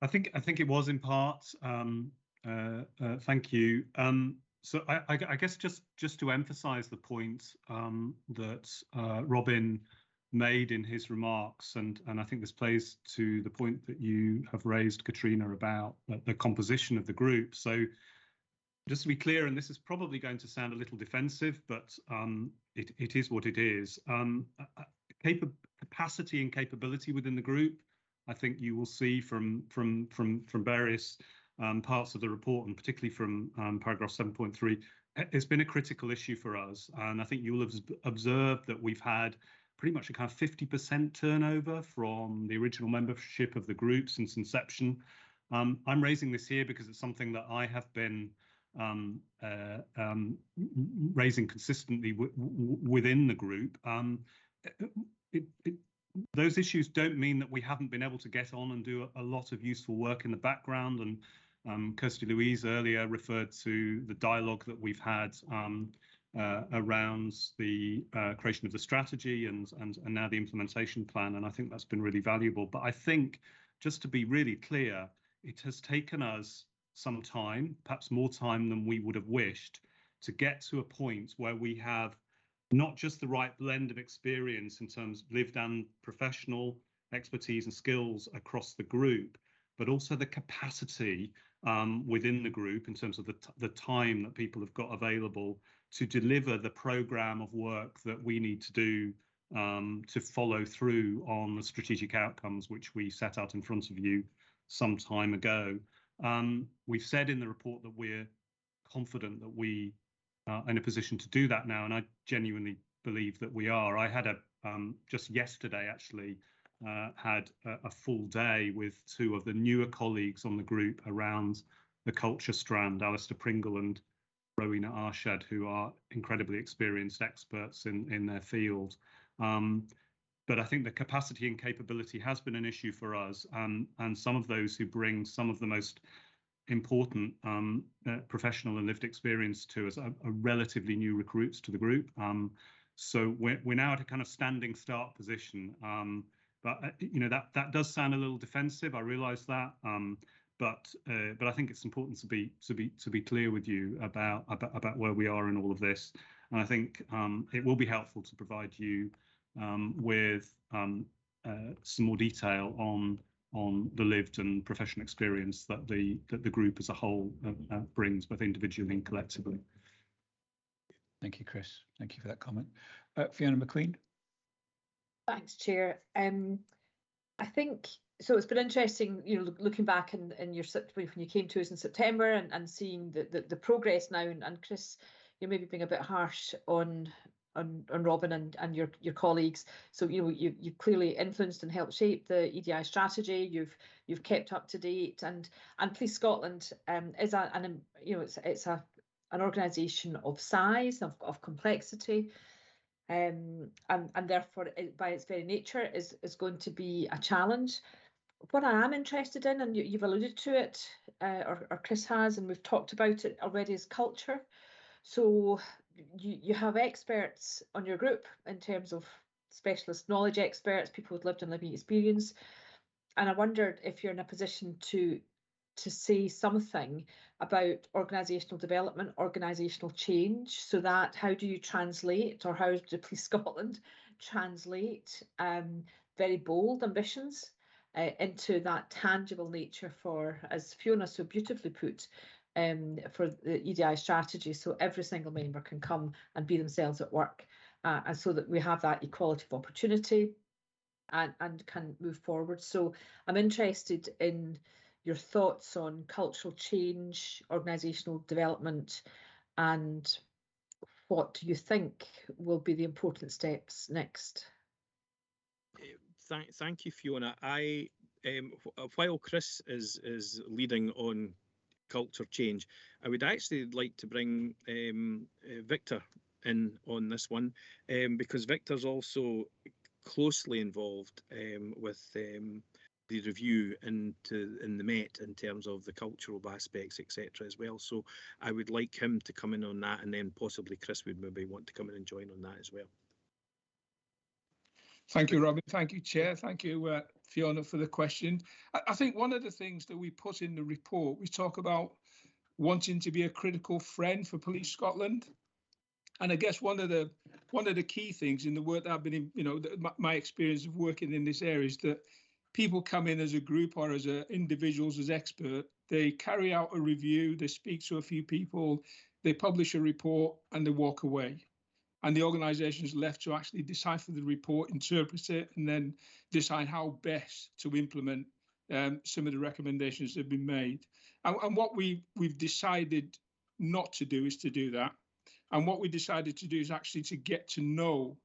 I think it was in part. Thank you. So I guess just to emphasise the point that Robin made in his remarks, and I think this plays to the point that you have raised, Katrina, about the composition of the group. So just to be clear, and this is probably going to sound a little defensive, but it is what it is. Capacity and capability within the group, I think you will see from various parts of the report, and particularly from paragraph 7.3, it's been a critical issue for us. And I think you will have observed that we've had pretty much a kind of 50% turnover from the original membership of the group since inception. I'm raising this here because it's something that I have been raising consistently within the group. Those issues don't mean that we haven't been able to get on and do a lot of useful work in the background. And Kirsty Louise earlier referred to the dialogue that we've had around the creation of the strategy and now the implementation plan. And I think that's been really valuable. But I think, just to be really clear, it has taken us some time, perhaps more time than we would have wished, to get to a point where we have not just the right blend of experience in terms of lived and professional expertise and skills across the group, but also the capacity within the group in terms of the time that people have got available to deliver the programme of work that we need to do to follow through on the strategic outcomes which we set out in front of you some time ago. We've said in the report that we're confident that we are in a position to do that now, and I genuinely believe that we are. I had just yesterday actually had a full day with two of the newer colleagues on the group around the culture strand, Alistair Pringle and Rowena Arshad, who are incredibly experienced experts in their field. But I think the capacity and capability has been an issue for us, and some of those who bring some of the most important professional and lived experience to us are relatively new recruits to the group. So we're now at a kind of standing start position. But you know, that does sound a little defensive. I realise that, but I think it's important to be clear with you about where we are in all of this. And I think it will be helpful to provide you with some more detail on the lived and professional experience that the group as a whole brings, both individually and collectively. Thank you, Chris. Thank you for that comment. Fiona McQueen. Thanks, Chair. I think so. It's been interesting, you know, looking back in your when you came to us in September and seeing the progress now. And Chris, you maybe being a bit harsh on Robin and your colleagues. So you know you clearly influenced and helped shape the EDI strategy. You've kept up to date, and Police Scotland is an organisation of size, of complexity. And therefore, by its very nature, is going to be a challenge. What I am interested in, and you've alluded to it, or Chris has, and we've talked about it already, is culture. So you have experts on your group in terms of specialist knowledge experts, people with lived and living experience, and I wondered if you're in a position to say something about organisational development, organisational change, so that how do you translate, or how does Police Scotland translate very bold ambitions into that tangible nature for, as Fiona so beautifully put, for the EDI strategy, so every single member can come and be themselves at work and so that we have that equality of opportunity and can move forward. So I'm interested in your thoughts on cultural change, organisational development, and what do you think will be the important steps next? Thank you, Fiona. While Chris is leading on culture change, I would actually like to bring Victor in on this one, because Victor's also closely involved with the review in the Met in terms of the cultural aspects, etc. as well. So I would like him to come in on that, and then possibly Chris would maybe want to come in and join on that as well. Thank you, Robin. Thank you, Chair. Thank you, Fiona, for the question. I think one of the things that we put in the report, we talk about wanting to be a critical friend for Police Scotland. And I guess one of the key things in the work that I've been in, my experience of working in this area is that people come in as a group or as individuals, as expert, they carry out a review, they speak to a few people, they publish a report and they walk away. And the organisation is left to actually decipher the report, interpret it, and then decide how best to implement some of the recommendations that have been made. And what we've decided not to do is to do that. And what we decided to do is actually to get to know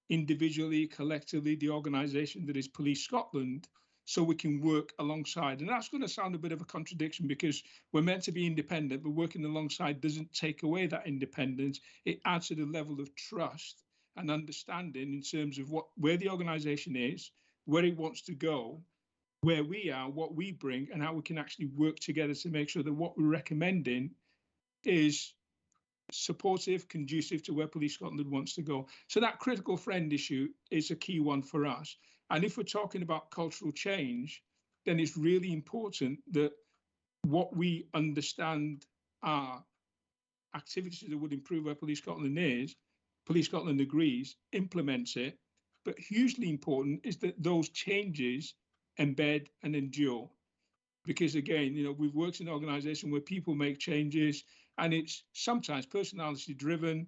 individually, collectively, the organisation that is Police Scotland, so we can work alongside. And that's going to sound a bit of a contradiction because we're meant to be independent, but working alongside doesn't take away that independence. It adds to the level of trust and understanding in terms of where the organisation is, where it wants to go, where we are, what we bring, and how we can actually work together to make sure that what we're recommending is supportive, conducive to where Police Scotland wants to go. So that critical friend issue is a key one for us. And if we're talking about cultural change, then it's really important that what we understand are activities that would improve where Police Scotland is, Police Scotland agrees, implements it. But hugely important is that those changes embed and endure. Because again, we've worked in an organisation where people make changes and it's sometimes personality driven.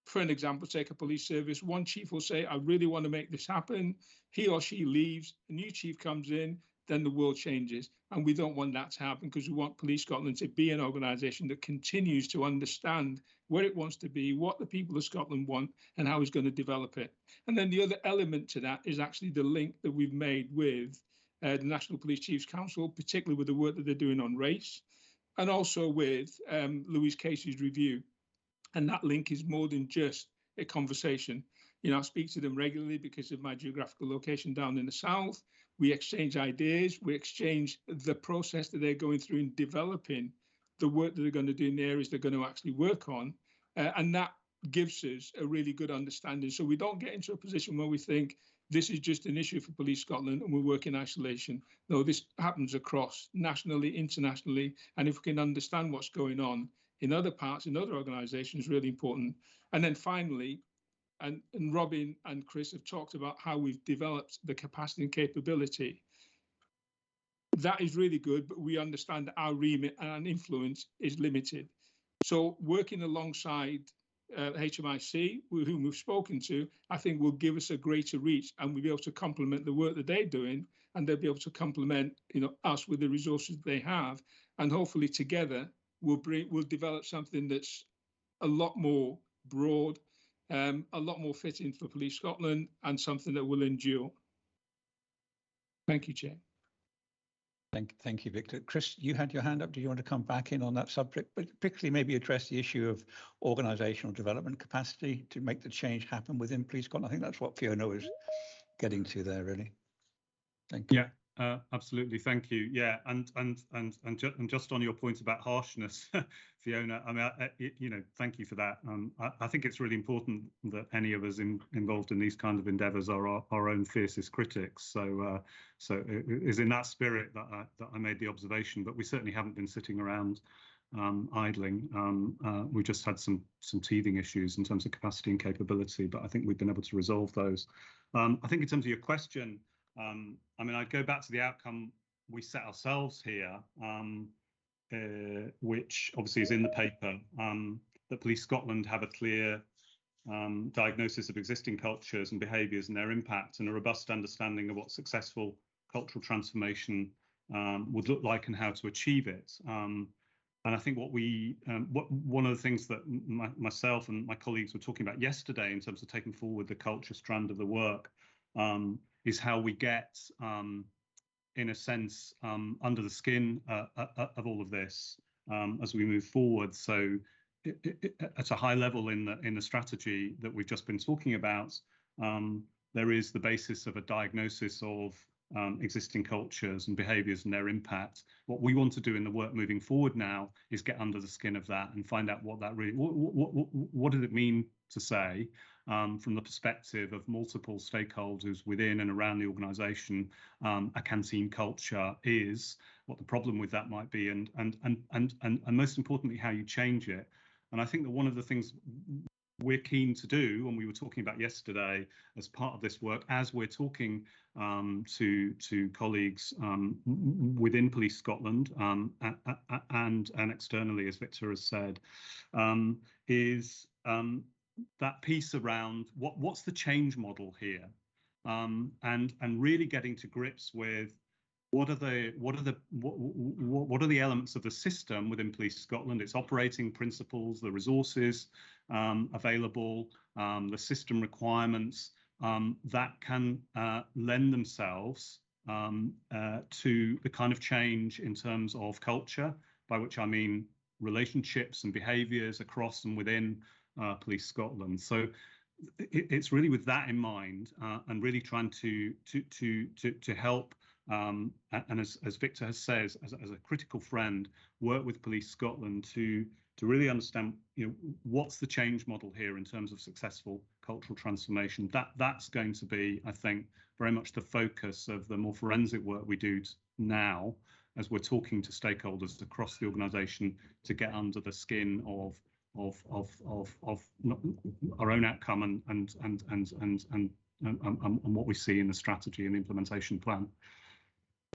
For an example, take a police service. One chief will say, I really want to make this happen. He or she leaves, a new chief comes in, then the world changes. And we don't want that to happen because we want Police Scotland to be an organisation that continues to understand where it wants to be, what the people of Scotland want, and how it's going to develop it. And then the other element to that is actually the link that we've made with the National Police Chiefs Council, particularly with the work that they're doing on race, and also with Louise Casey's review. And that link is more than just a conversation. I speak to them regularly because of my geographical location down in the south. We exchange ideas, we exchange the process that they're going through in developing the work that they're going to do in the areas they're going to actually work on. And that gives us a really good understanding. So we don't get into a position where we think this is just an issue for Police Scotland and we work in isolation. No, this happens across nationally, internationally. And if we can understand what's going on in other parts, in other organisations, really important. And then finally, and Robin and Chris have talked about how we've developed the capacity and capability. That is really good, but we understand that our remit and influence is limited. So working alongside HMIC, whom we've spoken to, I think will give us a greater reach and we'll be able to complement the work that they're doing, and they'll be able to complement us with the resources they have. And hopefully together, we'll develop something that's a lot more broad, a lot more fitting for Police Scotland, and something that will endure. Thank you, Chair. Thank you, Victor. Chris, you had your hand up. Do you want to come back in on that subject, but particularly maybe address the issue of organisational development capacity to make the change happen within Police Scotland? I think that's what Fiona was getting to there, really. Thank you. Yeah, absolutely. Thank you. Yeah, and just on your point about harshness, Fiona. I mean, thank you for that. I think it's really important that any of us involved in these kinds of endeavours are our own fiercest critics. So, it is in that spirit that I made the observation. But we certainly haven't been sitting around idling. We just had some teething issues in terms of capacity and capability, but I think we've been able to resolve those. I think in terms of your question. I mean, I'd go back to the outcome we set ourselves here, which obviously is in the paper, that Police Scotland have a clear diagnosis of existing cultures and behaviours and their impact, and a robust understanding of what successful cultural transformation would look like and how to achieve it. And I think one of the things that myself and my colleagues were talking about yesterday in terms of taking forward the culture strand of the work is how we get, in a sense, under the skin of all of this as we move forward. So at a high level in the strategy that we've just been talking about, there is the basis of a diagnosis of existing cultures and behaviours and their impact. What we want to do in the work moving forward now is get under the skin of that and find out what that really, what does it mean to say from the perspective of multiple stakeholders within and around the organisation, a canteen culture is, what the problem with that might be, and most importantly, how you change it. And I think that one of the things we're keen to do, and we were talking about yesterday as part of this work, as we're talking to colleagues within Police Scotland and externally, as Victor has said, is that piece around what's the change model here, and really getting to grips with what are the elements of the system within Police Scotland, its operating principles, the resources available, the system requirements that can lend themselves to the kind of change in terms of culture, by which I mean relationships and behaviours across and within Police Scotland. So it's really with that in mind, and really trying to help. And as Victor has said, as a critical friend, work with Police Scotland to really understand, what's the change model here in terms of successful cultural transformation. That's going to be, I think, very much the focus of the more forensic work we do now, as we're talking to stakeholders across the organisation to get under the skin of our own outcome and what we see in the strategy and the implementation plan.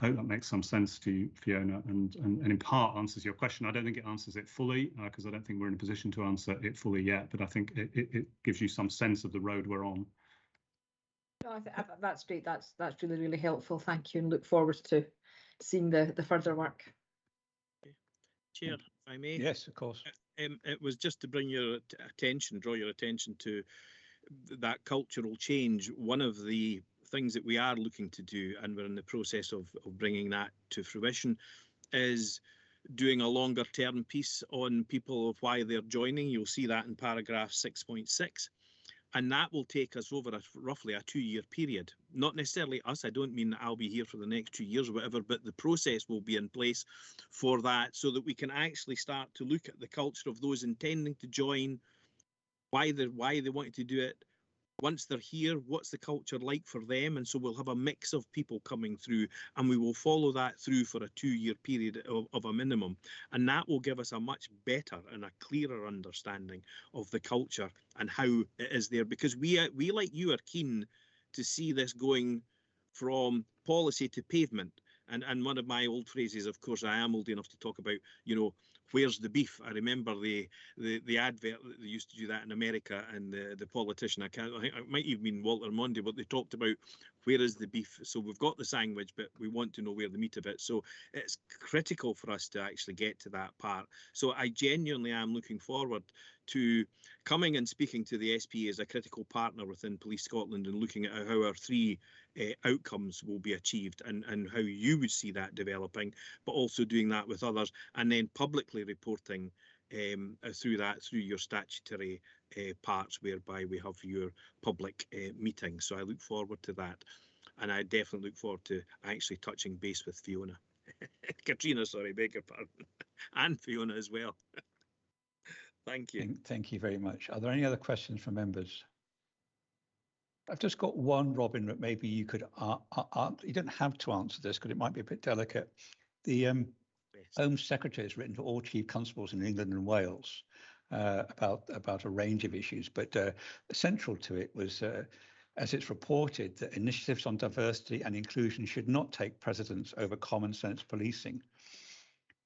I hope that makes some sense to you, Fiona, and in part answers your question. I don't think it answers it fully, because I don't think we're in a position to answer it fully yet, but I think it gives you some sense of the road we're on. No, that's great. That's really, really helpful. Thank you, and look forward to seeing the further work. Chair, if I may. Yes, of course. It was just to bring your draw your attention to that cultural change. One of the things that we are looking to do, and we're in the process of bringing that to fruition, is doing a longer term piece on people of why they're joining. You'll see that in paragraph 6.6. And that will take us over roughly a 2-year period. Not necessarily us, I don't mean that I'll be here for the next 2 years or whatever, but the process will be in place for that, so that we can actually start to look at the culture of those intending to join, why they wanted to do it. Once they're here, what's the culture like for them? And so we'll have a mix of people coming through, and we will follow that through for a 2-year period of a minimum. And that will give us a much better and a clearer understanding of the culture and how it is there. Because we like you are keen to see this going from policy to pavement. And one of my old phrases, of course, I am old enough to talk about, where's the beef? I remember the advert that they used to do that in America, and the politician, I think it might even been Walter Mondale, but they talked about where is the beef. So we've got the sandwich, but we want to know where the meat of it. So it's critical for us to actually get to that part. So I genuinely am looking forward to coming and speaking to the SPA as a critical partner within Police Scotland, and looking at how our 3 outcomes will be achieved, and how you would see that developing, but also doing that with others, and then publicly reporting through your statutory parts, whereby we have your public meetings. So I look forward to that, and I definitely look forward to actually touching base with Fiona. Katrina, sorry, beg your pardon, and Fiona as well. Thank you. Thank you very much. Are there any other questions from members? I've just got one, Robin, that maybe you could, you don't have to answer this because it might be a bit delicate. The Home Secretary has written to all Chief Constables in England and Wales about a range of issues, but central to it was, as it's reported, that initiatives on diversity and inclusion should not take precedence over common sense policing.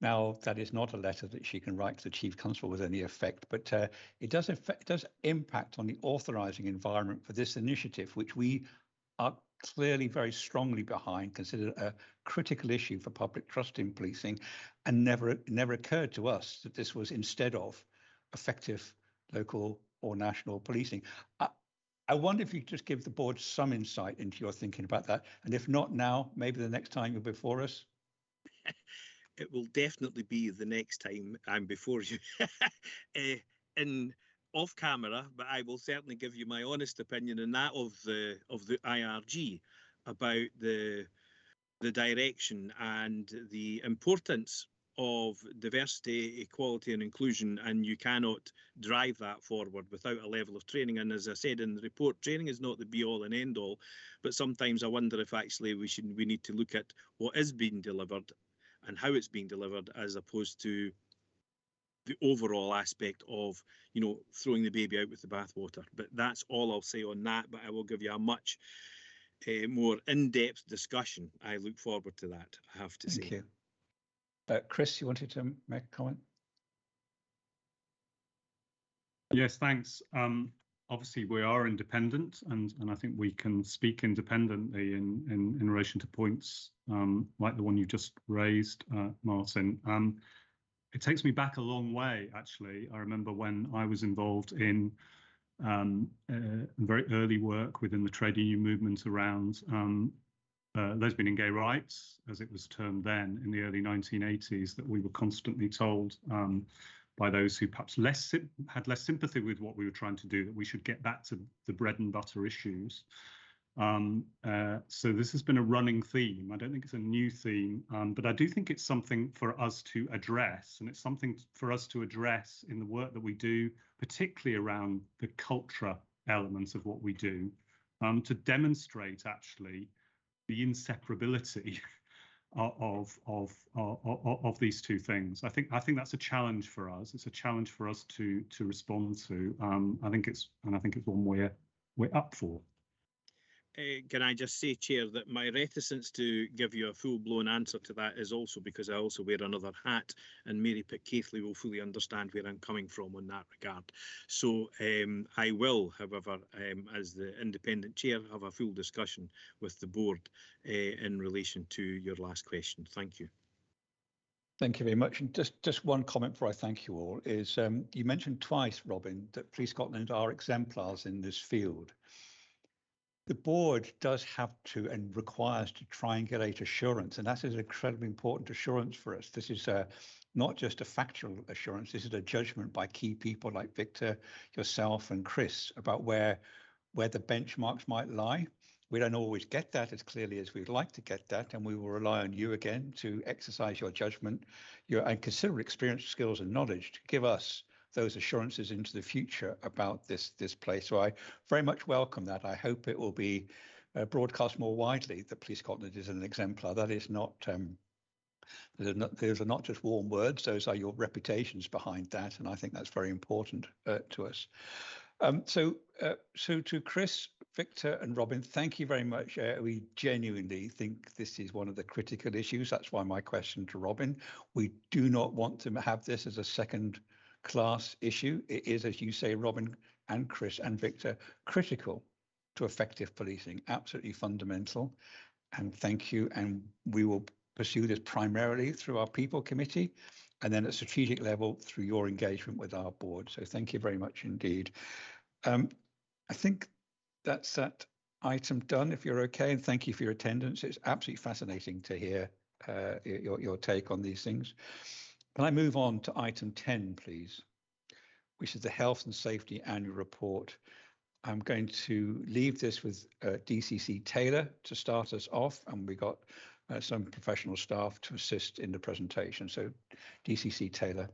Now, that is not a letter that she can write to the Chief Constable with any effect, but it does impact on the authorising environment for this initiative, which we are clearly very strongly behind, considered a critical issue for public trust in policing, and never occurred to us that this was instead of effective local or national policing. I wonder if you could just give the board some insight into your thinking about that, and if not now, maybe the next time you're before us. It will definitely be the next time I'm before you in off camera, but I will certainly give you my honest opinion and that of the IRG about the direction and the importance of diversity, equality and inclusion, and you cannot drive that forward without a level of training. And as I said in the report, training is not the be all and end all, but sometimes I wonder if actually we need to look at what is being delivered and how it's being delivered, as opposed to the overall aspect of, you know, throwing the baby out with the bathwater. But that's all I'll say on that. But I will give you a much more in-depth discussion. I look forward to that, I have to say. Thank you. Chris, you wanted to make a comment? Yes, thanks. Obviously, we are independent, and I think we can speak independently in relation to points like the one you just raised, Martin. It takes me back a long way, actually. I remember when I was involved in very early work within the trade union movement around lesbian and gay rights, as it was termed then in the early 1980s, that we were constantly told by those who perhaps had less sympathy with what we were trying to do, that we should get back to the bread and butter issues. So this has been a running theme. I don't think it's a new theme, but I do think it's something for us to address, and it's something for us to address in the work that we do, particularly around the culture elements of what we do, to demonstrate actually the inseparability of these two things. I think that's a challenge for us. It's a challenge for us to respond to. I think it's one we're up for. Can I just say, Chair, that my reticence to give you a full-blown answer to that is also because I also wear another hat, and Mary Pitt-Keithley will fully understand where I'm coming from in that regard. So I will, however, as the independent chair, have a full discussion with the board in relation to your last question. Thank you. Thank you very much. And just one comment before I thank you all is you mentioned twice, Robin, that Police Scotland are exemplars in this field. The board does have to and requires to triangulate assurance, and that is an incredibly important assurance for us. This is not just a factual assurance, this is a judgment by key people like Victor, yourself and Chris about where the benchmarks might lie. We don't always get that as clearly as we'd like to get that, and we will rely on you again to exercise your judgment, and considerable experience, skills and knowledge to give us those assurances into the future about this place. So I very much welcome that. I hope it will be broadcast more widely that Police Scotland is an exemplar. That is not, those are not just warm words, those are your reputations behind that, and I think that's very important to us. So to Chris, Victor and Robin, thank you very much. We genuinely think this is one of the critical issues. That's why my question to Robin. We do not want to have this as a second-class issue. It is, as you say, Robin and Chris and Victor, critical to effective policing, absolutely fundamental. And thank you. And we will pursue this primarily through our People Committee, and then at strategic level through your engagement with our board. So thank you very much indeed. I think that's that item done, if you're okay, and thank you for your attendance. It's absolutely fascinating to hear your take on these things. Can I move on to item 10, please, which is the Health and Safety Annual Report. I'm going to leave this with DCC Taylor to start us off, and we got some professional staff to assist in the presentation. So DCC Taylor.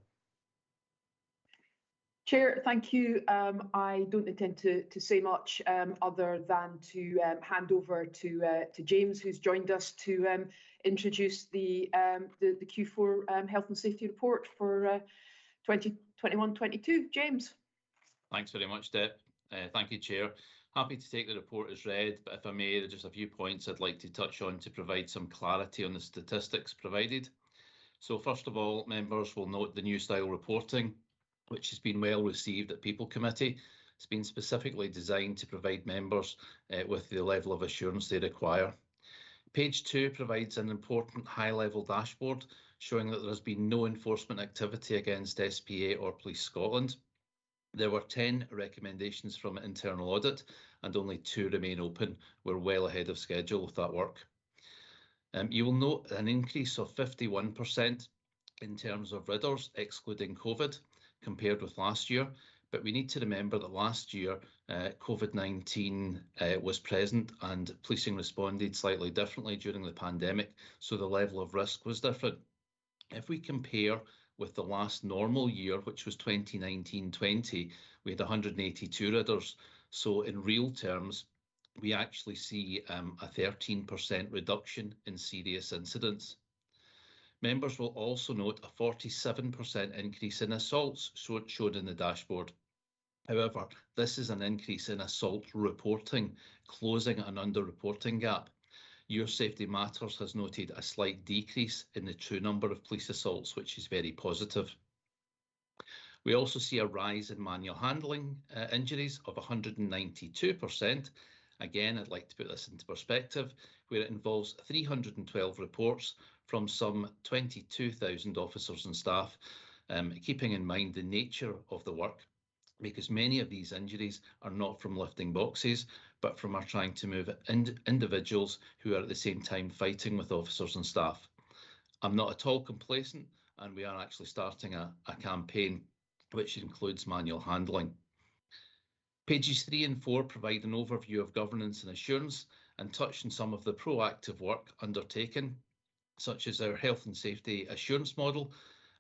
Chair, thank you. I don't intend to say much other than to hand over to James, who's joined us to introduce the Q4 Health and Safety Report for 2021-22. James. Thanks very much, Deb. Thank you, Chair. Happy to take the report as read, but if I may, there's just a few points I'd like to touch on to provide some clarity on the statistics provided. So first of all, members will note the new style reporting, which has been well received at People Committee. It's been specifically designed to provide members with the level of assurance they require. Page 2 provides an important high-level dashboard showing that there has been no enforcement activity against SPA or Police Scotland. There were 10 recommendations from internal audit and only 2 remain open. We're well ahead of schedule with that work. You will note an increase of 51% in terms of ridders, excluding COVID, compared with last year. But we need to remember that last year, COVID-19 was present and policing responded slightly differently during the pandemic, so the level of risk was different. If we compare with the last normal year, which was 2019-20, we had 182 ridders. So in real terms, we actually see a 13% reduction in serious incidents. Members will also note a 47% increase in assaults shown in the dashboard. However, this is an increase in assault reporting, closing an underreporting gap. Your Safety Matters has noted a slight decrease in the true number of police assaults, which is very positive. We also see a rise in manual handling injuries of 192%. Again, I'd like to put this into perspective, where it involves 312 reports from some 22,000 officers and staff, keeping in mind the nature of the work, because many of these injuries are not from lifting boxes, but from our trying to move individuals who are at the same time fighting with officers and staff. I'm not at all complacent, and we are actually starting a campaign which includes manual handling. Pages 3 and 4 provide an overview of governance and assurance and touch on some of the proactive work undertaken, such as our health and safety assurance model.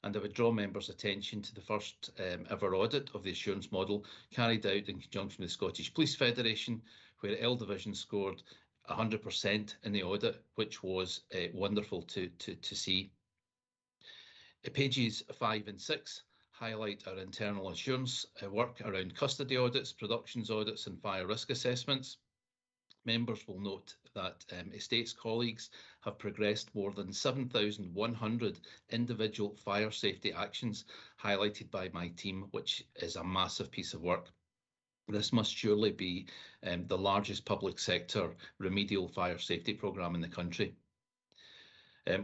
And I would draw members' attention to the first ever audit of the assurance model carried out in conjunction with the Scottish Police Federation, where L Division scored 100% in the audit, which was wonderful to see. Pages 5 and 6 highlight our internal assurance work around custody audits, productions audits and fire risk assessments. Members will note that estates colleagues have progressed more than 7,100 individual fire safety actions highlighted by my team, which is a massive piece of work. This must surely be the largest public sector remedial fire safety programme in the country.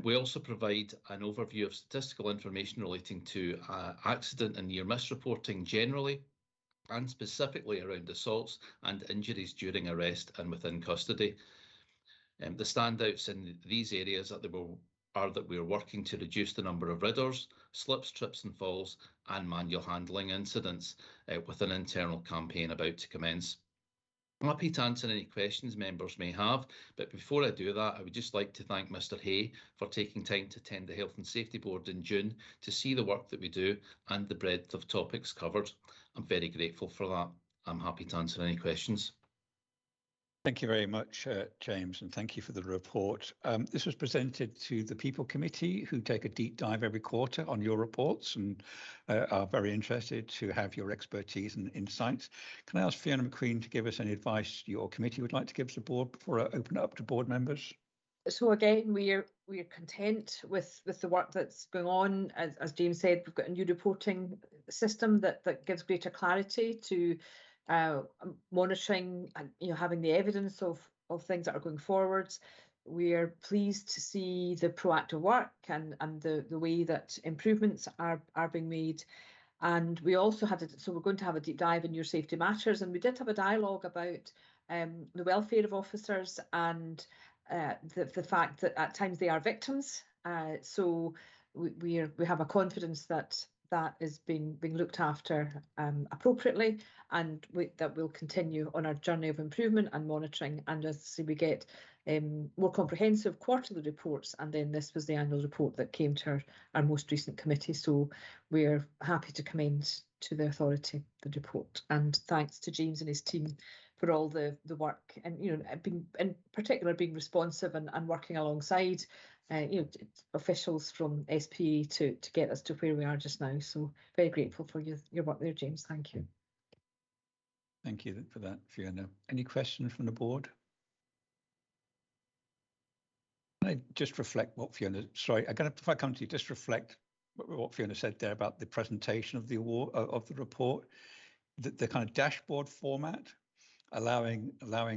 We also provide an overview of statistical information relating to accident and near-miss reporting generally, and specifically around assaults and injuries during arrest and within custody. The standouts in these areas are that we are working to reduce the number of ridders, slips, trips and falls, and manual handling incidents with an internal campaign about to commence. I'm happy to answer any questions members may have, but before I do that, I would just like to thank Mr. Hay for taking time to attend the Health and Safety Board in June to see the work that we do and the breadth of topics covered. I'm very grateful for that. I'm happy to answer any questions. Thank you very much, James, and thank you for the report. This was presented to the People Committee, who take a deep dive every quarter on your reports and are very interested to have your expertise and insights. Can I ask Fiona McQueen to give us any advice your committee would like to give the board before I open it up to board members? So again, we're content with the work that's going on. As James said, we've got a new reporting system that gives greater clarity to monitoring and having the evidence of things that are going forwards. We're pleased to see the proactive work and the way that improvements are being made. And we also so we're going to have a deep dive in your Safety Matters, and we did have a dialogue about the welfare of officers and the fact that at times they are victims. So we have a confidence that is being looked after appropriately, and that will continue on our journey of improvement and monitoring. And as we get more comprehensive quarterly reports, and then this was the annual report that came to our most recent committee. So we're happy to commend to the authority the report, and thanks to James and his team for all the work, and being, in particular, being responsive and working alongside officials from SPA to get us to where we are just now. So very grateful for your work there, James. Thank you. Thank you for that, Fiona. Any questions from the board? Can I just reflect what Fiona, sorry, if I come to you, just reflect what Fiona said there about the presentation of the award, of the report, the kind of dashboard format, allowing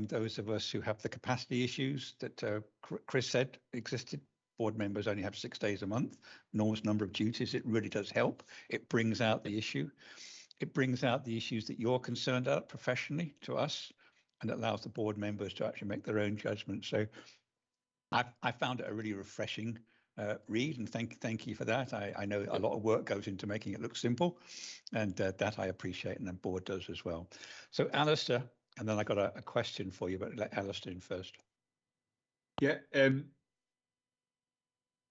those of us who have the capacity issues that Chris said existed. Board members only have 6 days a month, enormous number of duties. It really does help. It brings out the issue. It brings out the issues that you're concerned about professionally to us, and it allows the board members to actually make their own judgment. So I found it a really refreshing read, and thank you for that. I know a lot of work goes into making it look simple, and that I appreciate, and the board does as well. So Alistair, and then I got a question for you, but let Alistair in first. Yeah,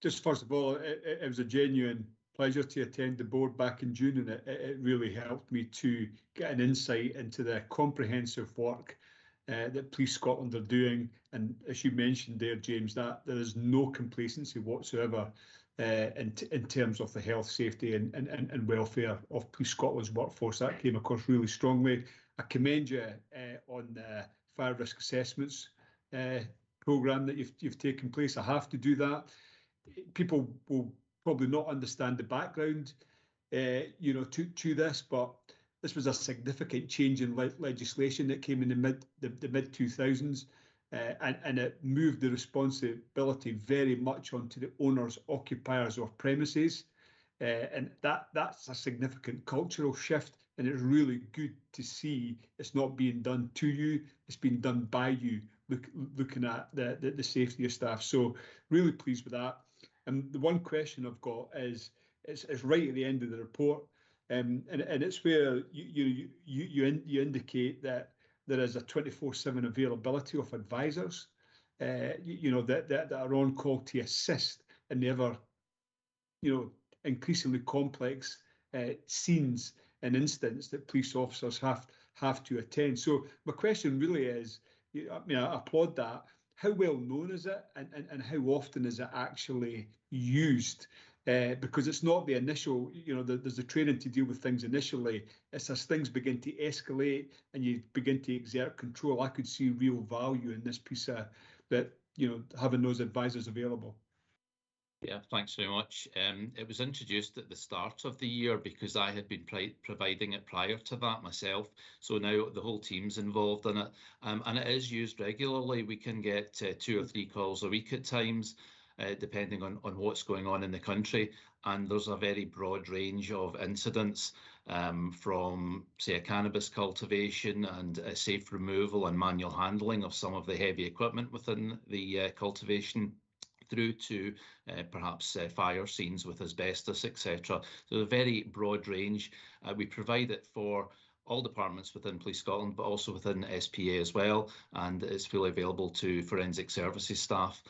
just first of all, it was a genuine pleasure to attend the board back in June, and it really helped me to get an insight into the comprehensive work that Police Scotland are doing. And as you mentioned there, James, that there is no complacency whatsoever in terms of the health, safety and welfare of Police Scotland's workforce. That came across really strongly. I commend you on the fire risk assessments programme that you've taken place. I have to do that. People will probably not understand the background, to this, but this was a significant change in legislation that came in the mid 2000s, and it moved the responsibility very much onto the owners, occupiers of premises, and that's a significant cultural shift. And it's really good to see it's not being done to you; it's being done by you, looking at the safety of staff. So really pleased with that. And the one question I've got is, it's right at the end of the report, and it's where you indicate that there is a 24/7 availability of advisors, that are on call to assist in the ever, increasingly complex scenes and incidents that police officers have to attend. So my question really is, I applaud that. How well known is it, and how often is it actually used? Because it's not the initial, there's the training to deal with things initially. It's as things begin to escalate and you begin to exert control. I could see real value in this piece of that, having those advisors available. Yeah, thanks very much. It was introduced at the start of the year because I had been providing it prior to that myself. So now the whole team's involved in it, and it is used regularly. We can get 2 or 3 calls a week at times, depending on what's going on in the country. And there's a very broad range of incidents, from, say, a cannabis cultivation and a safe removal and manual handling of some of the heavy equipment within the cultivation, through to perhaps fire scenes with asbestos, etc. So a very broad range. We provide it for all departments within Police Scotland, but also within SPA as well, and it's fully available to forensic services staff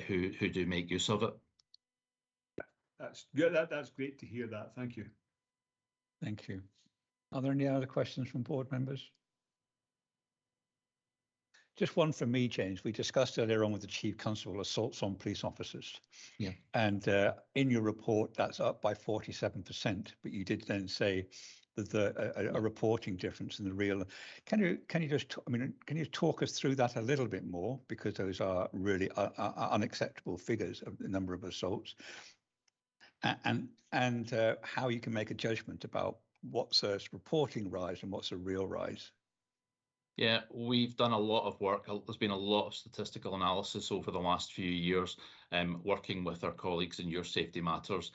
who do make use of it. That's good. That's great to hear that. Thank you. Thank you. Are there any other questions from board members? Just one from me, James. We discussed earlier on with the Chief Constable assaults on police officers. Yeah. And in your report, that's up by 47%. But you did then say that a reporting difference in the real. Can you just? Can you talk us through that a little bit more, because those are really unacceptable figures of the number of assaults, and how you can make a judgment about what's a reporting rise and what's a real rise. Yeah, we've done a lot of work. There's been a lot of statistical analysis over the last few years, working with our colleagues in Your Safety Matters.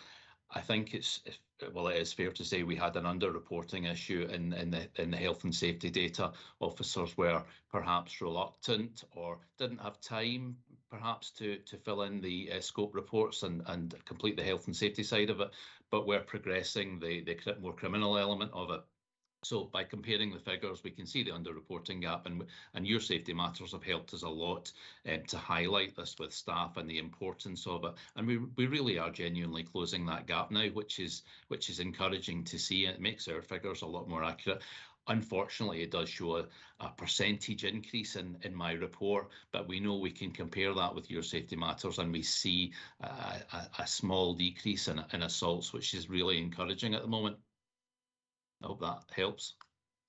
I think it is fair to say we had an underreporting issue in the health and safety data. Officers were perhaps reluctant or didn't have time, perhaps, to fill in the scope reports and complete the health and safety side of it, but we're progressing the more criminal element of it. So by comparing the figures, we can see the underreporting gap, and Your Safety Matters have helped us a lot to highlight this with staff and the importance of it. And we really are genuinely closing that gap now, which is encouraging to see. It makes our figures a lot more accurate. Unfortunately, it does show a percentage increase in my report, but we know we can compare that with Your Safety Matters, and we see a small decrease in assaults, which is really encouraging at the moment. I hope that helps.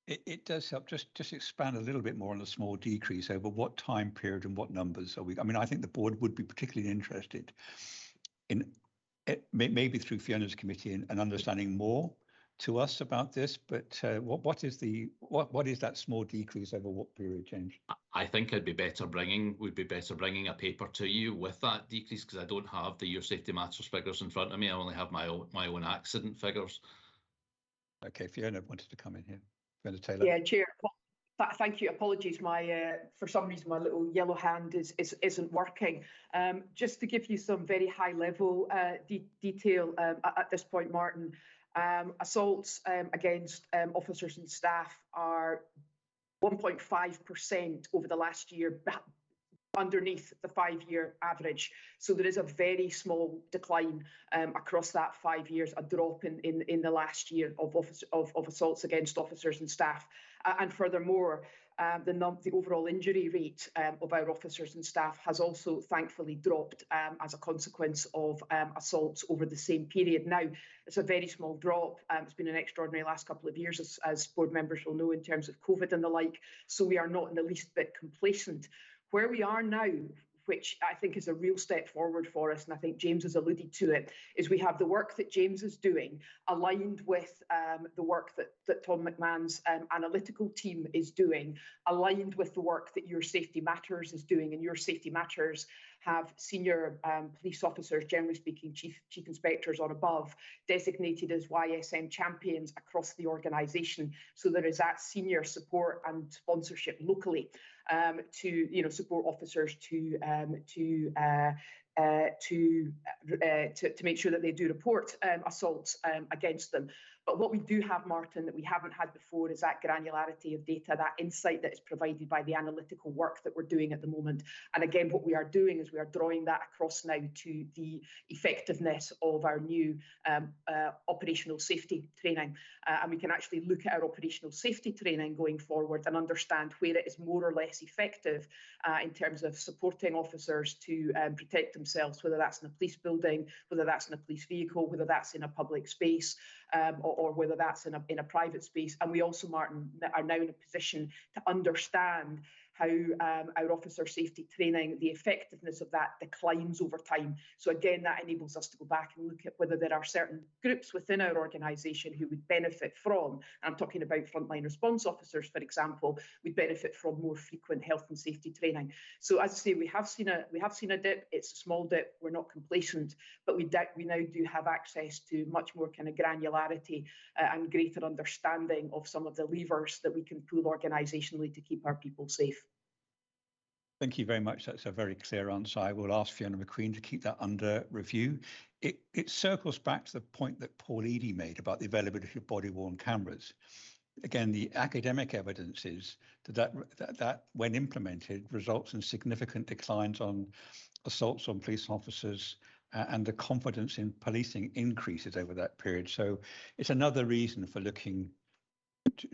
It does help. Just expand a little bit more on the small decrease over what time period and what numbers are we. I mean, I think the board would be particularly interested in it, maybe through Fiona's committee and understanding more to us about this. But what is that small decrease over what period change? I think would be better bringing a paper to you with that decrease, because I don't have the Your Safety Matters figures in front of me. I only have my own accident figures. Okay, Fiona wanted to come in here. Fiona Taylor. Yeah, Chair. Thank you. Apologies, my for some reason my little yellow hand isn't working. Just to give you some very high level detail at this point, Martin. Assaults against officers and staff are 1.5% over the last year, underneath the 5-year average. So there is a very small decline across that 5 years, a drop in the last year of assaults against officers and staff. And furthermore, the overall injury rate of our officers and staff has also thankfully dropped as a consequence of assaults over the same period. Now, it's a very small drop. It's been an extraordinary last couple of years, as board members will know, in terms of COVID and the like. So we are not in the least bit complacent. Where we are now, which I think is a real step forward for us, and I think James has alluded to it, is we have the work that James is doing aligned with the work that Tom McMahon's analytical team is doing, aligned with the work that Your Safety Matters is doing. And Your Safety Matters have senior police officers, generally speaking, chief inspectors or above, designated as YSM champions across the organisation. So there is that senior support and sponsorship locally to support officers to make sure that they do report assaults against them. But what we do have, Martin, that we haven't had before is that granularity of data, that insight that is provided by the analytical work that we're doing at the moment. And again, what we are doing is we are drawing that across now to the effectiveness of our new operational safety training. And we can actually look at our operational safety training going forward and understand where it is more or less effective in terms of supporting officers to protect themselves, whether that's in a police building, whether that's in a police vehicle, whether that's in a public space, or whether that's in a private space. And we also, Martin, are now in a position to understand how our officer safety training, the effectiveness of that declines over time. So again, that enables us to go back and look at whether there are certain groups within our organisation who would benefit from, and I'm talking about frontline response officers, for example, would benefit from more frequent health and safety training. So as I say, we have seen a dip. It's a small dip. We're not complacent, but we now do have access to much more kind of granularity and greater understanding of some of the levers that we can pull organisationally to keep our people safe. Thank you very much. That's a very clear answer. I will ask Fiona McQueen to keep that under review. It circles back to the point that Paul Eadie made about the availability of body-worn cameras. Again, the academic evidence is that when implemented results in significant declines on assaults on police officers and the confidence in policing increases over that period. So it's another reason for looking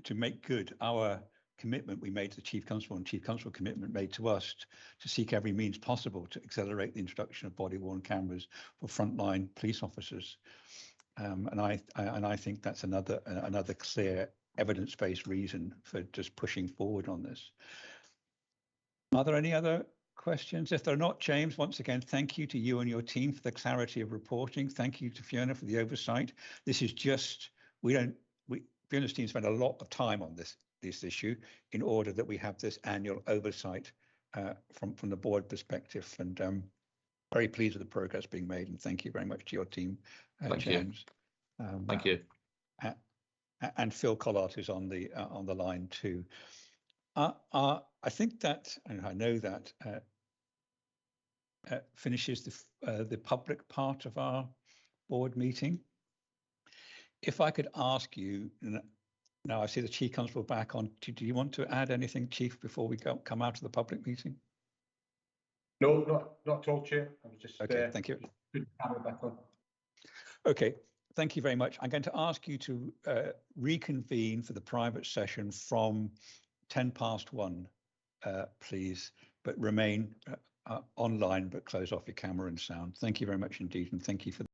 to make good our commitment we made to the Chief Constable and Chief Constable commitment made to us to seek every means possible to accelerate the introduction of body-worn cameras for frontline police officers. And I think that's another clear evidence-based reason for just pushing forward on this. Are there any other questions? If they're not, James, once again, thank you to you and your team for the clarity of reporting. Thank you to Fiona for the oversight. This is just, Fiona's team spent a lot of time on this issue in order that we have this annual oversight from the board perspective, and very pleased with the progress being made, and thank you very much to your team, James. Thank you. And Phil Collard, who's on the line too. I think that, and I know that finishes the public part of our board meeting. If I could ask you, now I see the Chief Constable back on. Do you want to add anything, Chief, before we come out of the public meeting? No, not at all, Chair. I was just okay. Thank you. Back on. Okay, thank you very much. I'm going to ask you to reconvene for the private session from 1:10 please, but remain online, but close off your camera and sound. Thank you very much indeed, and thank you for